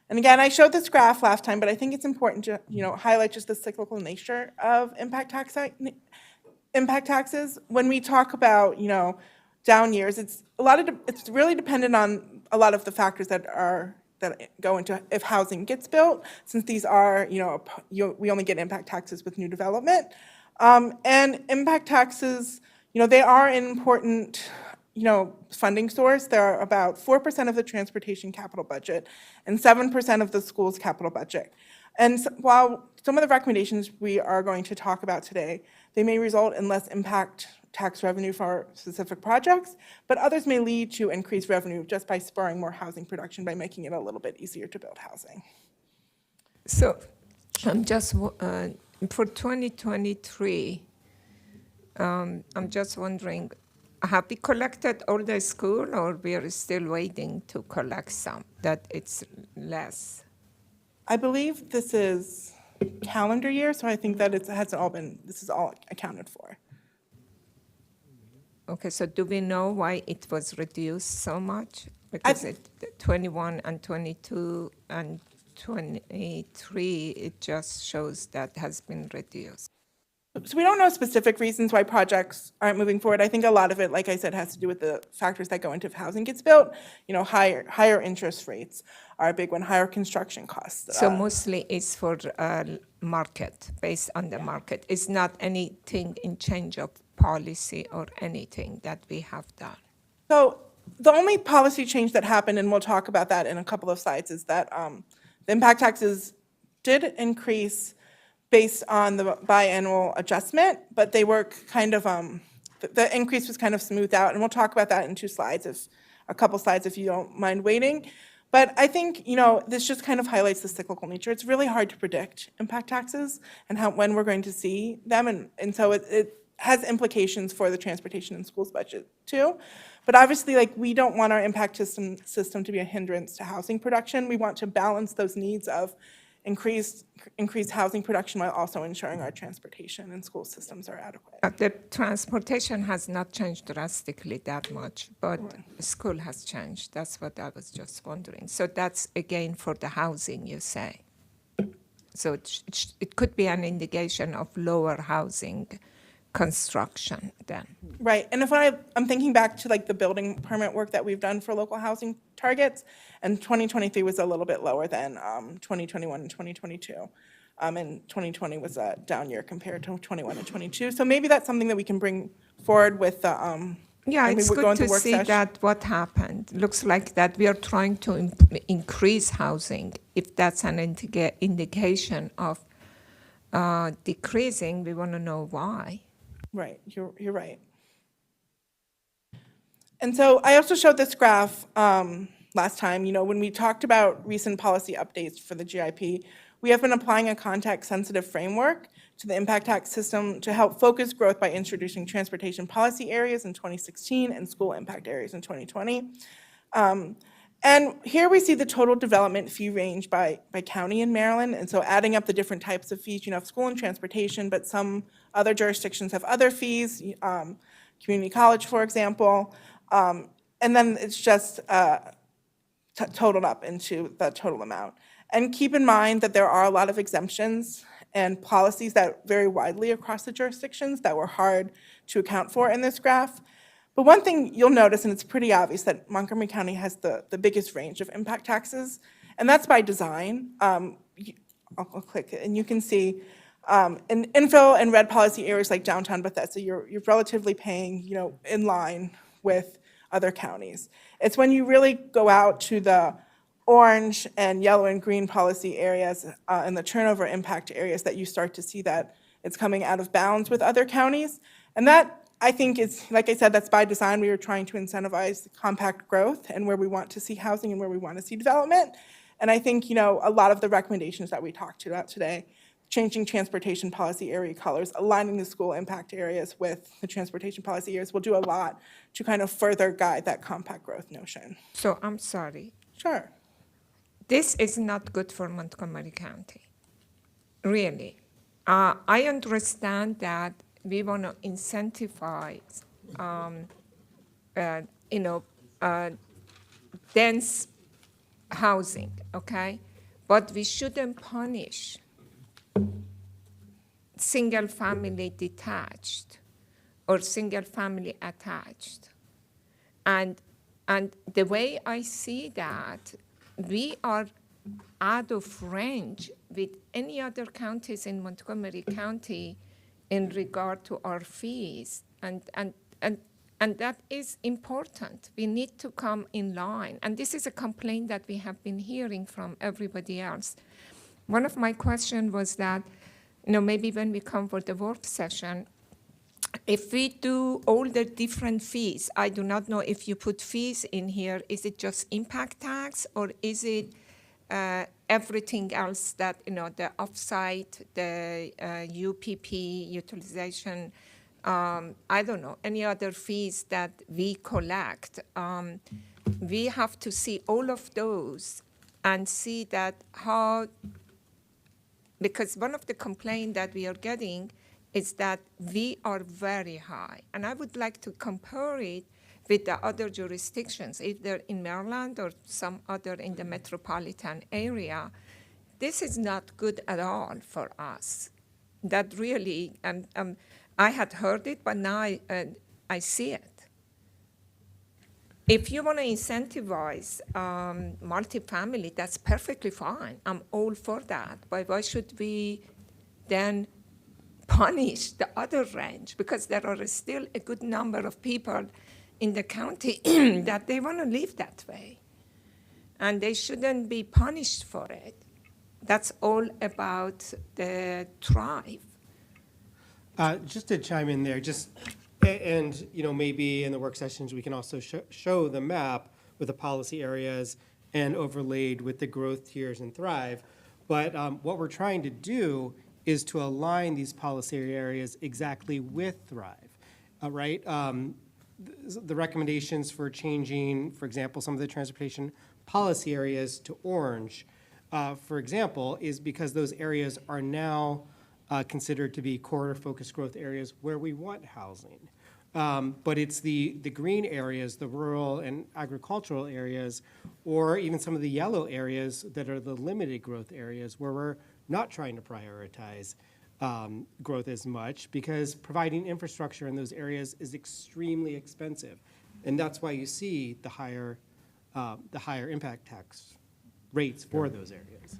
And again, I showed this graph last time, but I think it's important to highlight just the cyclical nature of impact taxes. When we talk about down years, it's really dependent on a lot of the factors that go into if housing gets built, since these are we only get impact taxes with new development, and impact taxes they are an important funding source. They're about 4% of the transportation capital budget and 7% of the school's capital budget. And while some of the recommendations we are going to talk about today, they may result in less impact tax revenue for specific projects, but others may lead to increased revenue just by spurring more housing production by making it a little bit easier to build housing. So I'm just, for 2023, I'm just wondering, have we collected all the school, or we are still waiting to collect some, that it's less? I believe this is calendar year, so I think that this is all accounted for. Okay, so do we know why it was reduced so much? Because 21 and 22 and 23, it just shows that has been reduced. So we don't know specific reasons why projects aren't moving forward. I think a lot of it, like I said, has to do with the factors that go into if housing gets built. Higher interest rates are a big one, higher construction costs. So mostly it's for market, based on the market. It's not anything in change of policy or anything that we have done. So the only policy change that happened, and we'll talk about that in a couple of slides, is that the impact taxes did increase based on the biannual adjustment, but they were kind of, the increase was kind of smoothed out, and we'll talk about that in a couple slides if you don't mind waiting. But I think, this just kind of highlights the cyclical nature. It's really hard to predict impact taxes and when we're going to see them, and so it has implications for the transportation and schools budget too. But obviously, we don't want our impact system to be a hindrance to housing production. We want to balance those needs of increased housing production while also ensuring our transportation and school systems are adequate. The transportation has not changed drastically that much, but school has changed. That's what I was just wondering. So that's, again, for the housing, you say. So it could be an indication of lower housing construction then. Right, and if I'm thinking back to the building permit work that we've done for local housing targets, and 2023 was a little bit lower than 2021 and 2022. And 2020 was a down year compared to 21 and 22. So maybe that's something that we can bring forward with the yeah, it's good to see that what happened. Looks like that we are trying to increase housing. If that's an indication of decreasing, we want to know why. Right, you're right. And so I also showed this graph last time. When we talked about recent policy updates for the GIP, we have been applying a context-sensitive framework to the impact tax system to help focus growth by introducing transportation policy areas in 2016 and school impact areas in 2020. And here we see the total development fee range by county in Maryland. And so adding up the different types of fees, school and transportation, but some other jurisdictions have other fees, community college, for example. And then it's just totaled up into the total amount. And keep in mind that there are a lot of exemptions and policies that vary widely across the jurisdictions that were hard to account for in this graph. But one thing you'll notice, and it's pretty obvious, that Montgomery County has the biggest range of impact taxes, and that's by design. I'll click it, and you can see in infill and red policy areas like downtown Bethesda, you're relatively paying, in line with other counties. It's when you really go out to the orange and yellow and green policy areas and the turnover impact areas that you start to see that it's coming out of bounds with other counties. And that, I think, is, like I said, that's by design. We are trying to incentivize compact growth and where we want to see housing and where we want to see development. And I think, a lot of the recommendations that we talked about today, changing transportation policy area colors, aligning the school impact areas with the transportation policy areas will do a lot to kind of further guide that compact growth notion. So I'm sorry. Sure. This is not good for Montgomery County, really. I understand that we want to incentivize, dense housing, okay? But we shouldn't punish single-family detached or single-family attached. And the way I see that, we are out of range with any other counties in Montgomery County in regard to our fees. And that is important. We need to come in line. And this is a complaint that we have been hearing from everybody else. One of my questions was that, maybe when we come for the work session, if we do all the different fees, I do not know if you put fees in here, is it just impact tax or is it everything else that, the offsite, the UPP, utilization, I don't know, any other fees that we collect. We have to see all of those and see that how, because one of the complaints that we are getting is that we are very high. And I would like to compare it with the other jurisdictions, either in Maryland or some other in the metropolitan area. This is not good at all for us. That really, I had heard it, but now I see it. If you want to incentivize multifamily, that's perfectly fine. I'm all for that. But why should we then punish the other range? Because there are still a good number of people in the county that they want to live that way. And they shouldn't be punished for it. That's all about the tribe. Just to chime in there, and maybe in the work sessions, we can also show the map with the policy areas and overlaid with the growth tiers and Thrive. But what we're trying to do is to align these policy areas exactly with Thrive, right? The recommendations for changing, for example, some of the transportation policy areas to orange, for example, is because those areas are now considered to be corridor-focused growth areas where we want housing. But it's the green areas, the rural and agricultural areas, or even some of the yellow areas that are the limited growth areas where we're not trying to prioritize growth as much because providing infrastructure in those areas is extremely expensive. And that's why you see the higher impact tax rates for those areas.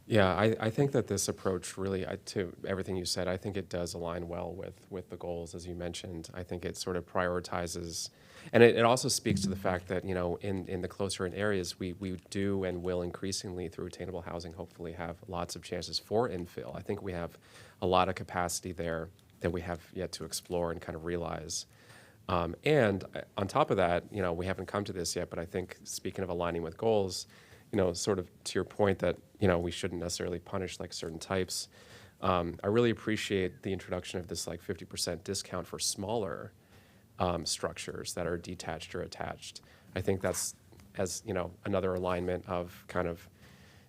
Yeah, I think that this approach really, to everything you said, I think it does align well with the goals, as you mentioned. I think it sort of prioritizes, and it also speaks to the fact that, in the closer in areas, we do and will increasingly, through attainable housing, hopefully have lots of chances for infill. I think we have a lot of capacity there that we have yet to explore and kind of realize. And on top of that, we haven't come to this yet, but I think, speaking of aligning with goals, sort of to your point that, we shouldn't necessarily punish like certain types. I really appreciate the introduction of this like 50% discount for smaller structures that are detached or attached. I think that's, as another alignment of kind of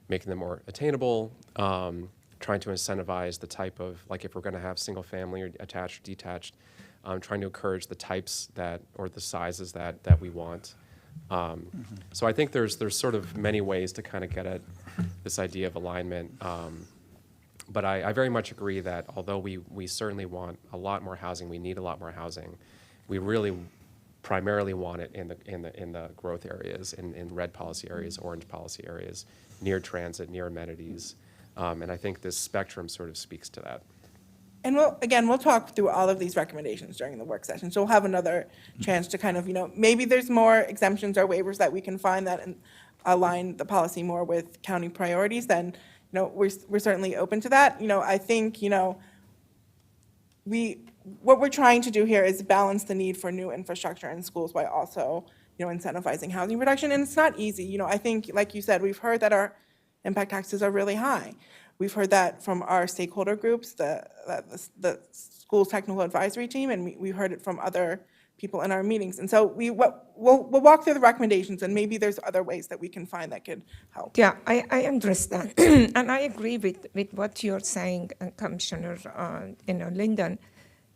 making them more attainable, trying to incentivize the type of, like if we're going to have single family or attached or detached, trying to encourage the types that, or the sizes that we want. So I think there's sort of many ways to kind of get at this idea of alignment. But I very much agree that although we certainly want a lot more housing, we need a lot more housing, we really primarily want it in the growth areas, in red policy areas, orange policy areas, near transit, near amenities. And I think this spectrum sort of speaks to that. And we'll talk through all of these recommendations during the work session. So we'll have another chance to kind of, maybe there's more exemptions or waivers that we can find that align the policy more with county priorities, then, we're certainly open to that. I think, what we're trying to do here is balance the need for new infrastructure in schools while also, incentivizing housing production. And it's not easy. I think, like you said, we've heard that our impact taxes are really high. We've heard that from our stakeholder groups, the school's technical advisory team, and we heard it from other people in our meetings. And so we'll walk through the recommendations, and maybe there's other ways that we can find that could help. Yeah, I understand. And I agree with what you're saying, Commissioner Linden.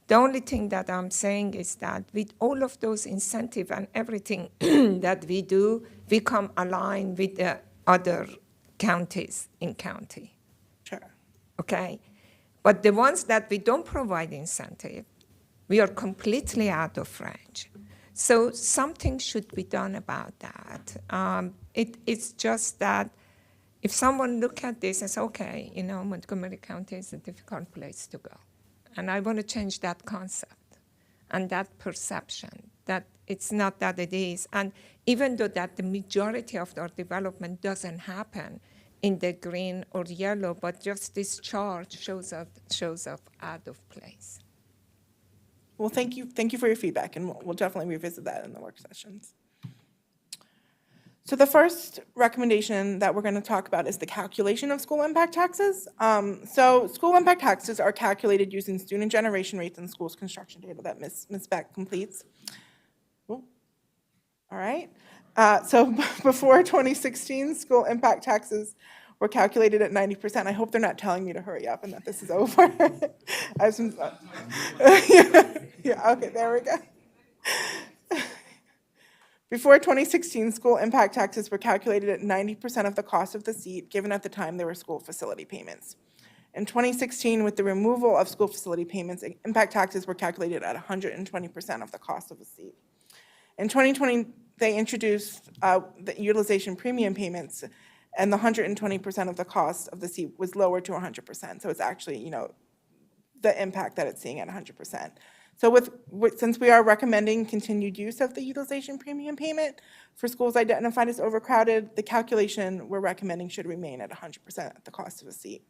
The only thing that I'm saying is that with all of those incentives and everything that we do, we come aligned with the other counties in county. Sure. Okay? But the ones that we don't provide incentive, we are completely out of range. So something should be done about that. It's just that if someone look at this and say, okay, Montgomery County is a difficult place to go. And I want to change that concept and that perception, that it's not that it is. And even though that the majority of our development doesn't happen in the green or yellow, but just this chart shows up out of place. Well, thank you for your feedback, and we'll definitely revisit that in the work sessions. So the first recommendation that we're going to talk about is the calculation of school impact taxes. So school impact taxes are calculated using student generation rates and schools construction data that Ms. Beck completes. Ooh. All right. So before 2016, school impact taxes were calculated at 90%. I hope they're not telling me to hurry up and that this is over. I have some, yeah, okay, there we go. Before 2016, school impact taxes were calculated at 90% of the cost of the seat, given at the time there were school facility payments. In 2016, with the removal of school facility payments, impact taxes were calculated at 120% of the cost of a seat. In 2020, they introduced the utilization premium payments, and the 120% of the cost of the seat was lowered to 100%. So it's actually, the impact that it's seeing at 100%. So since we are recommending continued use of the utilization premium payment for schools identified as overcrowded, the calculation we're recommending should remain at 100% at the cost of a seat.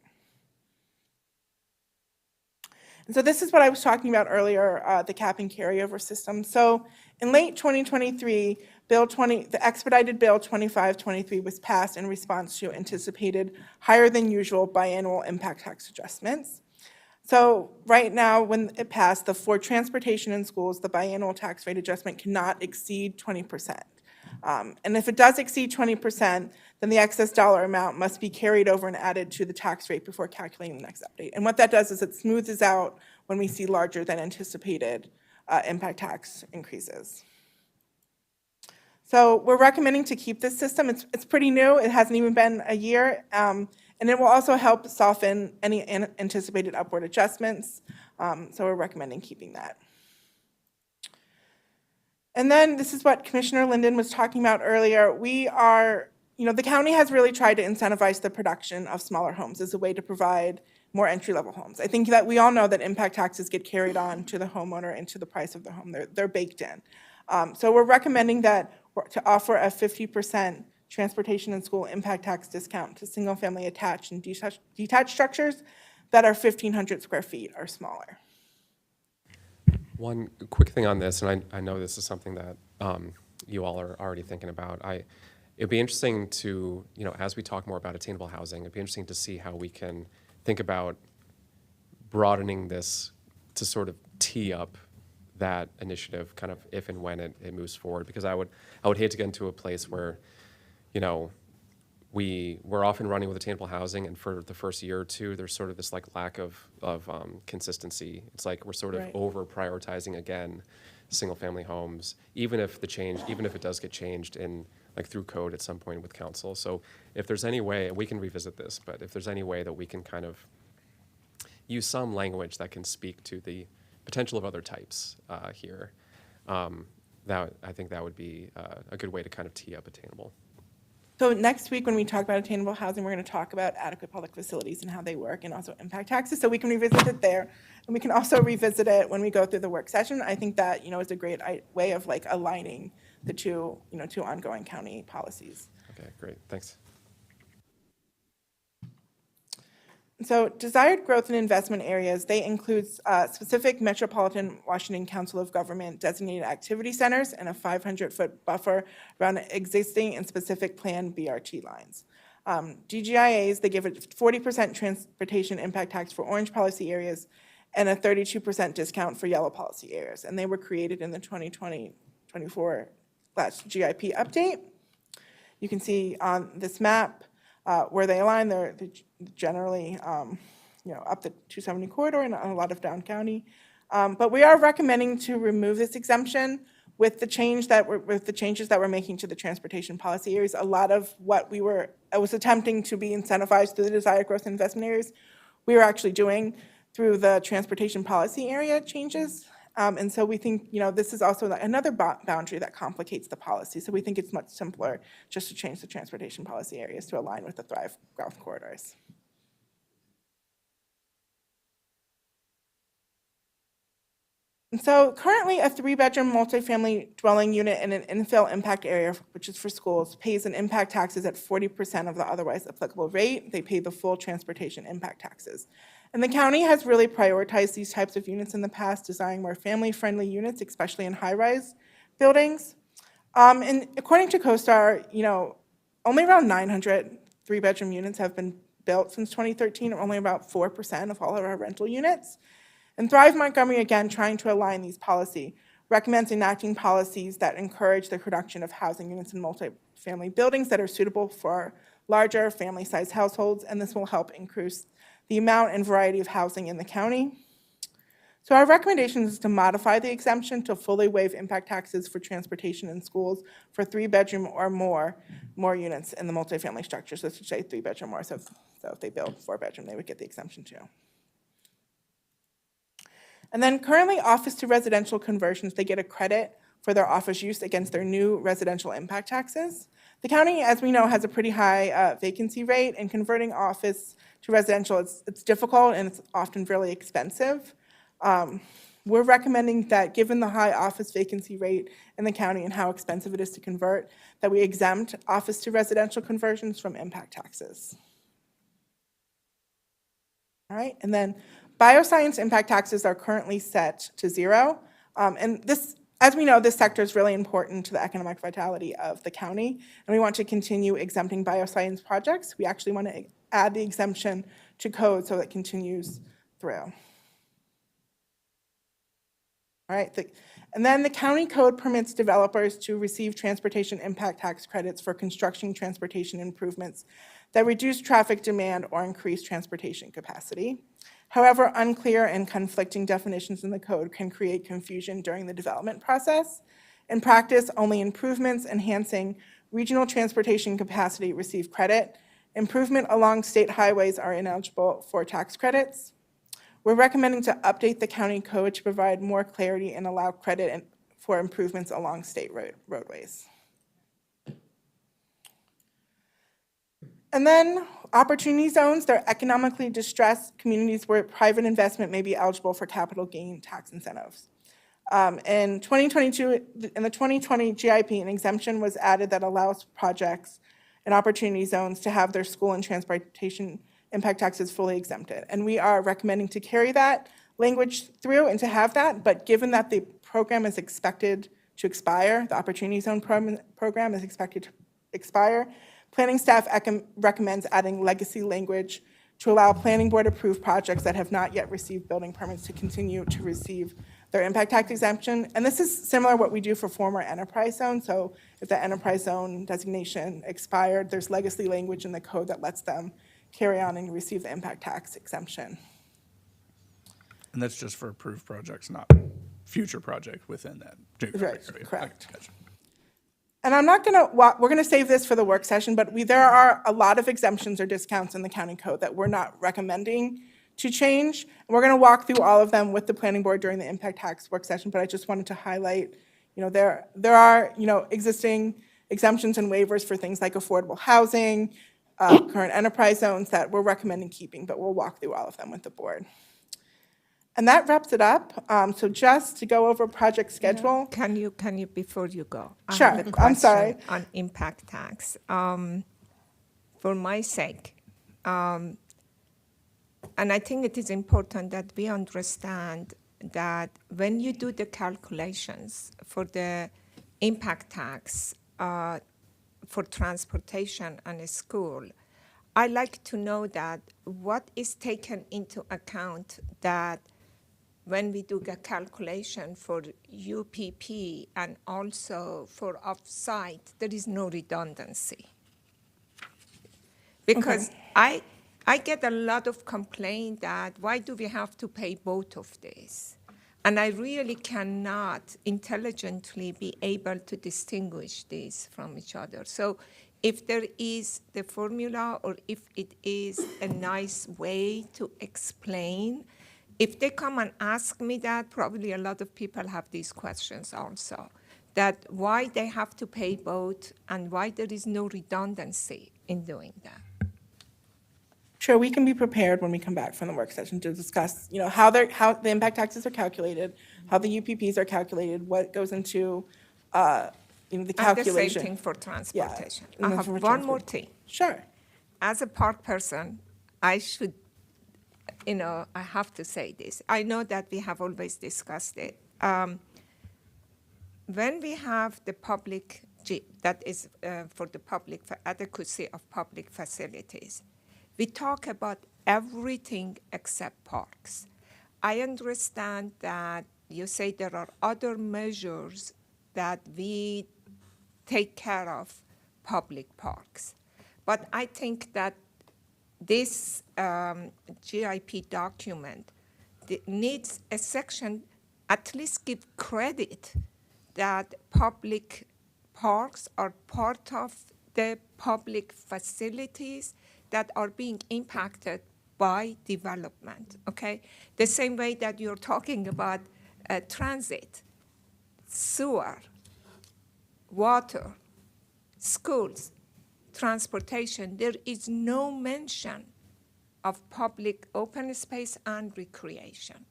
And so this is what I was talking about earlier, the cap and carryover system. So in late 2023, the expedited Bill 2523 was passed in response to anticipated higher than usual biannual impact tax adjustments. So right now, when it passed, for transportation in schools, the biannual tax rate adjustment cannot exceed 20%. And if it does exceed 20%, then the excess dollar amount must be carried over and added to the tax rate before calculating the next update. And what that does is it smooths out when we see larger than anticipated impact tax increases. So we're recommending to keep this system. It's pretty new. It hasn't even been a year. And it will also help soften any anticipated upward adjustments. So we're recommending keeping that. And then this is what Commissioner Linden was talking about earlier. The county has really tried to incentivize the production of smaller homes as a way to provide more entry-level homes. I think that we all know that impact taxes get carried on to the homeowner and to the price of the home. They're baked in. So we're recommending to offer a 50% transportation and school impact tax discount to single-family attached and detached structures that are 1,500 square feet or smaller. One quick thing on this, and I know this is something that you all are already thinking about. It'd be interesting to, as we talk more about attainable housing, it'd be interesting to see how we can think about broadening this to sort of tee up that initiative kind of if and when it moves forward. Because I would hate to get into a place where, we're often running with attainable housing, and for the first year or two, there's sort of this lack of consistency. It's like we're sort of Right. over prioritizing again single family homes, even if it does get changed in through code at some point with council. So if there's any way, and we can revisit this, but if there's any way that we can kind of use some language that can speak to the potential of other types here, I think that would be a good way to kind of tee up attainable. So next week, when we talk about attainable housing, we're going to talk about adequate public facilities and how they work, and also impact taxes. So we can revisit it there, and we can also revisit it when we go through the work session. I think that, is a great way of like aligning the two ongoing county policies. Okay, great, thanks. So desired growth and investment areas, they include specific Metropolitan Washington Council of Government designated activity centers and a 500-foot buffer around existing and specific planned BRT lines. DGIAs, they give a 40% transportation impact tax for orange policy areas and a 32% discount for yellow policy areas. And they were created in the 2020-24 GIP update. You can see on this map where they align, they're generally up the 270 corridor and a lot of down county. But we are recommending to remove this exemption with the changes that we're making to the transportation policy areas. A lot of what I was attempting to be incentivized through the desired growth and investment areas, we are actually doing through the transportation policy area changes. And so we think, this is also another boundary that complicates the policy. So we think it's much simpler just to change the transportation policy areas to align with the Thrive growth corridors. And so currently a 3-bedroom multifamily dwelling unit in an infill impact area, which is for schools, pays an impact taxes at 40% of the otherwise applicable rate. They pay the full transportation impact taxes. And the county has really prioritized these types of units in the past, designing more family-friendly units, especially in high-rise buildings. And according to CoStar, only around 900 3-bedroom units have been built since 2013, or only about 4% of all of our rental units. And Thrive Montgomery, again, trying to align these policy, recommends enacting policies that encourage the production of housing units in multifamily buildings that are suitable for larger family-sized households, and this will help increase the amount and variety of housing in the county. So our recommendation is to modify the exemption to fully waive impact taxes for transportation in schools for 3-bedroom or more units in the multifamily structure. So this should say 3-bedroom or more. So if they build 4-bedroom, they would get the exemption too. And then currently office to residential conversions, they get a credit for their office use against their new residential impact taxes. The county, as we know, has a pretty high vacancy rate, and converting office to residential, it's difficult and it's often really expensive. We're recommending that given the high office vacancy rate in the county and how expensive it is to convert, that we exempt office to residential conversions from impact taxes. All right, and then bioscience impact taxes are currently set to 0. And this, as we know, this sector is really important to the economic vitality of the county, and we want to continue exempting bioscience projects. We actually want to add the exemption to code so it continues through. All right, and then the county code permits developers to receive transportation impact tax credits for construction transportation improvements that reduce traffic demand or increase transportation capacity. However, unclear and conflicting definitions in the code can create confusion during the development process. In practice, only improvements enhancing regional transportation capacity receive credit. Improvement along state highways are ineligible for tax credits. We're recommending to update the county code to provide more clarity and allow credit for improvements along state roadways. And then opportunity zones, they're economically distressed communities where private investment may be eligible for capital gain tax incentives. In 2022, in the 2020 GIP, an exemption was added that allows projects in opportunity zones to have their school and transportation impact taxes fully exempted. And we are recommending to carry that language through and to have that, but given that the program is expected to expire, the opportunity zone program is expected to expire, planning staff recommends adding legacy language to allow planning board approved projects that have not yet received building permits to continue to receive their impact tax exemption. And this is similar to what we do for former enterprise zones. So if the enterprise zone designation expired, there's legacy language in the code that lets them carry on and receive the impact tax exemption. And that's just for approved projects, not future project within that Right, area. correct. Okay, gotcha. And I'm not gonna, we're gonna save this for the work session, but there are a lot of exemptions or discounts in the county code that we're not recommending to change. And we're gonna walk through all of them with the planning board during the impact tax work session, but I just wanted to highlight, there are, existing exemptions and waivers for things like affordable housing, current enterprise zones that we're recommending keeping, but we'll walk through all of them with the board. And that wraps it up. So just to go over project schedule. Can you, before you go? Sure, I have a I'm sorry. question on impact tax. For my sake, and I think it is important that we understand that when you do the calculations for the impact tax for transportation and school, I like to know that what is taken into account that when we do the calculation for UPP and also for off-site, there is no redundancy. Because I get a lot of complaint that why do we have to pay both of these? And I really cannot intelligently be able to distinguish these from each other. So if there is the formula or if it is a nice way to explain, if they come and ask me that, probably a lot of people have these questions also, that why they have to pay both and why there is no redundancy in doing that. Sure, we can be prepared when we come back from the work session to discuss, how the impact taxes are calculated, how the UPPs are calculated, what goes into, the calculation. And the same thing for transportation. Yeah, I and have for one more thing. Sure. As a park person, I should, I have to say this. I know that we have always discussed it. When we have the public, that is for the public, for adequacy of public facilities, we talk about everything except parks. I understand that you say there are other measures that we take care of public parks. But I think that this GIP document needs a section, at least give credit that public parks are part of the public facilities that are being impacted by development, okay? The same way that you're talking about transit, sewer, water, schools, transportation, there is no mention of public open space and recreation.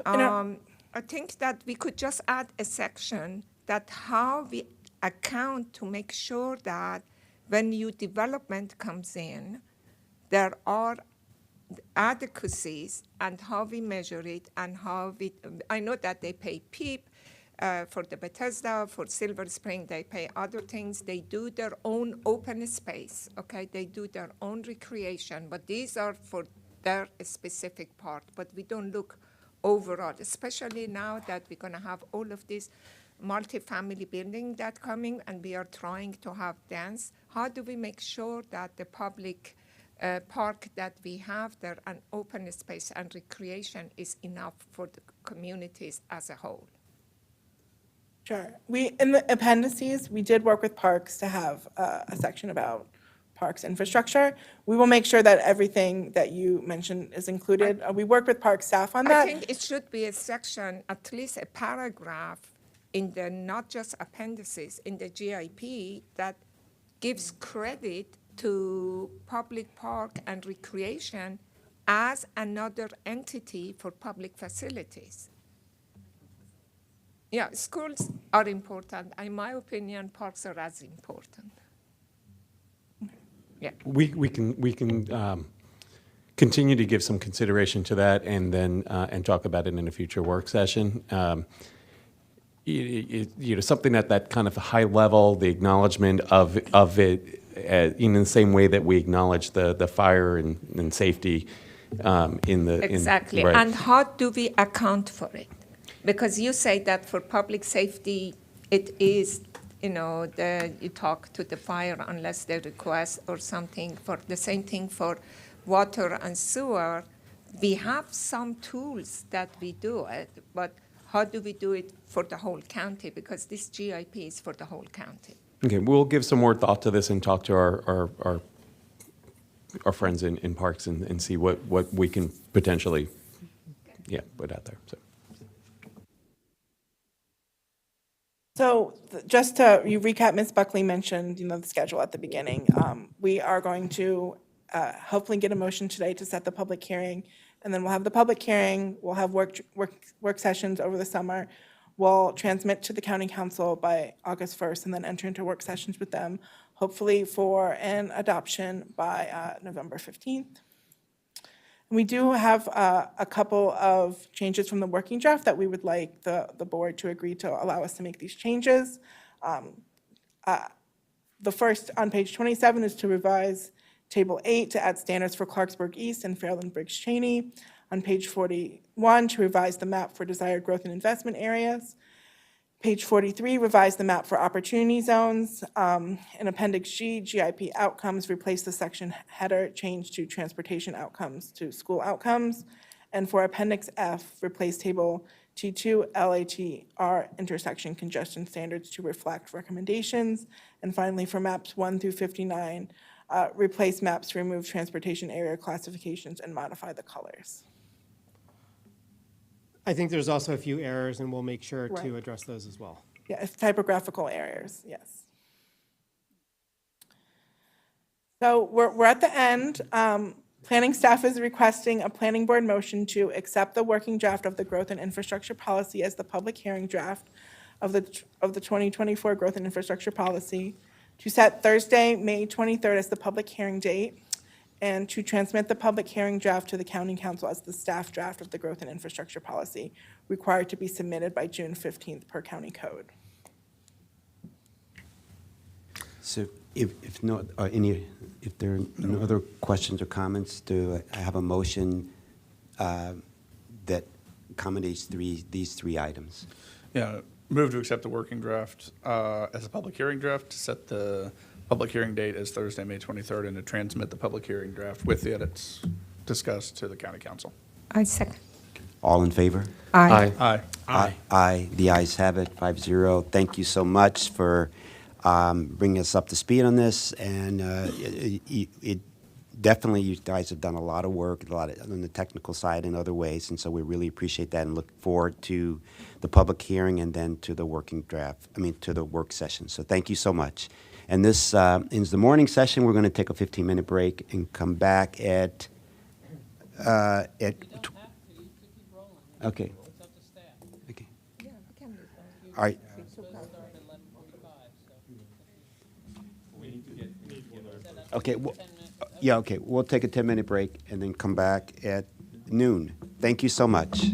I think that we could just add a section that how we account to make sure that when new development comes in, there are adequacies and how we measure it and how we, I know that they pay PEEP for the Bethesda, for Silver Spring, they pay other things. They do their own open space, okay? They do their own recreation, but these are for their specific part, but we don't look overall, especially now that we're gonna have all of this multifamily building that coming and we are trying to have dense. How do we make sure that the public park that we have there and open space and recreation is enough for the communities as a whole? Sure. In the appendices, we did work with parks to have a section about parks infrastructure. We will make sure that everything that you mentioned is included. We worked with park staff on that. I think it should be a section, at least a paragraph in the, not just appendices, in the GIP that gives credit to public park and recreation as another entity for public facilities. Yeah, schools are important. In my opinion, parks are as important. Yeah. We can continue to give some consideration to that and then and talk about it in a future work session. Something at that kind of high level, the acknowledgement of it in the same way that we acknowledge the fire and safety in the exactly. Right. And how do we account for it? Because you say that for public safety, it is, you talk to the fire unless they request or something. For the same thing for water and sewer, we have some tools that we do it, but how do we do it for the whole county? Because this GIP is for the whole county. Okay, we'll give some more thought to this and talk to our friends in parks and see what we can potentially, put out there. So. So just to recap, Ms. Buckley mentioned, the schedule at the beginning. We are going to hopefully get a motion today to set the public hearing, and then we'll have the public hearing, we'll have work sessions over the summer. We'll transmit to the county council by August 1st, and then enter into work sessions with them, hopefully for an adoption by November 15th. We do have a couple of changes from the working draft that we would like the board to agree to allow us to make these changes. The first on page 27 is to revise Table 8 to add standards for Clarksburg East and Fairland Briggs Cheney. On page 41, to revise the map for desired growth and investment areas. Page 43, revise the map for opportunity zones. In Appendix G, GIP outcomes, replace the section header, change to transportation outcomes to school outcomes. And for Appendix F, replace Table T2 LATR intersection congestion standards to reflect recommendations. And finally, for maps 1 through 59, replace maps to remove transportation area classifications and modify the colors. I think there's also a few errors, and we'll make sure Right. to address those as well. Yeah, it's typographical errors, yes. So we're at the end. Planning staff is requesting a planning board motion to accept the working draft of the growth and infrastructure policy as the public hearing draft of the 2024 growth and infrastructure policy, to set Thursday, May 23rd as the public hearing date, and to transmit the public hearing draft to the county council as the staff draft of the growth and infrastructure policy, required to be submitted by June 15th per county code. So if no, if there are no other questions or comments, do I have a motion that accommodates these three items? Yeah, move to accept the working draft as a public hearing draft, to set the public hearing date as Thursday, May 23rd, and to transmit the public hearing draft with the edits discussed to the county council. I second. All in favor? Aye. Aye. Aye. The ayes have it, 5-0. Thank you so much for bringing us up to speed on this, and it definitely, you guys have done a lot of work, a lot on the technical side and other ways, and so we really appreciate that and look forward to the public hearing and then to the working draft, to the work session. So thank you so much. And this ends the morning session. We're going to take a 15-minute break and come back at okay. Okay. All right. Okay. Yeah, okay. We'll take a 10-minute break and then come back at noon. Thank you so much.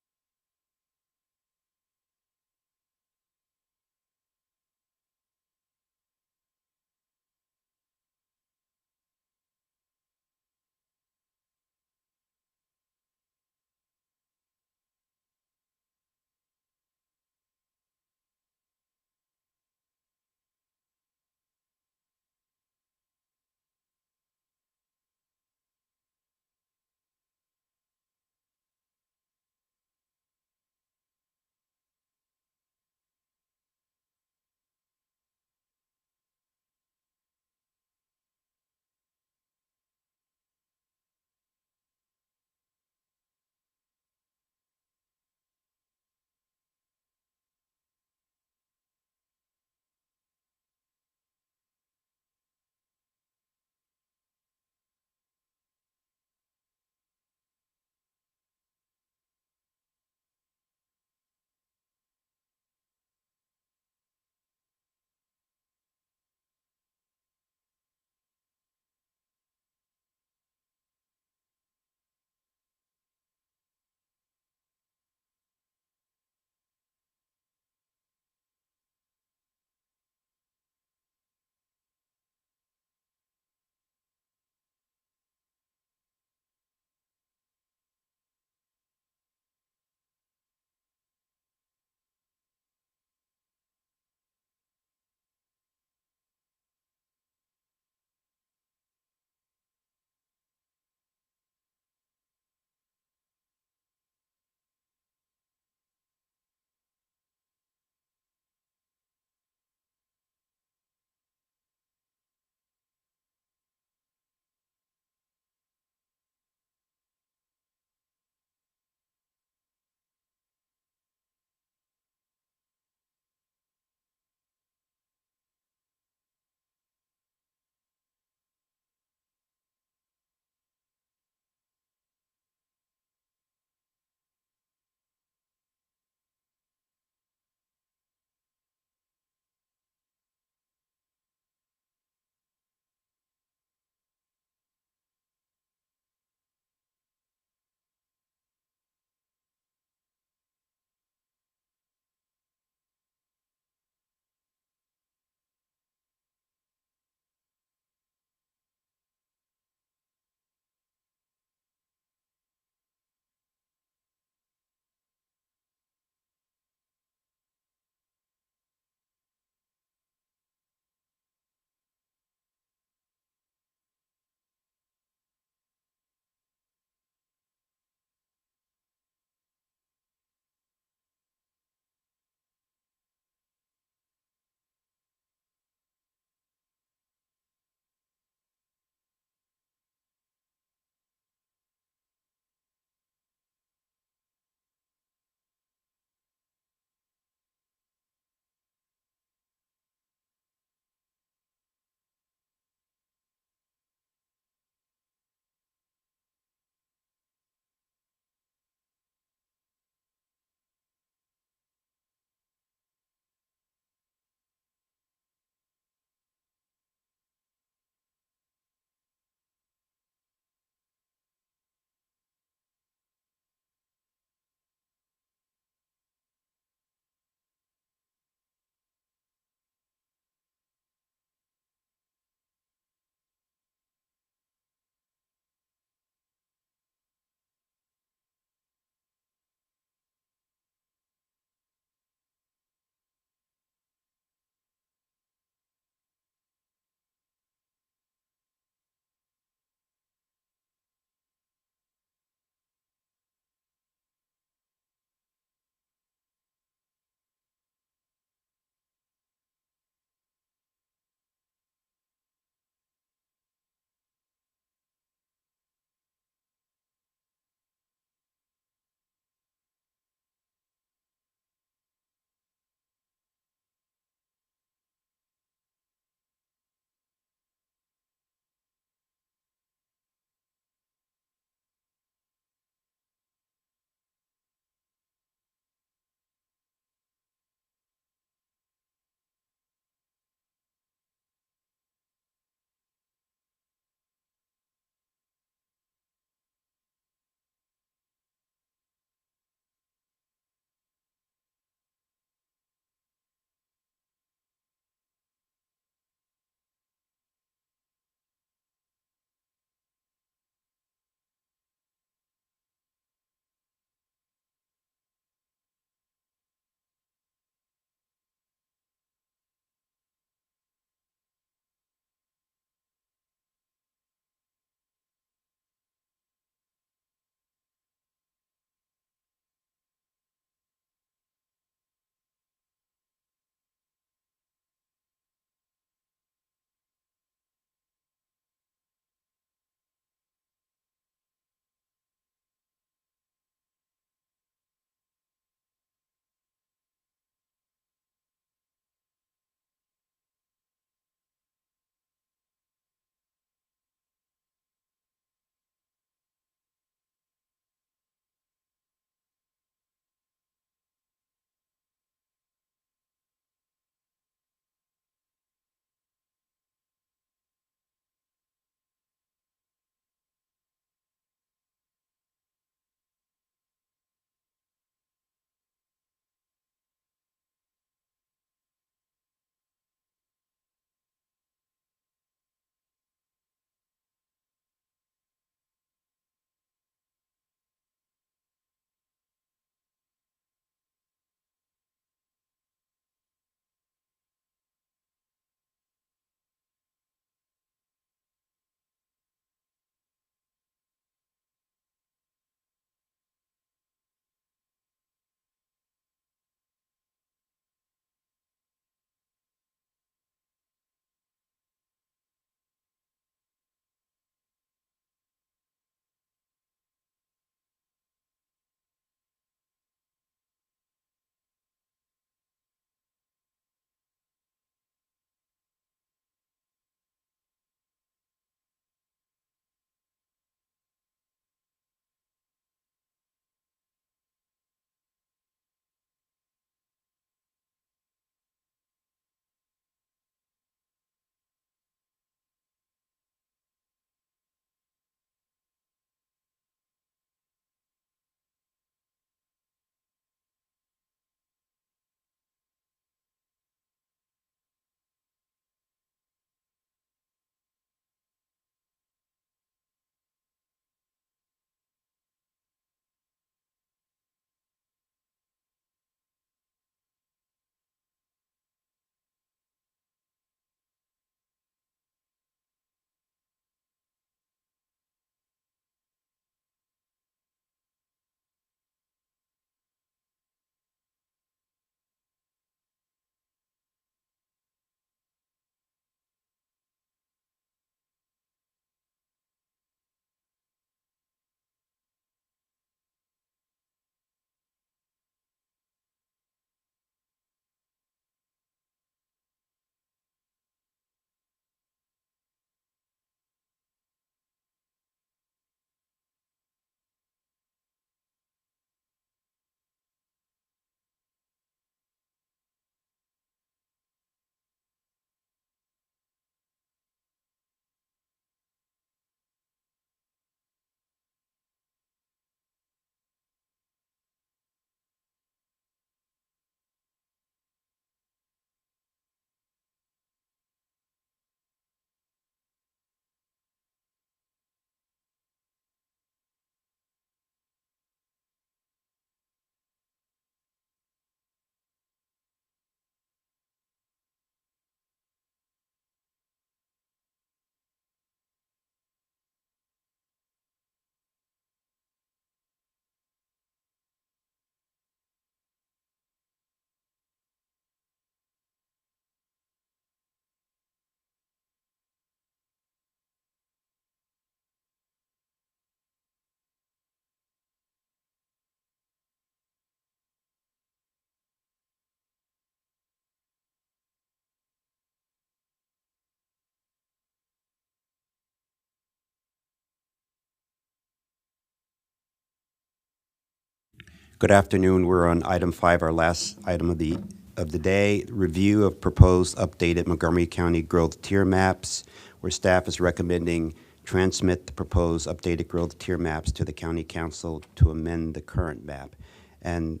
Good afternoon. We're on item 5, our last item of the day, review of proposed updated Montgomery County growth tier maps, where staff is recommending transmit the proposed updated growth tier maps to the county council to amend the current map. And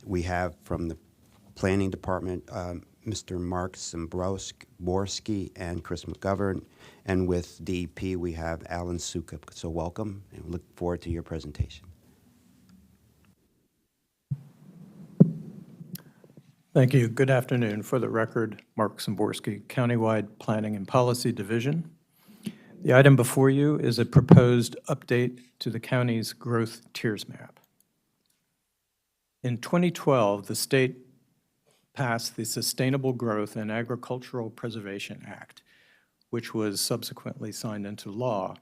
we have from the planning department, Mr. Mark Zimborski and Chris McGovern, and with DEP, we have Alan Sukup. So welcome, and we look forward to your presentation. Thank you. Good afternoon. For the record, Mark Zimborski, Countywide Planning and Policy Division. The item before you is a proposed update to the county's growth tiers map. In 2012, the state passed the Sustainable Growth and Agricultural Preservation Act, which was subsequently signed into law.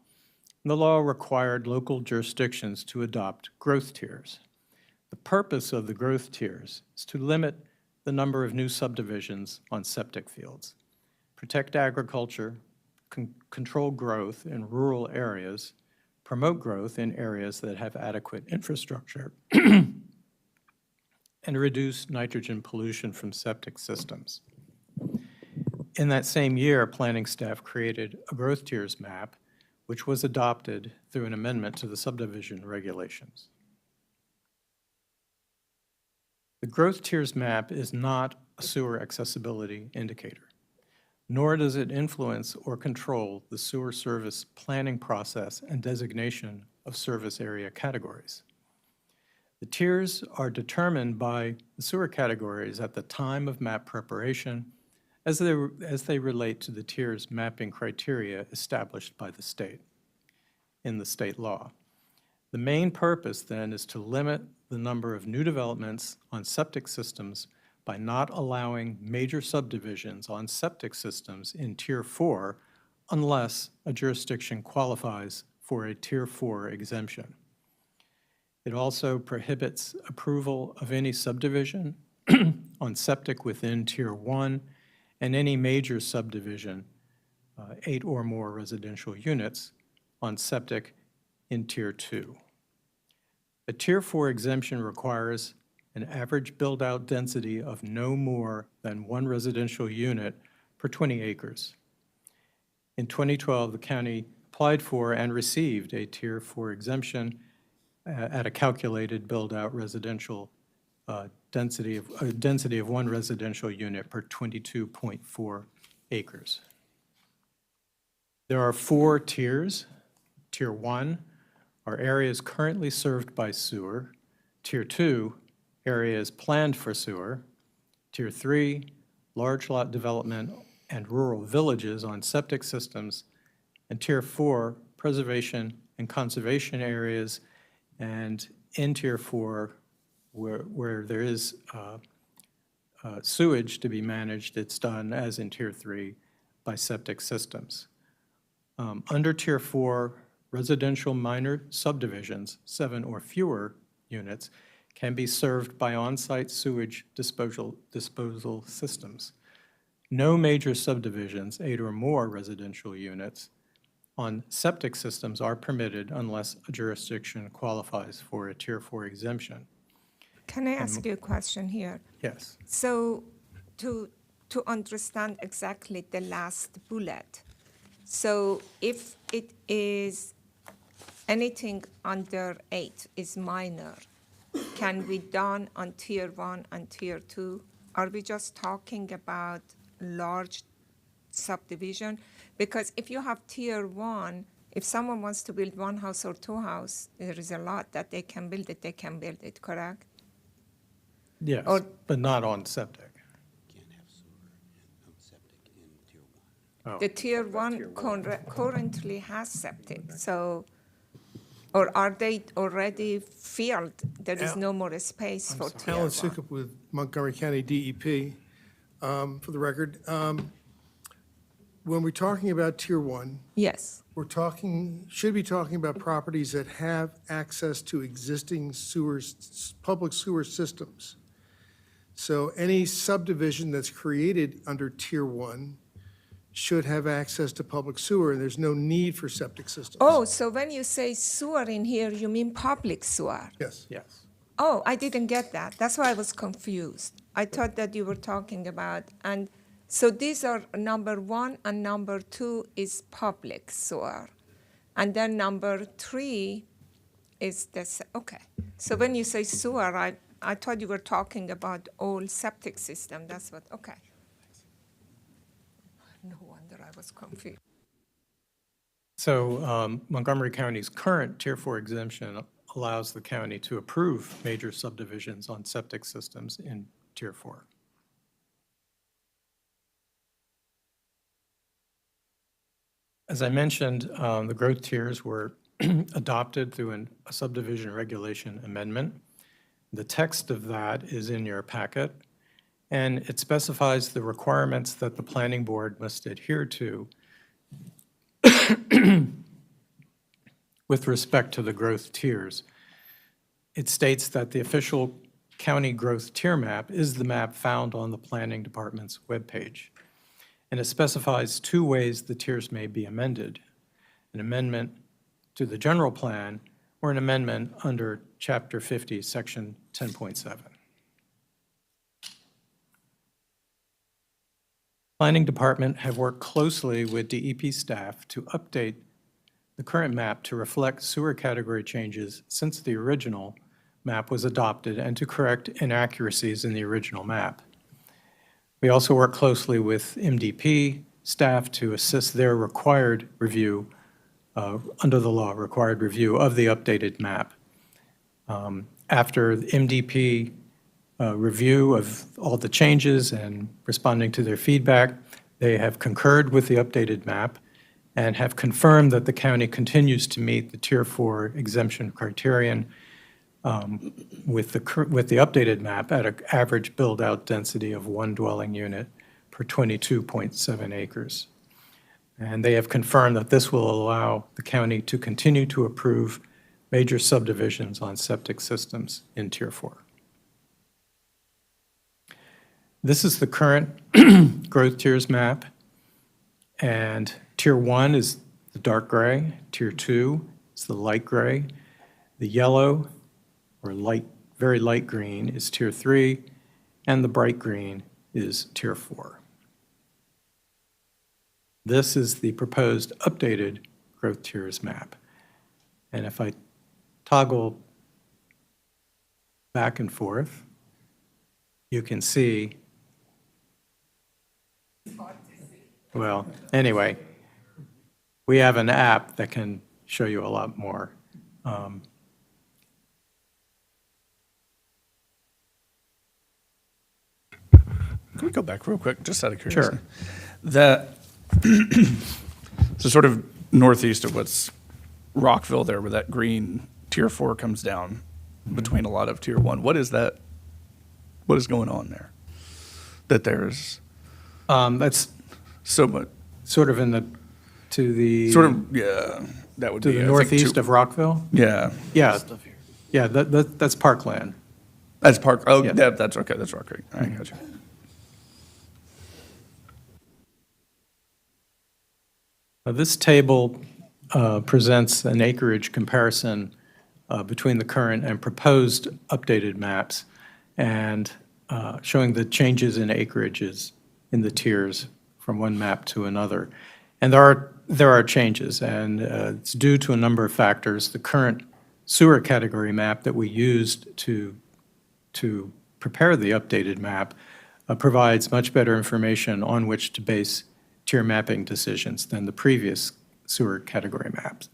And the law required local jurisdictions to adopt growth tiers. The purpose of the growth tiers is to limit the number of new subdivisions on septic fields, protect agriculture, control growth in rural areas, promote growth in areas that have adequate infrastructure, and reduce nitrogen pollution from septic systems. In that same year, planning staff created a growth tiers map, which was adopted through an amendment to the subdivision regulations. The growth tiers map is not a sewer accessibility indicator, nor does it influence or control the sewer service planning process and designation of service area categories. The tiers are determined by the sewer categories at the time of map preparation as they relate to the tiers mapping criteria established by the state in the state law. The main purpose then is to limit the number of new developments on septic systems by not allowing major subdivisions on septic systems in Tier 4 unless a jurisdiction qualifies for a Tier 4 exemption. It also prohibits approval of any subdivision on septic within Tier 1 and any major subdivision, 8 or more residential units, on septic in Tier 2. A Tier 4 exemption requires an average build-out density of no more than 1 residential unit per 20 acres. In 2012, the county applied for and received a Tier 4 exemption at a calculated build-out residential density of 1 residential unit per 22.4 acres. There are 4 tiers. Tier 1 are areas currently served by sewer. Tier 2, areas planned for sewer. Tier 3, large lot development and rural villages on septic systems. And Tier 4, preservation and conservation areas. And in Tier 4, where there is sewage to be managed, it's done, as in Tier 3, by septic systems. Under Tier 4, residential minor subdivisions, 7 or fewer units, can be served by on-site sewage disposal systems. No major subdivisions, 8 or more residential units, on septic systems are permitted unless a jurisdiction qualifies for a Tier 4 exemption. Can I ask you a question here? Yes. So to understand exactly the last bullet, so if it is anything under 8 is minor, can be done on Tier 1 and Tier 2? Are we just talking about large subdivision? Because if you have Tier 1, if someone wants to build 1 house or 2 houses, there is a lot that they can build it, correct? Yes, Or- but not on septic. Can't have sewer and septic in Tier 1. Oh. The Tier 1 currently has septic, so, or are they already filled? There is no more space for Tier 1? Alan Sukup with Montgomery County DEP. For the record, when we're talking about Tier 1, Yes. should be talking about properties that have access to existing sewers, public sewer systems. So any subdivision that's created under Tier 1 should have access to public sewer, and there's no need for septic systems. Oh, so when you say sewer in here, you mean public sewer? Yes. Yes. Oh, I didn't get that. That's why I was confused. I thought that you were talking about, and so these are number 1 and number 2 is public sewer. And then number 3 is this, okay. So when you say sewer, I thought you were talking about all septic system. That's what, okay. No wonder I was confused. So Montgomery County's current Tier 4 exemption allows the county to approve major subdivisions on septic systems in Tier 4. As I mentioned, the growth tiers were adopted through a subdivision regulation amendment. The text of that is in your packet, and it specifies the requirements that the planning board must adhere to with respect to the growth tiers. It states that the official county growth tier map is the map found on the planning department's webpage. And it specifies 2 ways the tiers may be amended: an amendment to the general plan or an amendment under Chapter 50, Section 10.7. Planning Department have worked closely with DEP staff to update the current map to reflect sewer category changes since the original map was adopted and to correct inaccuracies in the original map. We also work closely with MDP staff to assist their required review, under the law, required review of the updated map. After the MDP review of all the changes and responding to their feedback, they have concurred with the updated map and have confirmed that the county continues to meet the Tier 4 exemption criterion with the updated map at an average build-out density of 1 dwelling unit per 22.7 acres. And they have confirmed that this will allow the county to continue to approve major subdivisions on septic systems in Tier 4. This is the current growth tiers map, and Tier 1 is the dark gray, Tier 2 is the light gray, the yellow or very light green is Tier 3, and the bright green is Tier 4. This is the proposed updated growth tiers map. And if I toggle back and forth, you can see, well, anyway, we have an app that can show you a lot more. Can we go back real quick, just out of curiosity? Sure. So sort of northeast of what's Rockville there, where that green Tier 4 comes down between a lot of Tier 1. What is that? What is going on there? That there's that's so much sort of in the to the sort of that would to be the northeast of Rockville. Yeah. That's parkland. That's park. Oh, Yeah. That's okay. That's Rock Creek. All right, gotcha. This table presents an acreage comparison between the current and proposed updated maps, and showing the changes in acreages in the tiers from one map to another. And there are changes, and it's due to a number of factors. The current sewer category map that we used to prepare the updated map provides much better information on which to base tier mapping decisions than the previous sewer category maps.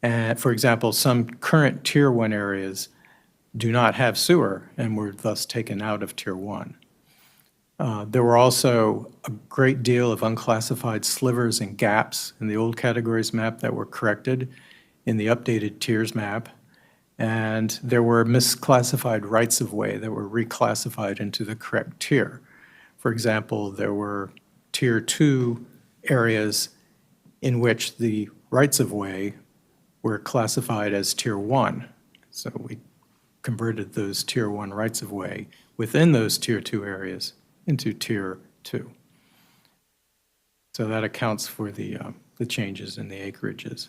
And for example, some current Tier 1 areas do not have sewer and were thus taken out of Tier 1. There were also a great deal of unclassified slivers and gaps in the old categories map that were corrected in the updated tiers map. And there were misclassified rights-of-way that were reclassified into the correct tier. For example, there were Tier 2 areas in which the rights-of-way were classified as Tier 1. So we converted those Tier 1 rights-of-way within those Tier 2 areas into Tier 2. So that accounts for the changes in the acreages.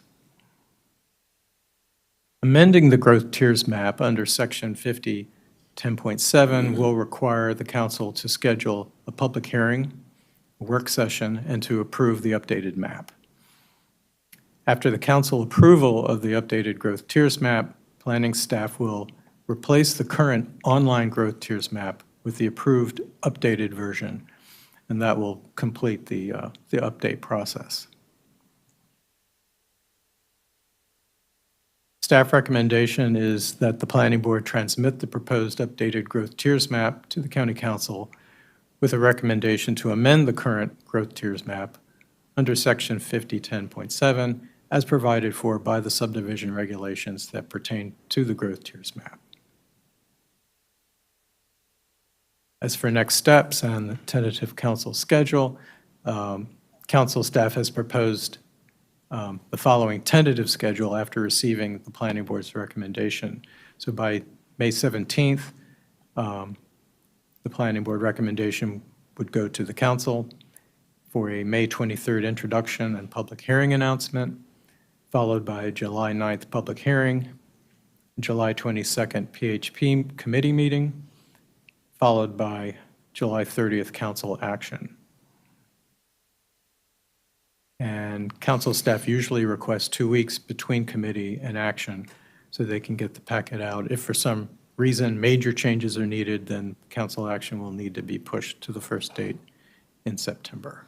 Amending the growth tiers map under Section 5010.7 will require the council to schedule a public hearing, a work session, and to approve the updated map. After the council approval of the updated growth tiers map, planning staff will replace the current online growth tiers map with the approved updated version, and that will complete the update process. Staff recommendation is that the planning board transmit the proposed updated growth tiers map to the county council with a recommendation to amend the current growth tiers map under Section 5010.7 as provided for by the subdivision regulations that pertain to the growth tiers map. As for next steps and the tentative council schedule, council staff has proposed the following tentative schedule after receiving the planning board's recommendation. So by May 17th, the planning board recommendation would go to the council for a May 23rd introduction and public hearing announcement, followed by a July 9th public hearing, July 22nd PHP committee meeting, followed by July 30th council action. And council staff usually requests 2 weeks between committee and action so they can get the packet out. If for some reason major changes are needed, then council action will need to be pushed to the first date in September.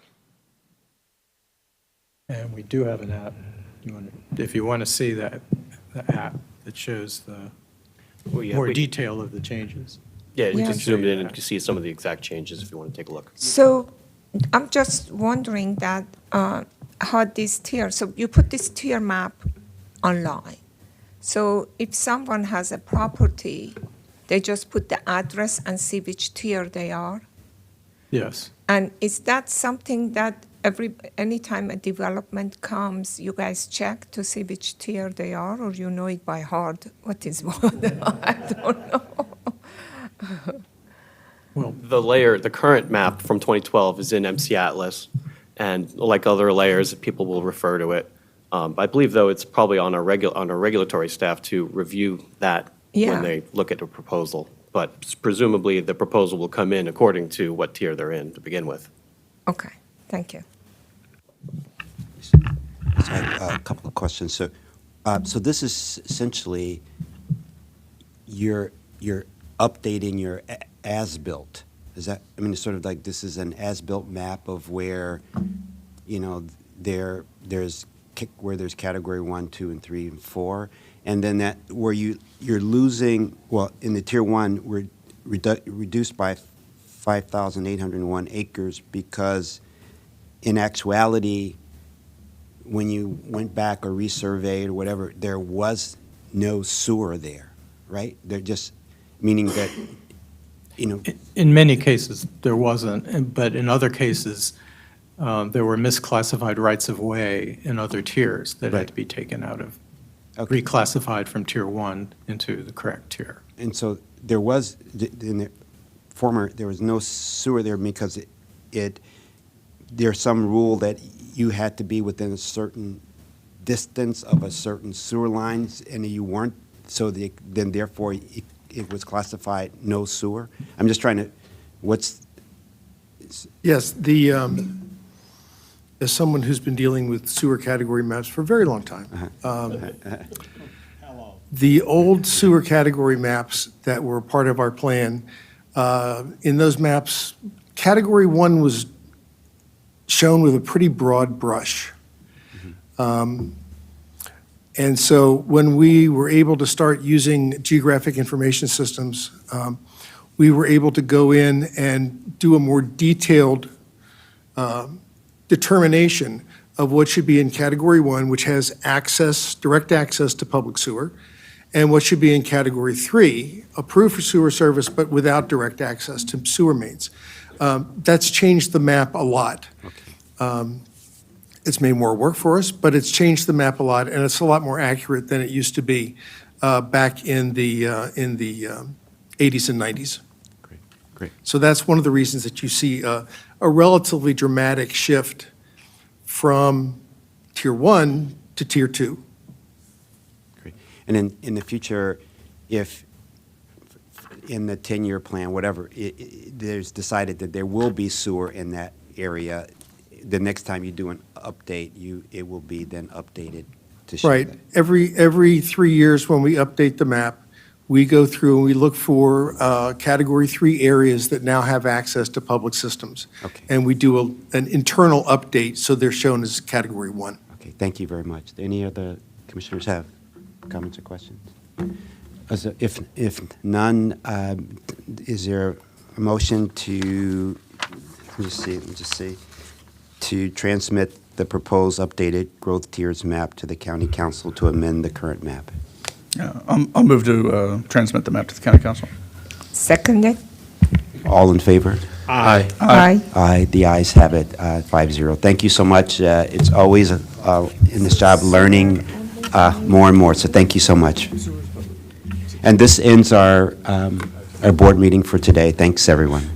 And we do have an app. If you want to see that, the app that shows the more detail of the changes. Yeah, you Yeah. can zoom in and you can see some of the exact changes if you want to take a look. So I'm just wondering that how this tier, so you put this tier map online. So if someone has a property, they just put the address and see which tier they are? Yes. And is that something that anytime a development comes, you guys check to see which tier they are, or you know it by heart? What is what? I don't know. The current map from 2012 is in MC Atlas, and like other layers, people will refer to it. I believe, though, it's probably on our regulatory staff to review that Yeah. when they look at a proposal. But presumably, the proposal will come in according to what tier they're in to begin with. Okay, thank you. So I have a couple of questions. So this is essentially you're updating your as-built. Is that, I mean, it's sort of like this is an as-built map of where, you know, there's category 1, 2, and 3, and 4, and then that where you're losing, well, in the tier 1, we're reduced by 5,801 acres because in actuality, when you went back or resurveyed or whatever, there was no sewer there, right? They're just, meaning that, you know. In many cases, there wasn't, but in other cases, there were misclassified rights-of-way in other tiers that had to be taken out of, reclassified from Tier 1 into the correct tier. And so there was, in the former, there was no sewer there because there's some rule that you had to be within a certain distance of a certain sewer lines, and you weren't, so then therefore it was classified no sewer? I'm just trying to, Yes, as someone who's been dealing with sewer category maps for a very long time, the old sewer category maps that were part of our plan, in those maps, category 1 was shown with a pretty broad brush. And so when we were able to start using geographic information systems, we were able to go in and do a more detailed determination of what should be in category 1, which has access, direct access to public sewer, and what should be in category 3, approved for sewer service but without direct access to sewer mains. That's changed the map a lot. It's made more work for us, but it's changed the map a lot, and it's a lot more accurate than it used to be back in the 80s and 90s. Great. So that's one of the reasons that you see a relatively dramatic shift from Tier 1 to Tier 2. Great. And in the future, if in the 10-year plan, whatever, there's decided that there will be sewer in that area, the next time you do an update, it will be then updated to show Right. that. Every 3 years when we update the map, we go through and we look for Category 3 areas that now have access to public systems. Okay. And we do an internal update, so they're shown as Category 1. Okay, thank you very much. Any other commissioners have comments or questions? If none, is there a motion to, let me just see, to transmit the proposed updated growth tiers map to the county council to amend the current map? Yeah, I'll move to transmit the map to the county council. Seconded? All in favor? Aye. Aye. Aye, the ayes have it, 5-0. Thank you so much. It's always, in this job, learning more and more, so thank you so much. And this ends our board meeting for today. Thanks, everyone.